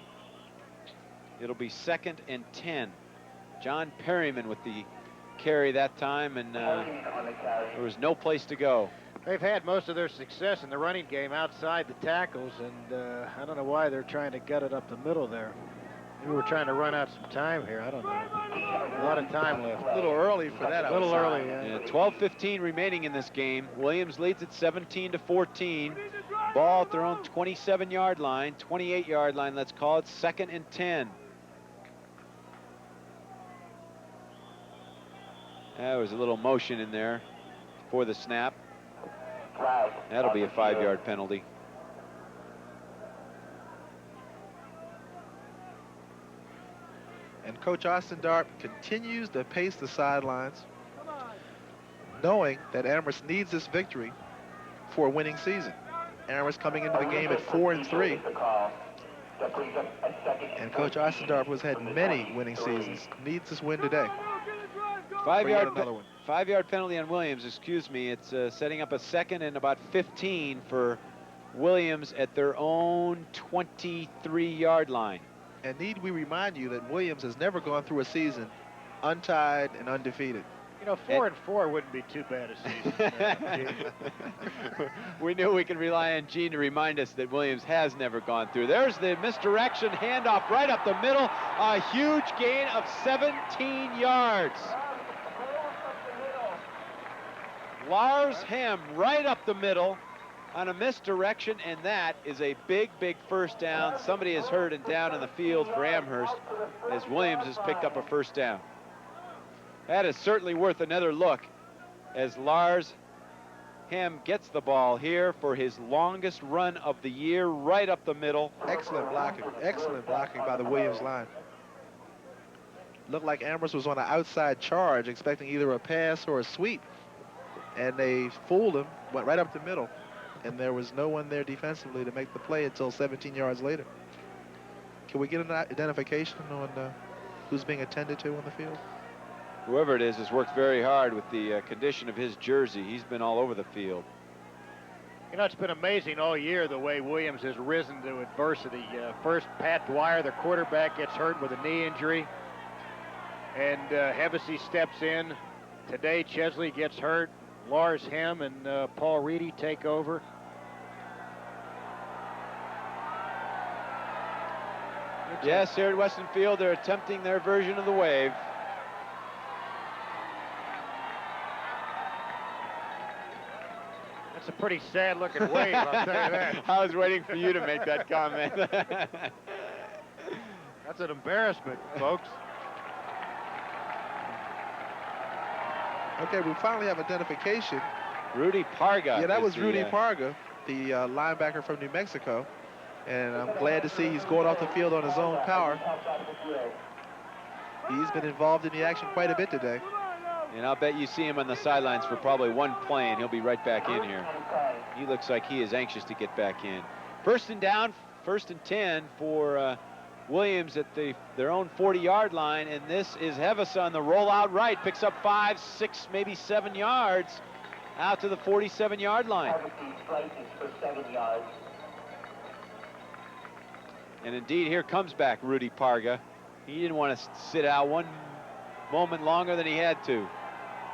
It'll be 2nd and 10. John Perryman with the carry that time, and there was no place to go. They've had most of their success in the running game outside the tackles, and I don't know why they're trying to gut it up the middle there. Maybe we're trying to run out some time here. I don't know. A lot of time left. A little early for that. A little early, yeah. Yeah, 12:15 remaining in this game. Williams leads at 17-14. Ball at their own 27-yard line, 28-yard line, let's call it. 2nd and 10. There was a little motion in there for the snap. That'll be a 5-yard penalty. And Coach Austin Darp continues to pace the sidelines, knowing that Amherst needs this victory for a winning season. Amherst coming into the game at 4-3. And Coach Austin Darp, who's had many winning seasons, needs this win today. 5-yard penalty on Williams, excuse me. It's setting up a 2nd and about 15 for Williams at their own 23-yard line. And need we remind you that Williams has never gone through a season untied and undefeated. You know, 4-4 wouldn't be too bad a season. We knew we could rely on Gene to remind us that Williams has never gone through. There's the misdirection handoff right up the middle. A huge gain of 17 yards. Lars Hem right up the middle on a misdirection, and that is a big, big first down. Somebody is hurt and down in the field for Amherst as Williams has picked up a first down. That is certainly worth another look as Lars Hem gets the ball here for his longest run of the year, right up the middle. Excellent blocking by the Williams line. Looked like Amherst was on an outside charge, expecting either a pass or a sweep. And they fooled him, went right up the middle. And there was no one there defensively to make the play until 17 yards later. Can we get an identification on who's being attended to on the field? Whoever it is has worked very hard with the condition of his jersey. He's been all over the field. You know, it's been amazing all year the way Williams has risen to adversity. First, Pat Dwyer, the quarterback, gets hurt with a knee injury. And Hevesy steps in. Today, Chesley gets hurt. Lars Hem and Paul Reedy take over. Yes, here at Weston Field, they're attempting their version of the wave. That's a pretty sad looking wave, I'll tell you that. I was waiting for you to make that comment. That's an embarrassment, folks. Okay, we finally have identification. Rudy Parga. Yeah, that is was the, Rudy Parga, the linebacker from New Mexico. And I'm glad to see he's going off the field on his own power. He's been involved in the action quite a bit today. And I'll bet you see him on the sidelines for probably one play, and he'll be right back in here. He looks like he is anxious to get back in. First and down, 1st and 10 for Williams at their own 40-yard line, and this is Hevesa on the rollout right, picks up 5, 6, maybe 7 yards out to the 47-yard line. And indeed, here comes back Rudy Parga. He didn't want to sit out one moment longer than he had to.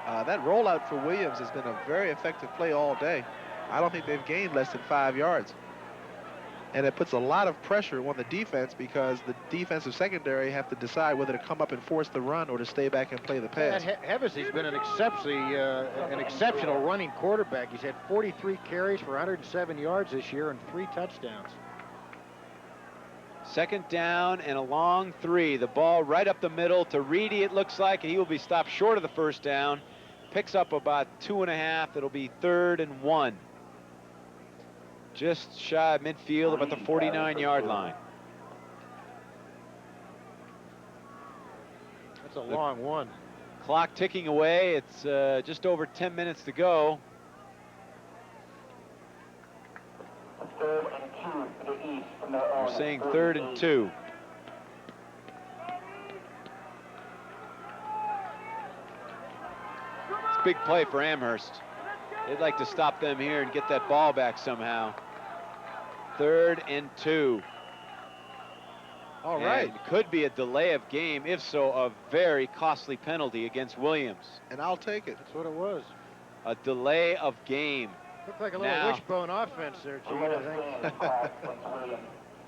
That rollout for Williams has been a very effective play all day. I don't think they've gained less than 5 yards. And it puts a lot of pressure on the defense because the defensive secondary have to decide whether to come up and force the run or to stay back and play the pass. Hevesi's been an exceptional running quarterback. He's had 43 carries for 107 yards this year and 3 touchdowns. 2nd down and a long 3. The ball right up the middle to Reedy, it looks like, and he will be stopped short of the 1st down. Picks up about 2.5. It'll be 3rd and 1. Just shy of midfield, about the 49-yard line. That's a long one. Clock ticking away. It's just over 10 minutes to go. 3rd and 2 for the East from their own. We're saying 3rd and 2. It's a big play for Amherst. They'd like to stop them here and get that ball back somehow. 3rd and 2. All right. And could be a delay of game. If so, a very costly penalty against Williams. And I'll take it. That's what it was. A delay of game. Looked like a little Now. wishbone offense there, Gene, I think.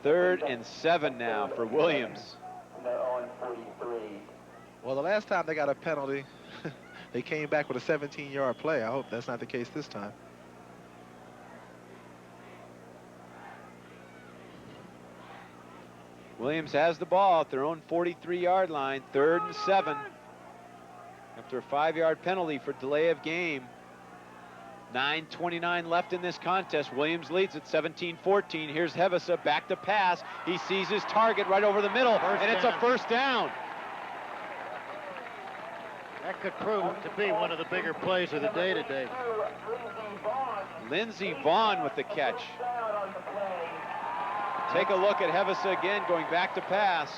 3rd and 7 now for Williams. From their own 43. Well, the last time they got a penalty, they came back with a 17-yard play. I hope that's not the case this time. Williams has the ball at their own 43-yard line, 3rd and 7. After a 5-yard penalty for delay of game. 9:29 left in this contest. Williams leads at 17-14. Here's Hevesa back to pass. He sees his target right over the middle, and it's a 1st down. That could prove to be one of the bigger plays of the day today. Lindsey Vaughn with the catch. Take a look at Hevesa again, going back to pass.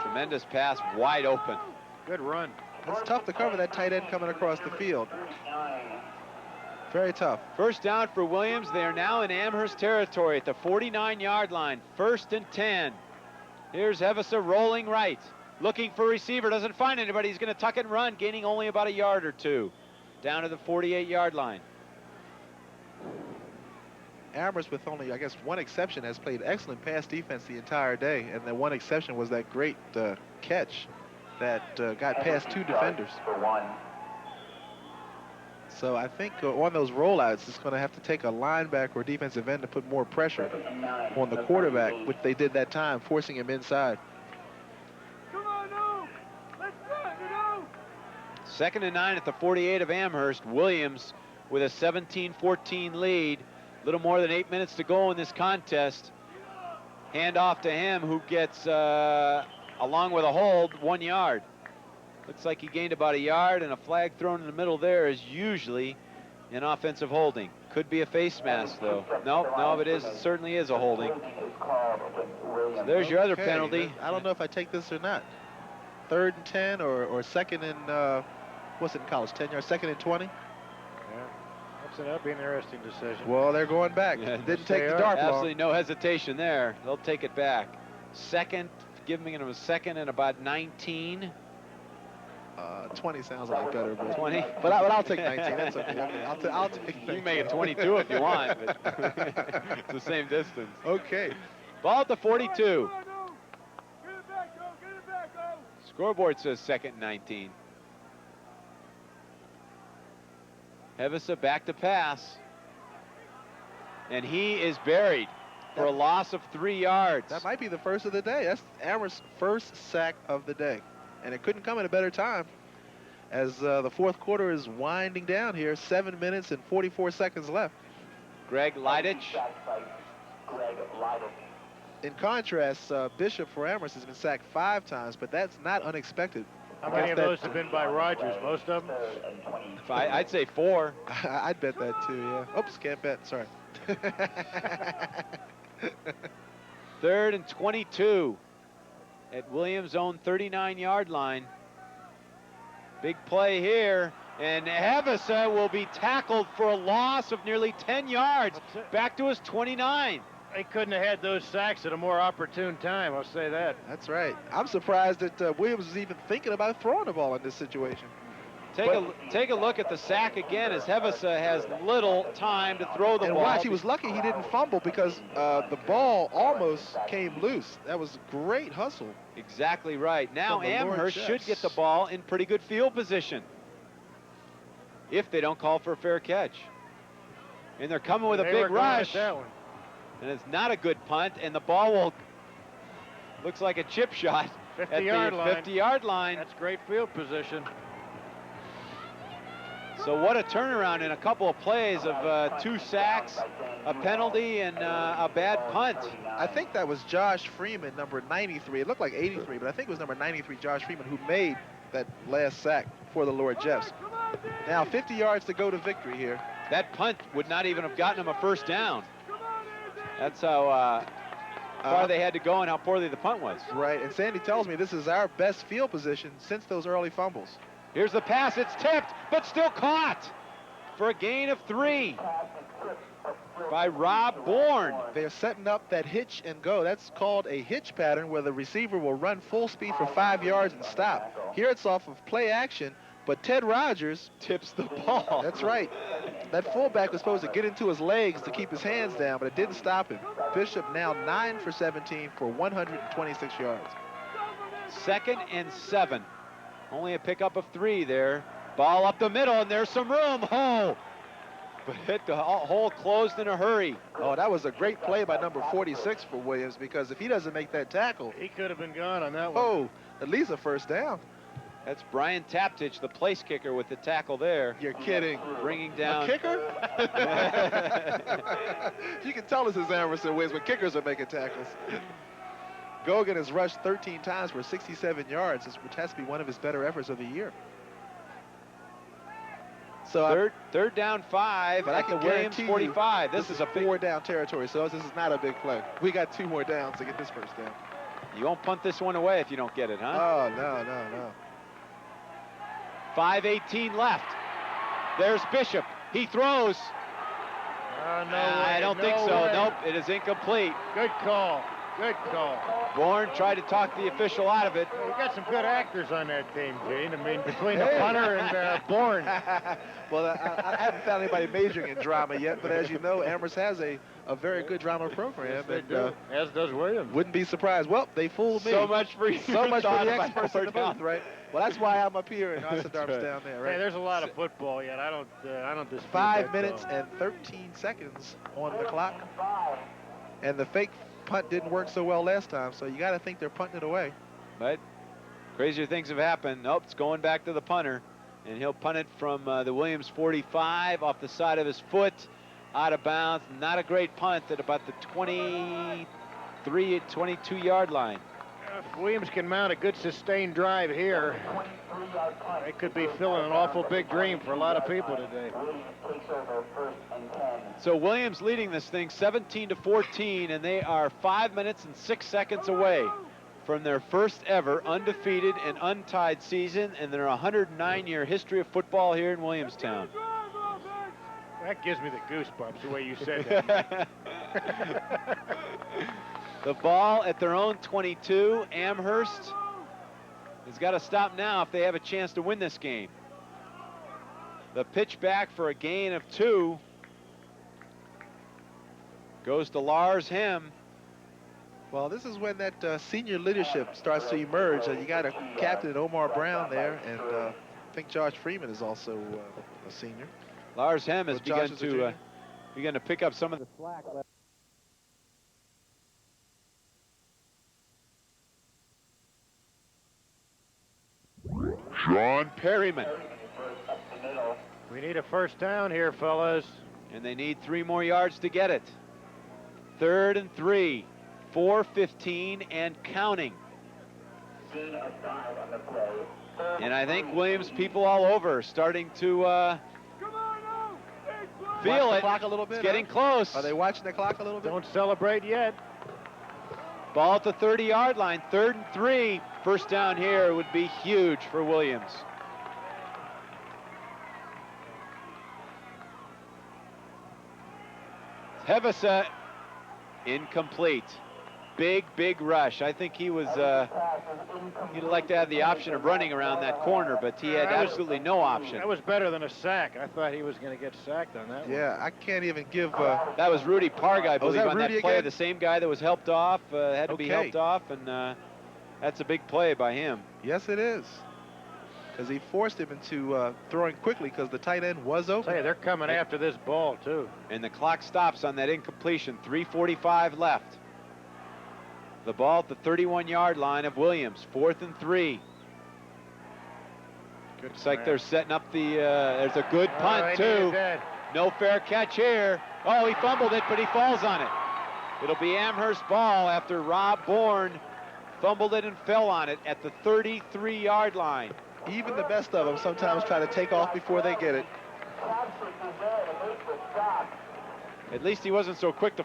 Tremendous pass, wide open. Good run. It's tough to cover that tight end coming across the field. Very tough. 1st down for Williams. They are now in Amherst territory at the 49-yard line. 1st and 10. Here's Hevesa rolling right. Looking for receiver. Doesn't find anybody. He's going to tuck and run, gaining only about a yard or 2. Down to the 48-yard line. Amherst, with only, I guess, one exception, has played excellent pass defense the entire day. And the one exception was that great catch that got past 2 defenders. So I think on those rollouts, it's going to have to take a linebacker or defensive end to put more pressure on the quarterback, which they did that time, forcing him inside. 2nd and 9 at the 48 of Amherst. Williams with a 17-14 lead. Little more than 8 minutes to go in this contest. Hand off to him, who gets, along with a hold, 1 yard. Looks like he gained about a yard, and a flag thrown in the middle there is usually an offensive holding. Could be a face mask, though. No, it certainly is a holding. So there's your other penalty. I don't know if I take this or not. 3rd and 10 or 2nd and, what's it in college, 10 yards, 2nd and 20? That'll be an interesting decision. Well, they're going back. Yeah, Didn't take the dart ball. Absolutely no hesitation there. They'll take it back. 2nd, giving him a 2nd and about 19. 20 sounds like better. But 20? But I'll take 19. That's okay. I'll take 19. You can make it 22 if you want, but it's the same distance. Okay. Ball at the 42. Scoreboard says 2nd and 19. Hevesa back to pass. And he is buried for a loss of 3 yards. That might be the first of the day. That's Amherst's first sack of the day. And it couldn't come at a better time as the fourth quarter is winding down here. 7 minutes and 44 seconds left. Greg Lidich. Greg Lidich. In contrast, Bishop for Amherst has been sacked 5 times, but that's not unexpected. How many of those have been by Rogers? Most of them? I'd say 4. I'd bet that too, yeah. Oops, can't bet, sorry. 3rd and 22 at Williams' own 39-yard line. Big play here, and Hevesa will be tackled for a loss of nearly 10 yards, back to his 29. They couldn't have had those sacks at a more opportune time, I'll say that. That's right. I'm surprised that Williams is even thinking about throwing the ball in this situation. Take a look at the sack again, as Hevesa has little time to throw the And ball. watch, he was lucky he didn't fumble because the ball almost came loose. That was great hustle. Exactly right. Now From the Lord Amherst should Jeffs. get the ball in pretty good field position if they don't call for a fair catch. And they're coming with a They big were going at rush. that one. And it's not a good punt, and the ball looks like a chip shot at 50-yard the line. 50-yard line. That's great field position. So what a turnaround in a couple of plays of 2 sacks, a penalty, and a bad punt. I think that was Josh Freeman, number 93. It looked like 83, but I think it was number 93, Josh Freeman, who made that last sack for the Lord Jeffs. Now 50 yards to go to victory here. That punt would not even have gotten him a first down. That's how far they had to go and how poorly the punt was. Right, and Sandy tells me this is our best field position since those early fumbles. Here's the pass. It's tipped, but still caught for a gain of 3 by Rob Bourne. They're setting up that hitch and go. That's called a hitch pattern where the receiver will run full speed for 5 yards and stop. Here it's off of play action, but Ted Rogers Tips the ball. That's right. That fullback was supposed to get into his legs to keep his hands down, but it didn't stop him. Bishop now 9 for 17 for 126 yards. 2nd and 7. Only a pickup of 3 there. Ball up the middle, and there's some room. Oh, but hit the hole closed in a hurry. Oh, that was a great play by number 46 for Williams, because if he doesn't make that tackle, He could have been gone on that one. oh, at least a first down. That's Brian Taptich, the place kicker, with the tackle there. You're kidding. Bringing A down. kicker? You can tell this is Amherst wins when kickers are making tackles. Gogan has rushed 13 times for 67 yards, which has to be one of his better efforts of the year. So Third down 5 but I at the can Williams guarantee you 45. This is a big. 4 down territory, so this is not a big play. We got 2 more downs to get this first down. You won't punt this one away if you don't get it, huh? Oh, no. 5:18 left. There's Bishop. He throws. No I way, don't no think so. way. Nope, it is incomplete. Good call. Good call. Bourne tried to talk the official out of it. We got some good actors on that team, Gene. I mean, between the punter and Bourne. Well, I haven't found anybody majoring in drama yet, but as you know, Amherst has a very good drama program. Yes, they and do. As does Williams. wouldn't be surprised. Well, they fooled me. So much for you. So much for thought the about experts in the third booth, right? Well, that's why I'm up here and Arsadarm's right. down there, right? Hey, there's a lot of football yet. I don't dispute 5 that, minutes though. and 13 seconds on the clock. And the fake punt didn't work so well last time, so you got to think they're punting it away. But crazier things have happened. Nope, it's going back to the punter. And he'll punt it from the Williams 45 off the side of his foot, out of bounds. Not a great punt at about the 22-yard line. If Williams can mount a good sustained drive here, it could be filling an awful big dream for a lot of people today. So Williams leading this thing 17-14, and they are 5 minutes and 6 seconds away from their first ever undefeated and untied season in their 109-year history of football here in Williamstown. That gives me the goosebumps, the way you said that. The ball at their own 22. Amherst has got to stop now if they have a chance to win this game. The pitch back for a gain of 2 goes to Lars Hem. Well, this is when that senior leadership starts to emerge. You got a captain, Omar Brown, there, and I think Josh Freeman is also a senior. Lars Hem has Well, Josh is a junior. begun to pick up some of the slack left. Sean Perryman. We need a first down here, fellas. And they need 3 more yards to get it. 3rd and 3, 4:15 and counting. And I think Williams people all over are starting to feel Watch the it. clock a little bit, It's getting huh? close. Are they watching the clock a little bit? Don't celebrate yet. Ball at the 30-yard line, 3rd and 3. First down here would be huge for Williams. Hevesa incomplete. Big rush. I think he was, he'd like to have the option of running around that corner, but he had absolutely no option. That was better than a sack. I thought he was going to get sacked on that one. Yeah, I can't even give. That was Rudy Parg, I believe, that on Rudy that play. again? The same guy that was helped off, had to be Okay. helped off, and that's a big play by him. Yes, it is. Because he forced him into throwing quickly because the tight end was open. Say, they're coming after this ball, too. And the clock stops on that incompletion. 3:45 left. The ball at the 31-yard line of Williams. 4th and 3. Looks like they're setting up the, there's a good punt, too. No fair catch here. Oh, he fumbled it, but he falls on it. It'll be Amherst ball after Rob Bourne fumbled it and fell on it at the 33-yard line. Even the best of them sometimes try to take off before they get it. At least he wasn't so quick to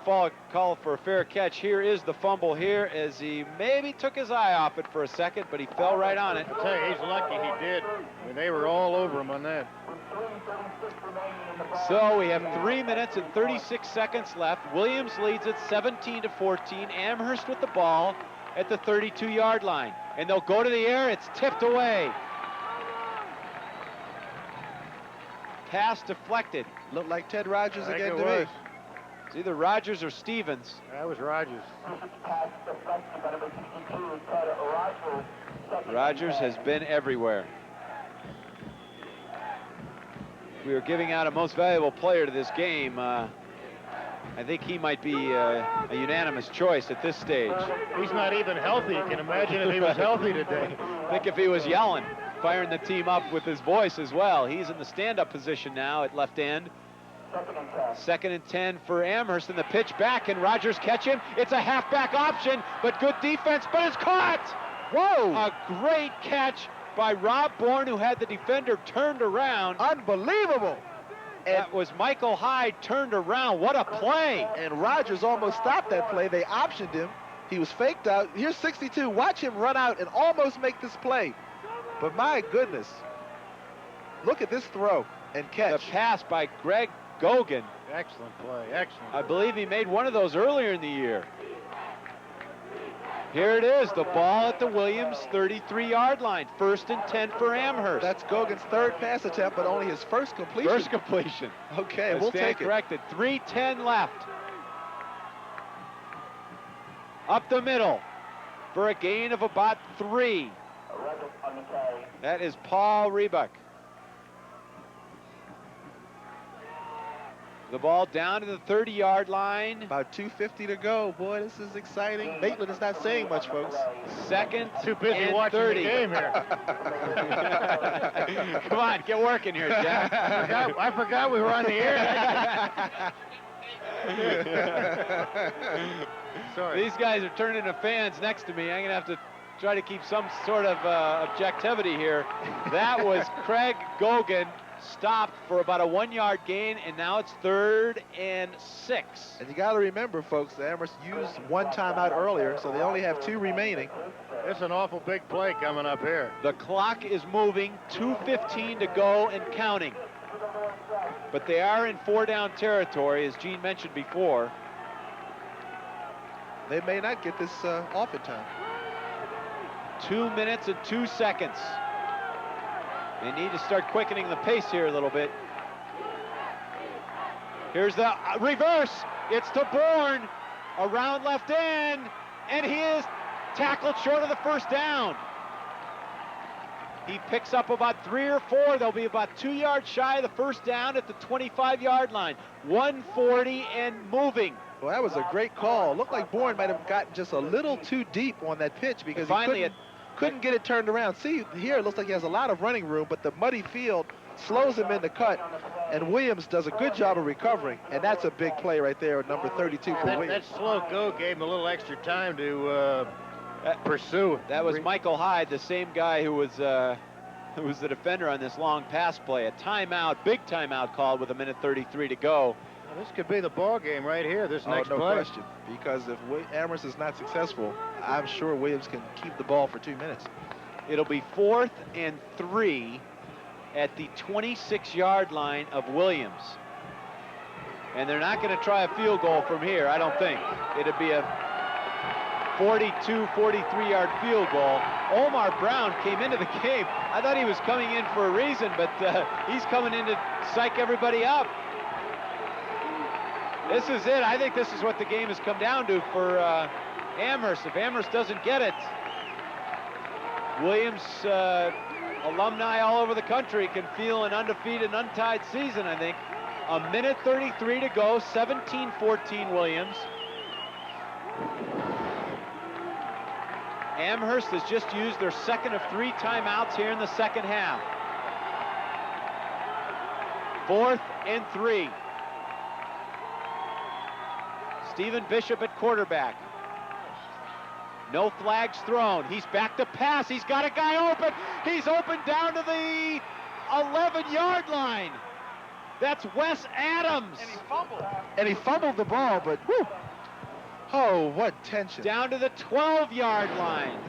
call for a fair catch. Here is the fumble here as he maybe took his eye off it for a second, but he fell right on it. I'll tell you, he's lucky he did. I mean, they were all over him on that. So we have 3 minutes and 36 seconds left. Williams leads it 17-14. Amherst with the ball at the 32-yard line. And they'll go to the air. It's tipped away. Pass deflected. Looked like Ted Rogers I think again it to was. me. It's either Rogers or Stevens. That was Rogers. Rogers has been everywhere. We are giving out a most valuable player to this game. I think he might be a unanimous choice at this stage. He's not even healthy. You can imagine if he was healthy today. I think if he was yelling, firing the team up with his voice as well. He's in the stand-up position now at left end. 2nd and 10 for Amherst, and the pitch back. Can Rogers catch him? It's a halfback option, but good defense, but it's caught! Whoa! A great catch by Rob Bourne, who had the defender turned around. Unbelievable! That was Michael Hyde turned around. What a play! And Rogers almost stopped that play. They optioned him. He was faked out. Here's 62. Watch him run out and almost make this play. But my goodness, look at this throw and catch. The pass by Greg Gogan. Excellent play, excellent. I believe he made one of those earlier in the year. Here it is, the ball at the Williams 33-yard line. 1st and 10 for Amherst. That's Gogan's 3rd pass attempt, but only his first completion. First completion. Okay, I we'll stand take it. corrected. 3:10 left. Up the middle for a gain of about 3. That is Paul Rebuck. The ball down to the 30-yard line. About 2:50 to go. Boy, this is exciting. Maitland is not saying much, folks. 2nd Too busy and watching 30. the game here. Come on, get working here, Jack. I forgot we were on the air. Sorry. These guys are turning into fans next to me. I'm going to have to try to keep some sort of objectivity here. That was Craig Gogan, stopped for about a 1-yard gain, and now it's 3rd and 6. And you got to remember, folks, the Amherst used 1 timeout earlier, so they only have 2 remaining. It's an awful big play coming up here. The clock is moving, 2:15 to go and counting. But they are in 4-down territory, as Gene mentioned before. They may not get this off in time. 2 minutes and 2 seconds. They need to start quickening the pace here a little bit. Here's the reverse. It's to Bourne, around left end, and he is tackled short of the first down. He picks up about 3 or 4. They'll be about 2 yards shy of the first down at the 25-yard line. 140 and moving. Well, that was a great call. Looked like Bourne might have gotten just a little too deep on that pitch because he couldn't get it turned around. See, here it looks like he has a lot of running room, but the muddy field slows him in the cut, and Williams does a good job of recovering, and that's a big play right there, number 32 for Williams. That slow go gave him a little extra time to pursue. That was Michael Hyde, the same guy who was the defender on this long pass play. A timeout, big timeout called with 1:33 to go. Well, this could be the ball game right here, this next no play. question, because if Amherst is not successful, I'm sure Williams can keep the ball for 2 minutes. It'll be 4th and 3 at the 26-yard line of Williams. And they're not going to try a field goal from here, I don't think. It'll be a 42, 43-yard field goal. Omar Brown came into the game. I thought he was coming in for a reason, but he's coming in to psych everybody up. This is it. I think this is what the game has come down to for Amherst. If Amherst doesn't get it, Williams alumni all over the country can feel an undefeated, untied season, I think. 1:33 to go, 17-14 Williams. Amherst has just used their second of 3 timeouts here in the second half. 4th and 3. Stephen Bishop at quarterback. No flags thrown. He's back to pass. He's got a guy open. He's open down to the 11-yard line. That's Wes Adams. And he fumbled the ball, but whew. Oh, what tension. Down to the 12-yard line.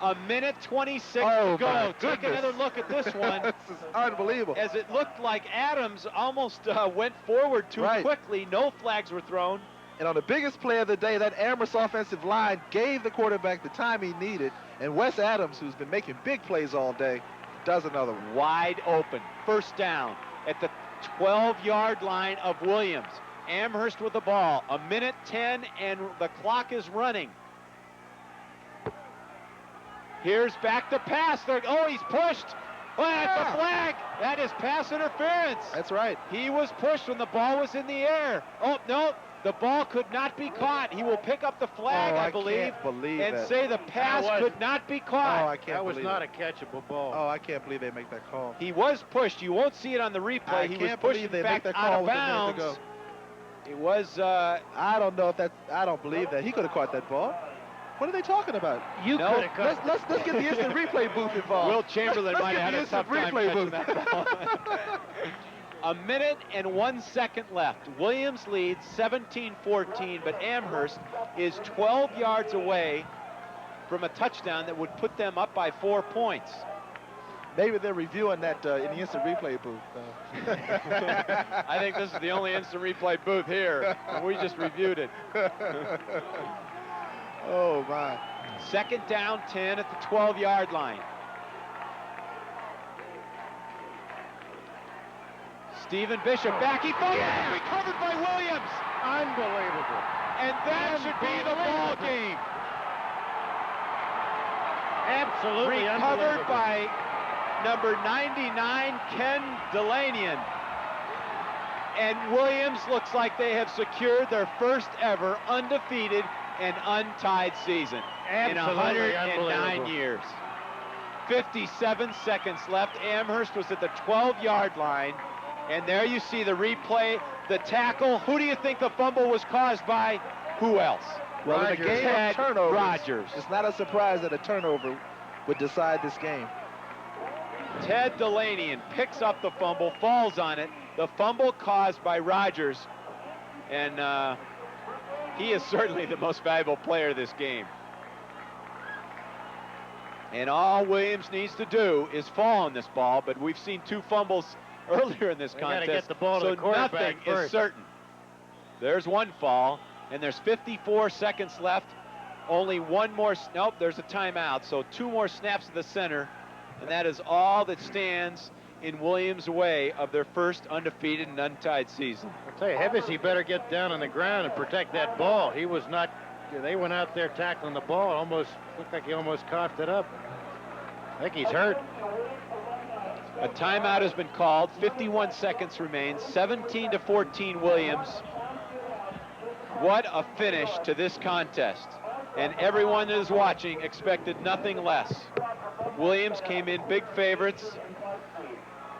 1:26 to go. Take another look at this one. This is unbelievable. As it looked like Adams almost went forward too quickly. No flags were thrown. And on the biggest play of the day, that Amherst offensive line gave the quarterback the time he needed. And Wes Adams, who's been making big plays all day, does another one. Wide open. First down at the 12-yard line of Williams. Amherst with the ball. 1:10 and the clock is running. Here's back to pass. Oh, he's pushed. Oh, that's a flag. That is pass interference. That's right. He was pushed when the ball was in the air. Oh, no. The ball could not be caught. He will pick up the flag, I believe, and that. say the pass could not be caught. Oh, I can't that was believe not it. a catchable ball. Oh, I can't believe they make that call. He was pushed. You won't see it on the replay. He was pushed, in fact, out of bounds. It was, I don't know if that, I don't believe that. He could have caught that ball. What are they talking about? You could have caught Let's get the instant replay booth involved. Will Chamberlain might have had a tough time catching that ball. 1:01 left. Williams leads 17-14, but Amherst is 12 yards away from a touchdown that would put them up by 4 points. Maybe they're reviewing that in the instant replay booth. I think this is the only instant replay booth here. We just reviewed it. Oh, my. 2nd down, 10 at the 12-yard line. Stephen Bishop back. He falls. Recovered by Williams. Unbelievable. And that should be the ball game. Absolutely recovered unbelievable. by number 99, Ken Delanian. And Williams looks like they have secured their first ever undefeated and untied season in 109 years. 57 seconds left. Amherst was at the 12-yard line. And there you see the replay, the tackle. Who do you think the fumble was caused by? Who else? Well, in a game of turnovers, Rogers. It's not a surprise that a turnover would decide this game. Ted Delanian picks up the fumble, falls on it. The fumble caused by Rogers. And he is certainly the most valuable player of this game. And all Williams needs to do is fall on this ball, but we've seen 2 fumbles earlier in this contest, get the ball to the quarterback nothing first. is certain. There's 1 fall, and there's 54 seconds left. Only 1 more, nope, there's a timeout, so 2 more snaps to the center, and that is all that stands in Williams' way of their first undefeated and untied season. I'll tell you, Hevesy better get down on the ground and protect that ball. He was not, they went out there tackling the ball, almost, looked like he almost coughed it up. I think he's hurt. A timeout has been called. 51 seconds remain. 17-14 Williams. What a finish to this contest. And everyone that is watching expected nothing less. Williams came in big favorites.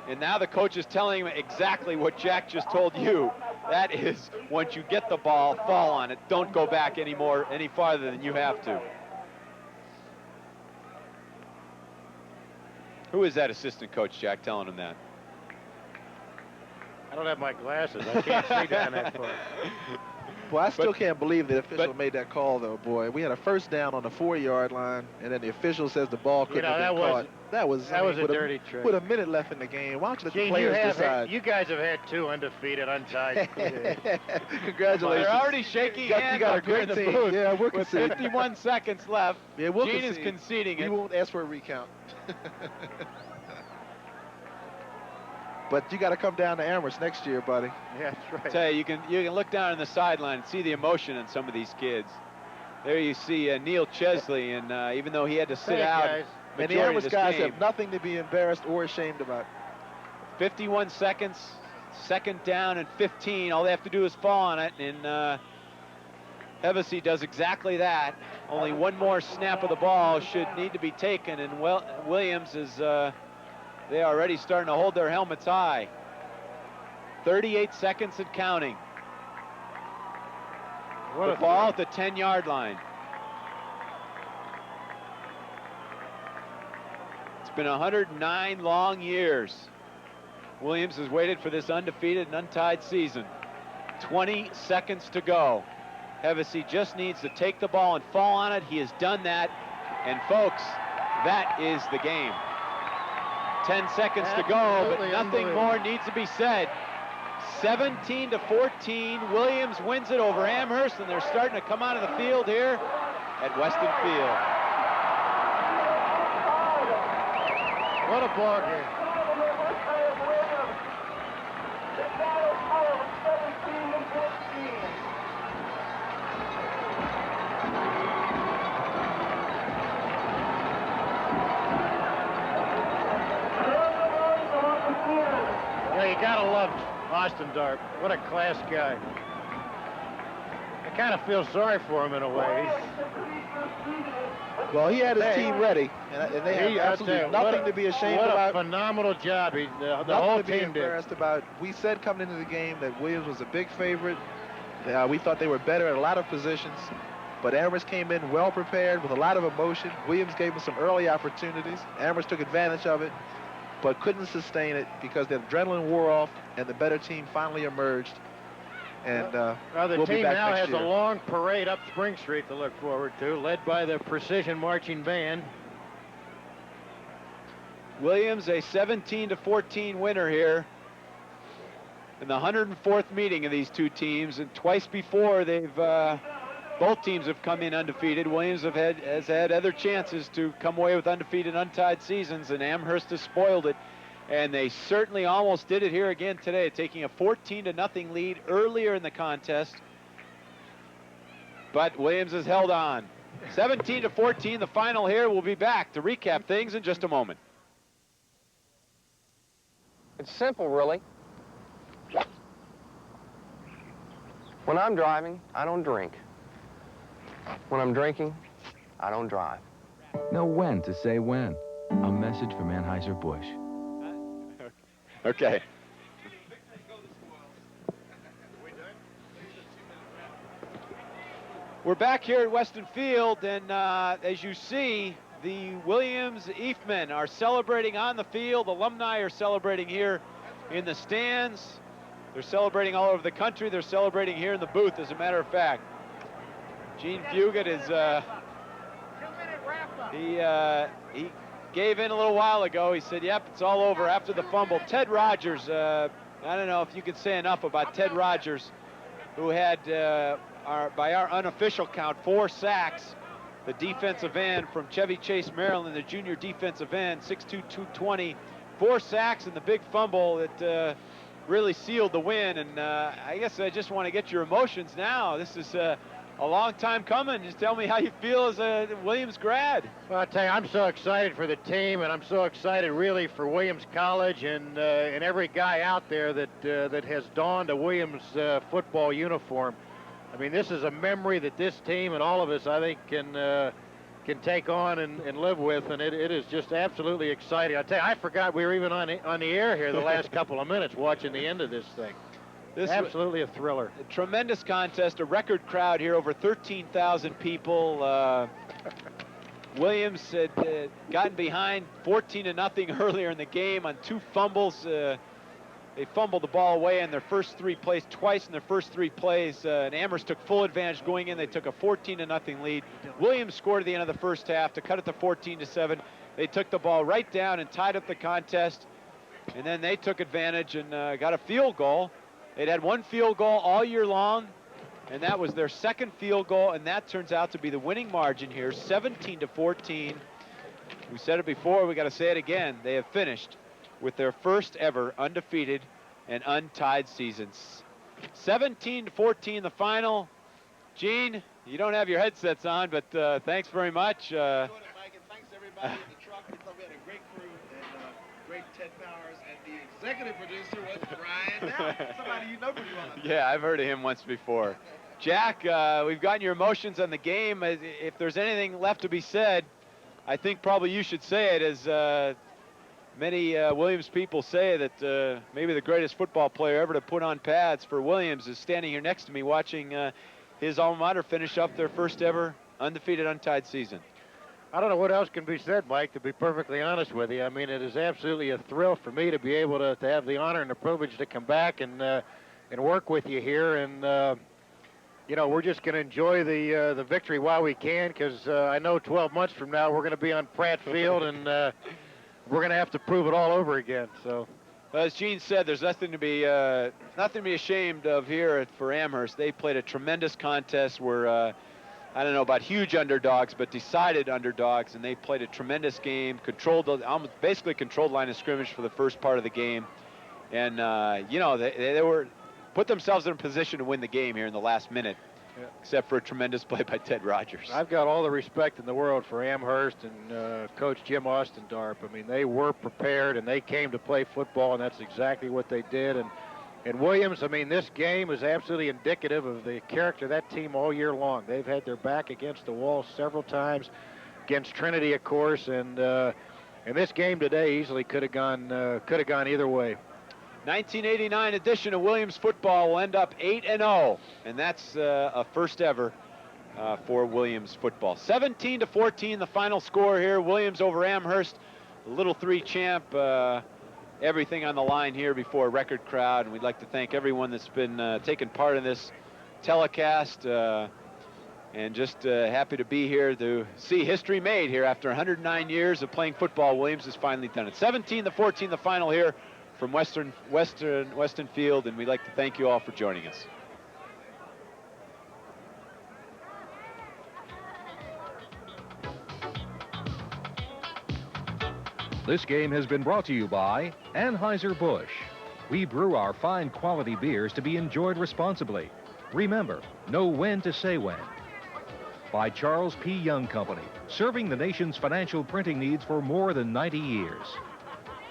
And now the coach is telling him exactly what Jack just told you. That is, once you get the ball, fall on it. Don't go back any farther than you have to. Who is that assistant coach, Jack, telling him that? I don't have my glasses. I can't see down that far. Boy, I still can't believe the official made that call, though, boy. We had a first down on the 4-yard line, and then the official says the ball couldn't have been caught. That was a dirty trick. With a minute left in the game. Why don't you let Gene, the players decide? You guys have had 2 undefeated untied. Congratulations. They're already shaking hands. You got a great in the team. booth. Yeah, we'll with concede. 51 seconds left. Yeah, we'll Gene concede. is conceding We it. won't ask for a recount. But you got to come down to Amherst next year, buddy. Yeah, that's right. Tell you can look down on the sideline and see the emotion in some of these kids. There you see Neil Chesley, and even though he had to sit out, guys. And the majority of Amherst this guys game, have nothing to be embarrassed or ashamed about. 51 seconds, second down and 15. All they have to do is fall on it, and Hevesy does exactly that. Only one more snap of the ball should need to be taken, and Williams is they are already starting to hold their helmets high. 38 seconds and counting. The ball at the 10-yard line. It's been 109 long years. Williams has waited for this undefeated and untied season. 20 seconds to go. Hevesy just needs to take the ball and fall on it. He has done that. And folks, that is the game. 10 seconds to go, but nothing more needs to be said. 17-14, Williams wins it over Amherst, and they're starting to come out of the field here at Weston Field. What a ball game. Yeah, you gotta love Austin Darp. What a class guy. I kind of feel sorry for him in a way. Well, he had his team ready, and they have absolutely nothing to be ashamed about. What a phenomenal job. The whole Nothing to be team did. embarrassed about. We said coming into the game that Williams was a big favorite. We thought they were better at a lot of positions, but Amherst came in well prepared with a lot of emotion. Williams gave them some early opportunities. Amherst took advantage of it, but couldn't sustain it because the adrenaline wore off and the better team finally emerged. And the we'll team be back now next has year. a long parade up Spring Street to look forward to, led by the Precision Marching Band. Williams, a 17-14 winner here in the 104th meeting of these two teams, and twice before both teams have come in undefeated. Williams has had other chances to come away with undefeated, untied seasons, and Amherst has spoiled it. And they certainly almost did it here again today, taking a 14-0 lead earlier in the contest. But Williams has held on. 17-14, the final here. We'll be back to recap things in just a moment. It's simple, really. When I'm driving, I don't drink. When I'm drinking, I don't drive. Know when to say when. A message from Anheuser-Busch. Okay. We're back here at Weston Field, and as you see, the Williams-Eefman are celebrating on the field. Alumni are celebrating here in the stands. They're celebrating all over the country. They're celebrating here in the booth, as a matter of fact. Gene Fugit is, he gave in a little while ago. He said, yep, it's all over after the fumble. Ted Rogers, I don't know if you could say enough about Ted Rogers, who had, by our unofficial count, 4 sacks. The defensive end from Chevy Chase, Maryland, the junior defensive end, 6'2", 220. 4 sacks and the big fumble that really sealed the win. And I guess I just want to get your emotions now. This is a long time coming. Just tell me how you feel as a Williams grad. Well, I tell you, I'm so excited for the team, and I'm so excited really for Williams College and every guy out there that has donned a Williams football uniform. I mean, this is a memory that this team and all of us, I think, can take on and live with, and it is just absolutely exciting. I tell you, I forgot we were even on the air here the last couple of minutes watching the end of this thing. This absolutely a thriller. A tremendous contest, a record crowd here, over 13,000 people. Williams had gotten behind 14-0 earlier in the game on 2 fumbles. They fumbled the ball away in their first 3 plays, twice in their first 3 plays. And Amherst took full advantage going in. They took a 14-0 lead. Williams scored at the end of the first half to cut it to 14-7. They took the ball right down and tied up the contest. And then they took advantage and got a field goal. They'd had 1 field goal all year long, and that was their 2nd field goal, and that turns out to be the winning margin here, 17-14. We said it before, we got to say it again. They have finished with their first ever undefeated and untied seasons. 17-14 the final. Gene, you don't have your headsets on, but thanks very much. Mike, and thanks everybody in the truck. We had a great crew and great Ted Powers, and the executive producer was Brian Down. Somebody you know pretty well. Yeah, I've heard of him once before. Jack, we've gotten your emotions on the game. If there's anything left to be said, I think probably you should say it, as many Williams people say that maybe the greatest football player ever to put on pads for Williams is standing here next to me watching his alma mater finish up their first ever undefeated, untied season. I don't know what else can be said, Mike, to be perfectly honest with you. I mean, it is absolutely a thrill for me to be able to have the honor and the privilege to come back and work with you here. And, you know, we're just going to enjoy the victory while we can, because I know 12 months from now we're going to be on Pratt Field, and we're going to have to prove it all over again. So, as Gene said, there's nothing to be ashamed of here for Amherst. They played a tremendous contest where I don't know about huge underdogs, but decided underdogs, and they played a tremendous game, basically controlled line of scrimmage for the first part of the game. And, you know, they were put themselves in a position to win the game here in the last minute, except for a tremendous play by Ted Rogers. I've got all the respect in the world for Amherst and Coach Jim Austin-Darp. I mean, they were prepared, and they came to play football, and that's exactly what they did. And Williams, I mean, this game is absolutely indicative of the character of that team all year long. They've had their back against the wall several times, against Trinity, of course, and this game today easily could have gone either way. 1989 edition of Williams football will end up 8-0, and that's a first ever for Williams football. 17-14 the final score here. Williams over Amherst, a Little 3 champ. Everything on the line here before a record crowd, and we'd like to thank everyone that's been taking part in this telecast, and just happy to be here to see history made here after 109 years of playing football. Williams has finally done it. 17-14 the final here from Western Field, and we'd like to thank you all for joining us. This game has been brought to you by Anheuser-Busch. We brew our fine quality beers to be enjoyed responsibly. Remember, know when to say when. By Charles P. Young Company, serving the nation's financial printing needs for more than 90 years.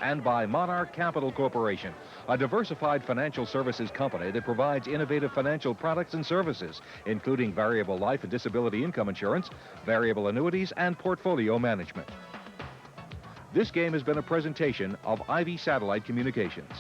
And by Monarch Capital Corporation, a diversified financial services company that provides innovative financial products and services, including variable life and disability income insurance, variable annuities, and portfolio management. This game has been a presentation of Ivy Satellite Communications.